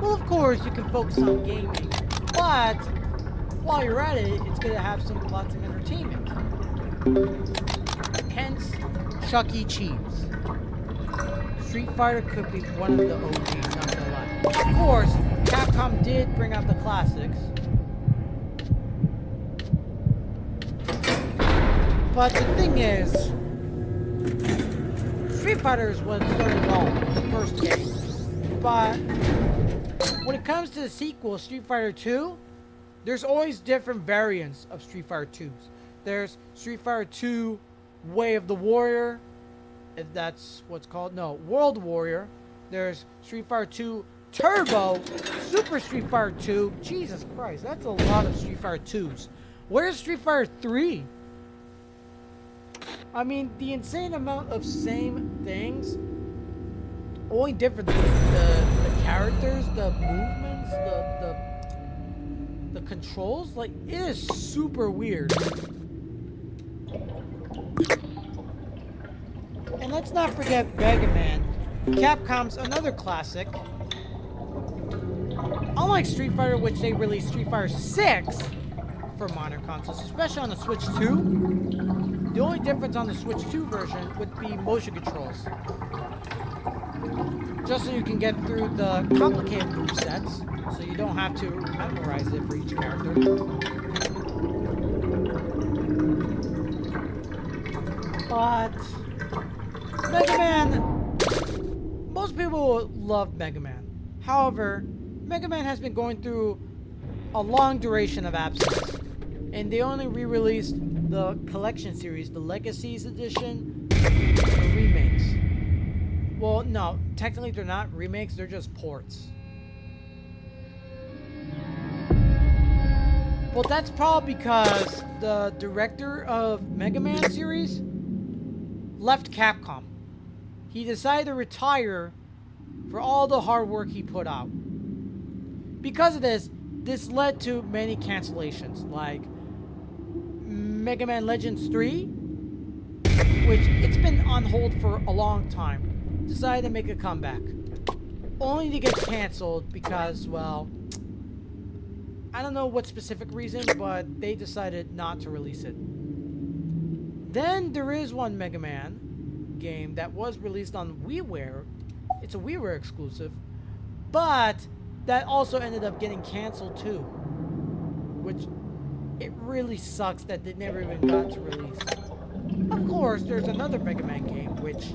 Well, of course, you can focus on gaming, but while you're at it, it's going to have lots of entertainment. Hence, Chuck E. Cheese. Street Fighter could be one of the OGs, not gonna lie. Of course, Capcom did bring out the classics. But the thing is, Street Fighter is what started it all, the first game. But when it comes to the sequel, Street Fighter 2, there's always different variants of Street Fighter 2s. There's Street Fighter 2 Way of the Warrior, if that's what's called. No, World Warrior. There's Street Fighter 2 Turbo, Super Street Fighter 2. Jesus Christ, that's a lot of Street Fighter 2s. Where's Street Fighter 3? I mean, the insane amount of same things. Only difference is the characters, the movements, the controls. Like, it is super weird. And let's not forget Mega Man, Capcom's another classic. Unlike Street Fighter, which they released Street Fighter 6 for modern consoles, especially on the Switch 2. The only difference on the Switch 2 version would be motion controls. Just so you can get through the complicated movesets, so you don't have to memorize it for each character. But Mega Man, most people love Mega Man. However, Mega Man has been going through a long duration of absence, and they only re-released the collection series, the Legacies Edition, the remakes. Well, no, technically they're not remakes, they're just ports. Well, that's probably because the director of Mega Man series left Capcom. He decided to retire for all the hard work he put out. Because of this led to many cancellations, like Mega Man Legends 3, which it's been on hold for a long time, decided to make a comeback, only to get canceled because, well, I don't know what specific reason, but they decided not to release it. Then there is one Mega Man game that was released on WiiWare. It's a WiiWare exclusive, but that also ended up getting canceled too, which it really sucks that they never even got to release. Of course, there's another Mega Man game which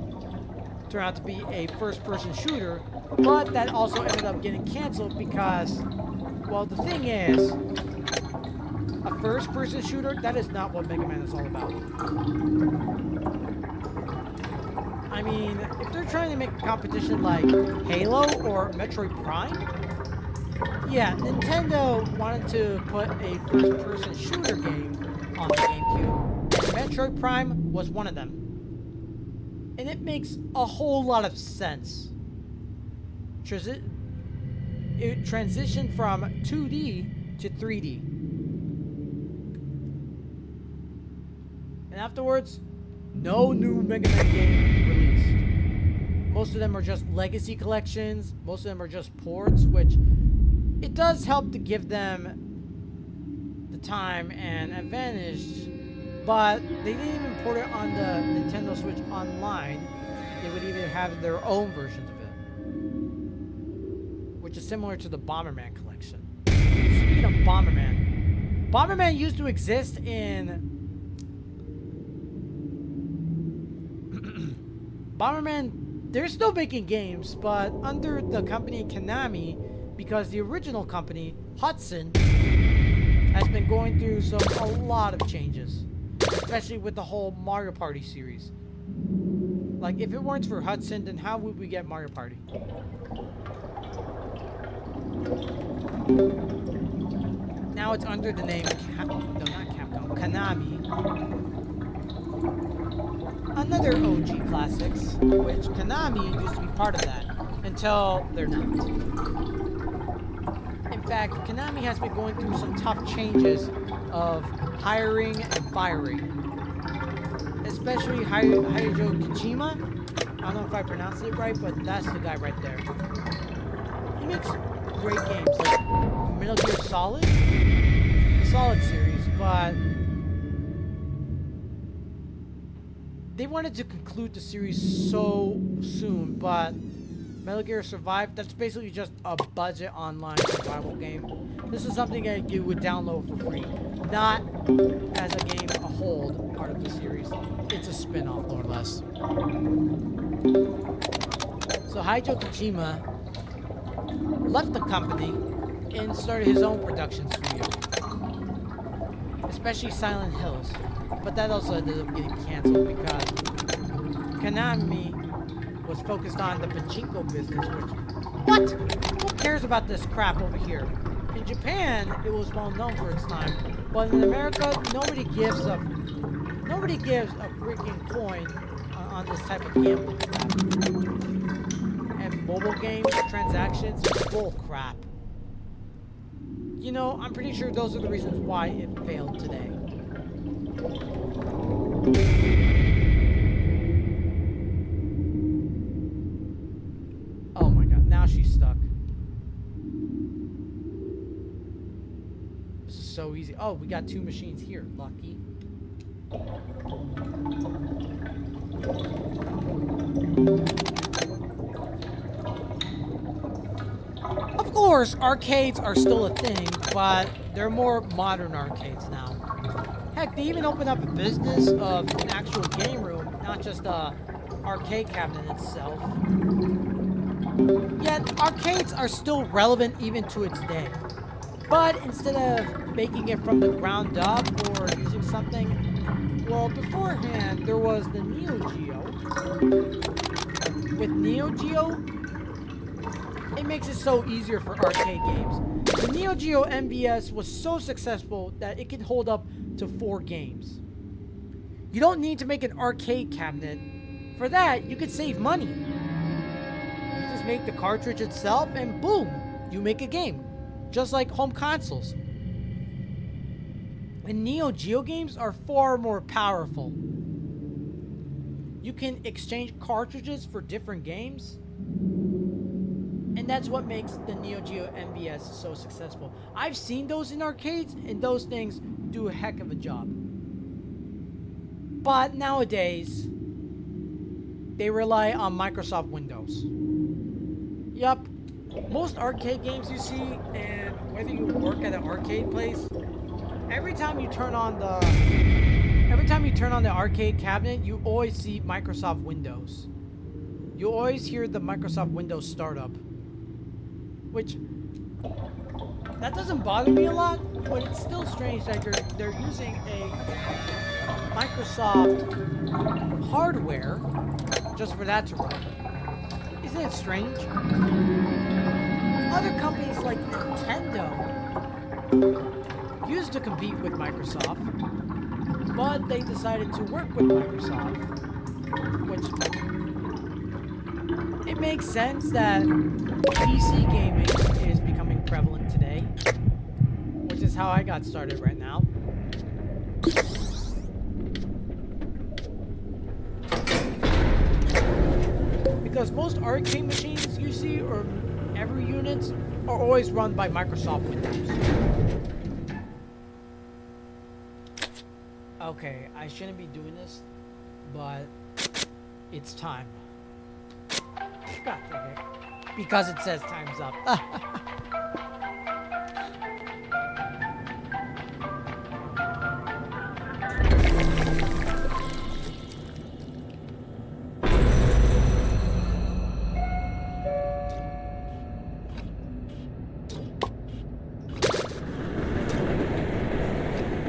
turned out to be a first-person shooter, but that also ended up getting canceled because, well, the thing is, a first-person shooter, that is not what Mega Man is all about. I mean, if they're trying to make a competition like Halo or Metroid Prime, yeah, Nintendo wanted to put a first-person shooter game on the GameCube. Metroid Prime was one of them. And it makes a whole lot of sense. It transitioned from 2D to 3D. And afterwards, no new Mega Man game released. Most of them are just legacy collections. Most of them are just ports, which it does help to give them the time and advantage, but they didn't even port it on the Nintendo Switch Online. They would even have their own versions of it, which is similar to the Bomberman collection. Speaking of Bomberman, Bomberman used to exist in Bomberman, they're still making games, but under the company Konami, because the original company, Hudson, has been going through a lot of changes, especially with the whole Mario Party series. Like, if it weren't for Hudson, then how would we get Mario Party? Now it's under the name, Konami. Another OG classics, which Konami used to be part of that, until they're not. In fact, Konami has been going through some tough changes of hiring and firing. Especially Hideo Kojima. I don't know if I pronounced it right, but that's the guy right there. He makes great games, like Metal Gear Solid. The Solid series, but they wanted to conclude the series so soon, but Metal Gear Survive, that's basically just a budget online survival game. This is something that you would download for free, not as a game a whole part of the series. It's a spin-off, more or less. So Hideo Kojima left the company and started his own production studio, especially Silent Hills. But that also ended up getting canceled because Konami was focused on the pachinko business, which, what? Who cares about this crap over here? In Japan, it was well known for its time, but in America, nobody gives a freaking coin on this type of gambling crap. And mobile games, transactions, bull crap. You know, I'm pretty sure those are the reasons why it failed today. Oh my god, now she's stuck. This is so easy. Oh, we got two machines here. Lucky. Of course, arcades are still a thing, but they're more modern arcades now. Heck, they even opened up a business of an actual game room, not just a arcade cabinet itself. Yet, arcades are still relevant even to its day. But instead of making it from the ground up or using something? Well, beforehand, there was the Neo Geo. With Neo Geo, it makes it so easier for arcade games. The Neo Geo MVS was so successful that it could hold up to 4 games. You don't need to make an arcade cabinet. For that, you could save money. You just make the cartridge itself and boom, you make a game. Just like home consoles. And Neo Geo games are far more powerful. You can exchange cartridges for different games. And that's what makes the Neo Geo MVS so successful. I've seen those in arcades, and those things do a heck of a job. But nowadays, they rely on Microsoft Windows. Yup. Most arcade games you see, and whether you work at an arcade place, every time you turn on the arcade cabinet, you always see Microsoft Windows. You always hear the Microsoft Windows startup. Which, that doesn't bother me a lot, but it's still strange that they're using a Microsoft hardware just for that to run. Isn't it strange? Other companies like Nintendo used to compete with Microsoft, but they decided to work with Microsoft, which it makes sense that PC gaming is becoming prevalent today, which is how I got started right now. Because most arcade machines you see, or every units, are always run by Microsoft Windows. Okay, I shouldn't be doing this, but it's time. God dang it. Because it says time's up.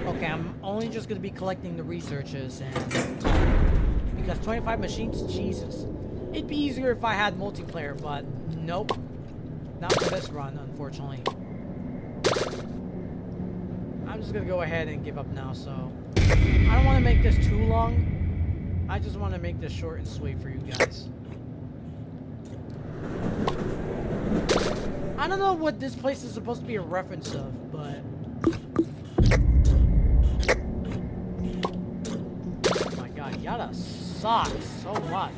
Okay, I'm only just going to be collecting the researches, and because 25 machines, Jesus. It'd be easier if I had multiplayer, but nope. Not for this run, unfortunately. I'm just gonna go ahead and give up now, so I don't want to make this too long. I just want to make this short and sweet for you guys. I don't know what this place is supposed to be a reference of, but oh my god, Yada sucks so much.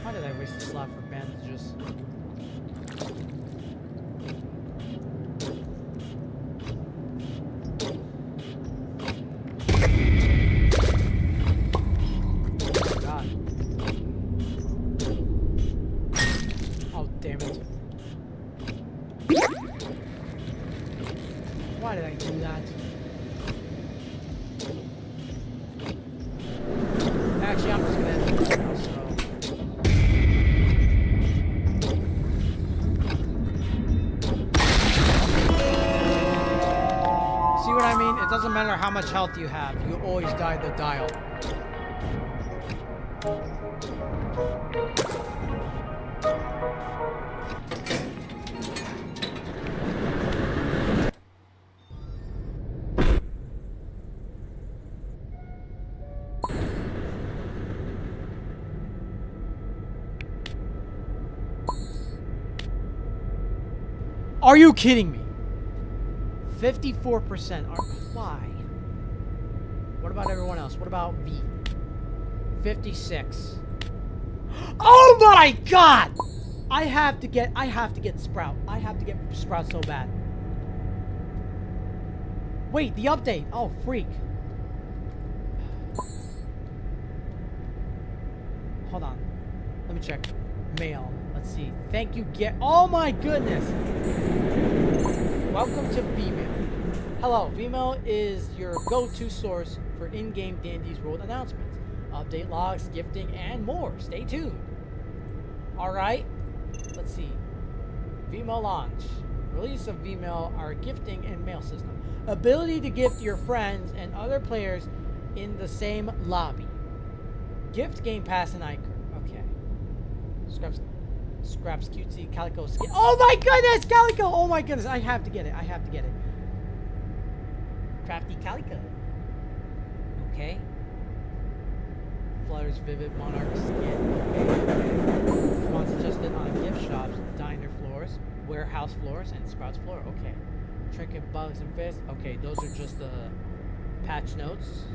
Why did I waste a slot for bandages? Oh god. Oh damn it. Why did I do that? Actually, I'm just gonna end it right now, so. See what I mean? It doesn't matter how much health you have, you always die the dial. Are you kidding me? 54% are. Why? What about everyone else? What about V? 56. Oh my god! I have to get Sprout. I have to get Sprout so bad. Wait, the update. Oh, freak. Hold on. Let me check. Mail. Let's see. Thank you, oh my goodness! Welcome to Vmail. Hello, Vmail is your go-to source for in-game Dandy's World announcements, update logs, gifting, and more. Stay tuned. Alright, let's see. Vmail launch. Release of Vmail, our gifting and mail system. Ability to gift your friends and other players in the same lobby. Gift Game Pass and Iker. Okay. Scraps cutesy Calico skin. Oh my goodness, Calico! Oh my goodness, I have to get it. I have to get it. Crafty Calico. Okay. Flutter's Vivid Monarch skin. Okay. Response adjusted on gift shops, diner floors, warehouse floors, and Sprouts floor. Okay. Trinket Bugs and Fists. Okay, those are just the patch notes.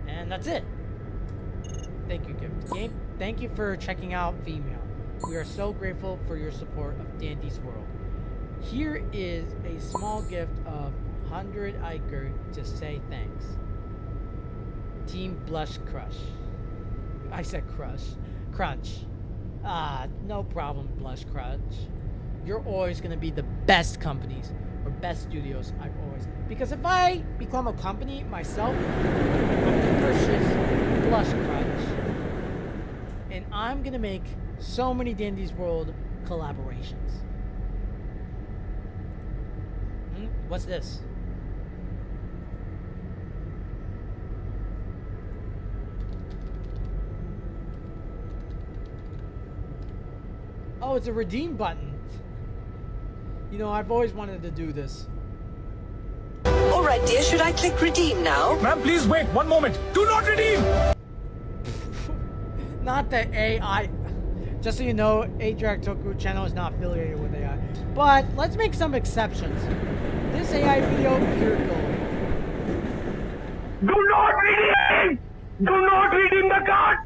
And that's it. Thank you, Gift Game. Thank you for checking out Vmail. We are so grateful for your support of Dandy's World. Here is a small gift of 100 Iker to say thanks. Team Blush Crush. I said crush. Crunch. No problem, Blush Crunch. You're always going to be the best companies or best studios I've always... Because if I become a company myself, I'm going to purchase Blush Crunch. And I'm going to make so many Dandy's World collaborations. What's this? Oh, it's a redeem button. You know, I've always wanted to do this. Alright, dear, should I click redeem now? Ma'am, please wait 1 moment. Do not redeem! Not the AI. Just so you know, A-Drag Toku channel is not affiliated with AI. But let's make some exceptions. This AI video, pure gold. Do not redeem! Do not redeem the card!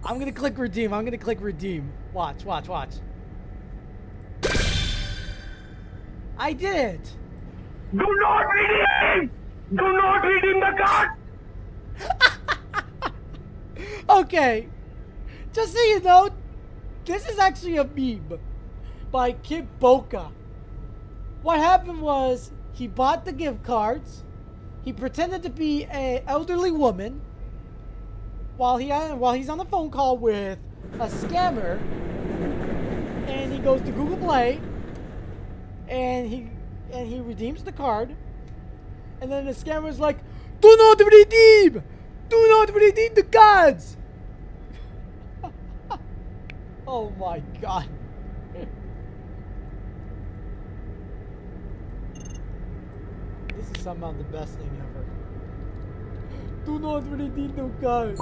I'm gonna click redeem. I'm gonna click redeem. Watch, watch, watch. I did it! Do not redeem! Do not redeem the card! Okay. Just so you know, this is actually a meme by Kid Boca. What happened was he bought the gift cards. He pretended to be an elderly woman while he's on the phone call with a scammer, and he goes to Google Play and he redeems the card, and then the scammer's like, "Do not redeem! Do not redeem the cards!" Oh my god. This is somehow the best thing ever. Do not redeem the cards.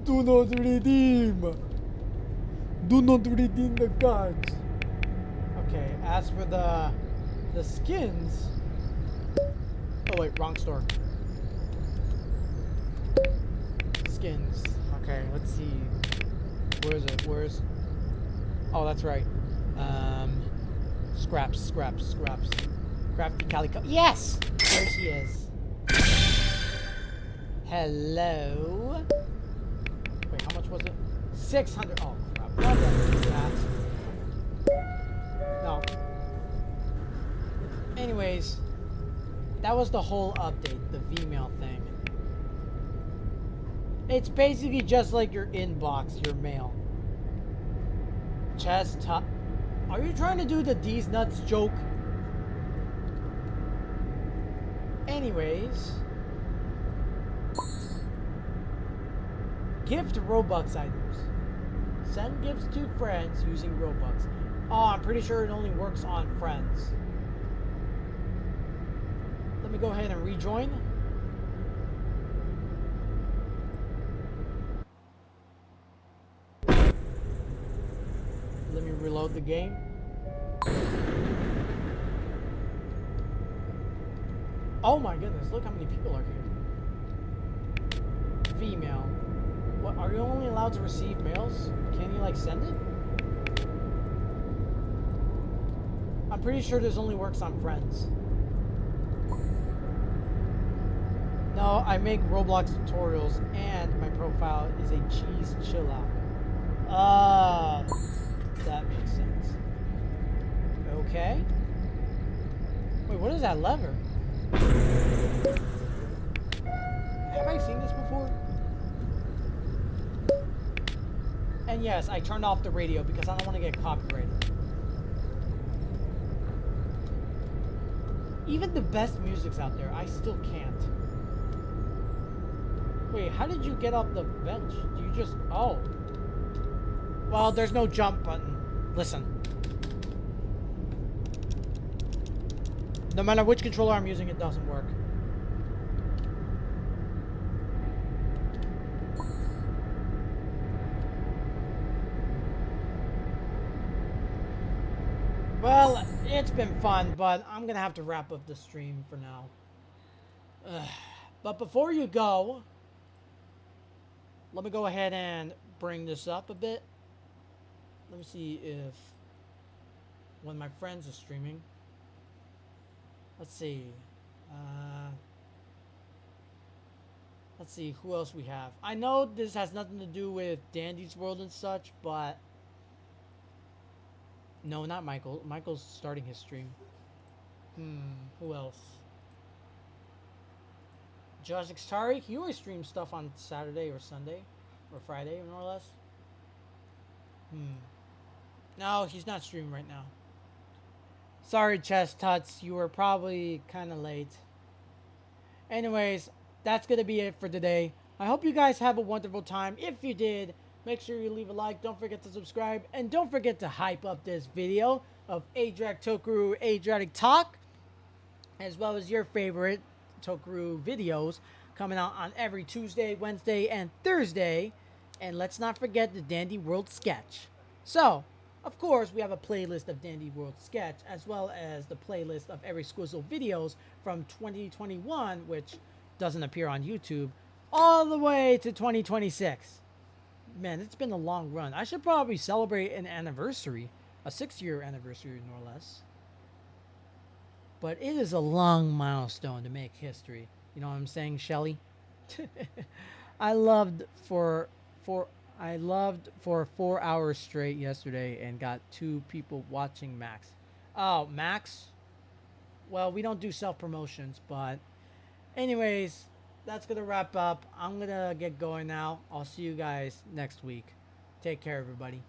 Do not redeem. Do not redeem the cards. Okay, as for the skins. Oh wait, wrong store. Skins. Okay, let's see. Where is it? Where's? Oh, that's right. Scraps. Crafty Calico. Yes! There she is. Hello. Wait, how much was it? 600. Oh crap. Why did I do that? No. Anyways, that was the whole update, the Vmail thing. It's basically just like your inbox, your mail. Chest top. Are you trying to do the D's nuts joke? Anyways. Gift Robux items. Send gifts to friends using Robux. Oh, I'm pretty sure it only works on friends. Let me go ahead and rejoin. Let me reload the game. Oh my goodness, look how many people are here. Vmail. What, are you only allowed to receive mails? Can you like send it? I'm pretty sure this only works on friends. No, I make Roblox tutorials and my profile is a cheese chill out. That is that lever? Have I seen this before? And yes, I turned off the radio because I don't want to get copyrighted. Even the best music's out there, I still can't. Wait, how did you get off the bench? Do you just... Oh. Well, there's no jump button. Listen. No matter which controller I'm using, it doesn't work. Well, it's been fun, but I'm going to have to wrap up the stream for now. But before you go, let me go ahead and bring this up a bit. Let me see if one of my friends is streaming. Let's see. Let's see who else we have. I know this has nothing to do with Dandy's World and such, but no, not Michael. Michael's starting his stream. Who else? Josh Tariq, he always streams stuff on Saturday or Sunday or Friday, more or less. No, he's not streaming right now. Sorry, Chess Tuts, you were probably kind of late. Anyways, that's going to be it for today. I hope you guys have a wonderful time. If you did, make sure you leave a like. Don't forget to subscribe. And don't forget to hype up this video of Adriatic Tokaru Adriatic Talk, as well as your favorite Tokaru videos coming out on every Tuesday, Wednesday, and Thursday. And let's not forget the Dandy World Sketch. So, of course, we have a playlist of Dandy World Sketch, as well as the playlist of every Squizzle videos from 2021, which doesn't appear on YouTube, all the way to 2026. Man, it's been a long run. I should probably celebrate an anniversary, a 6-year anniversary, no less. But it is a long milestone to make history. You know what I'm saying, Shelly? I loved for 4 hours straight yesterday and got 2 people watching max. Oh, max? Well, we don't do self-promotions, but anyways, that's going to wrap up. I'm going to get going now. I'll see you guys next week. Take care, everybody.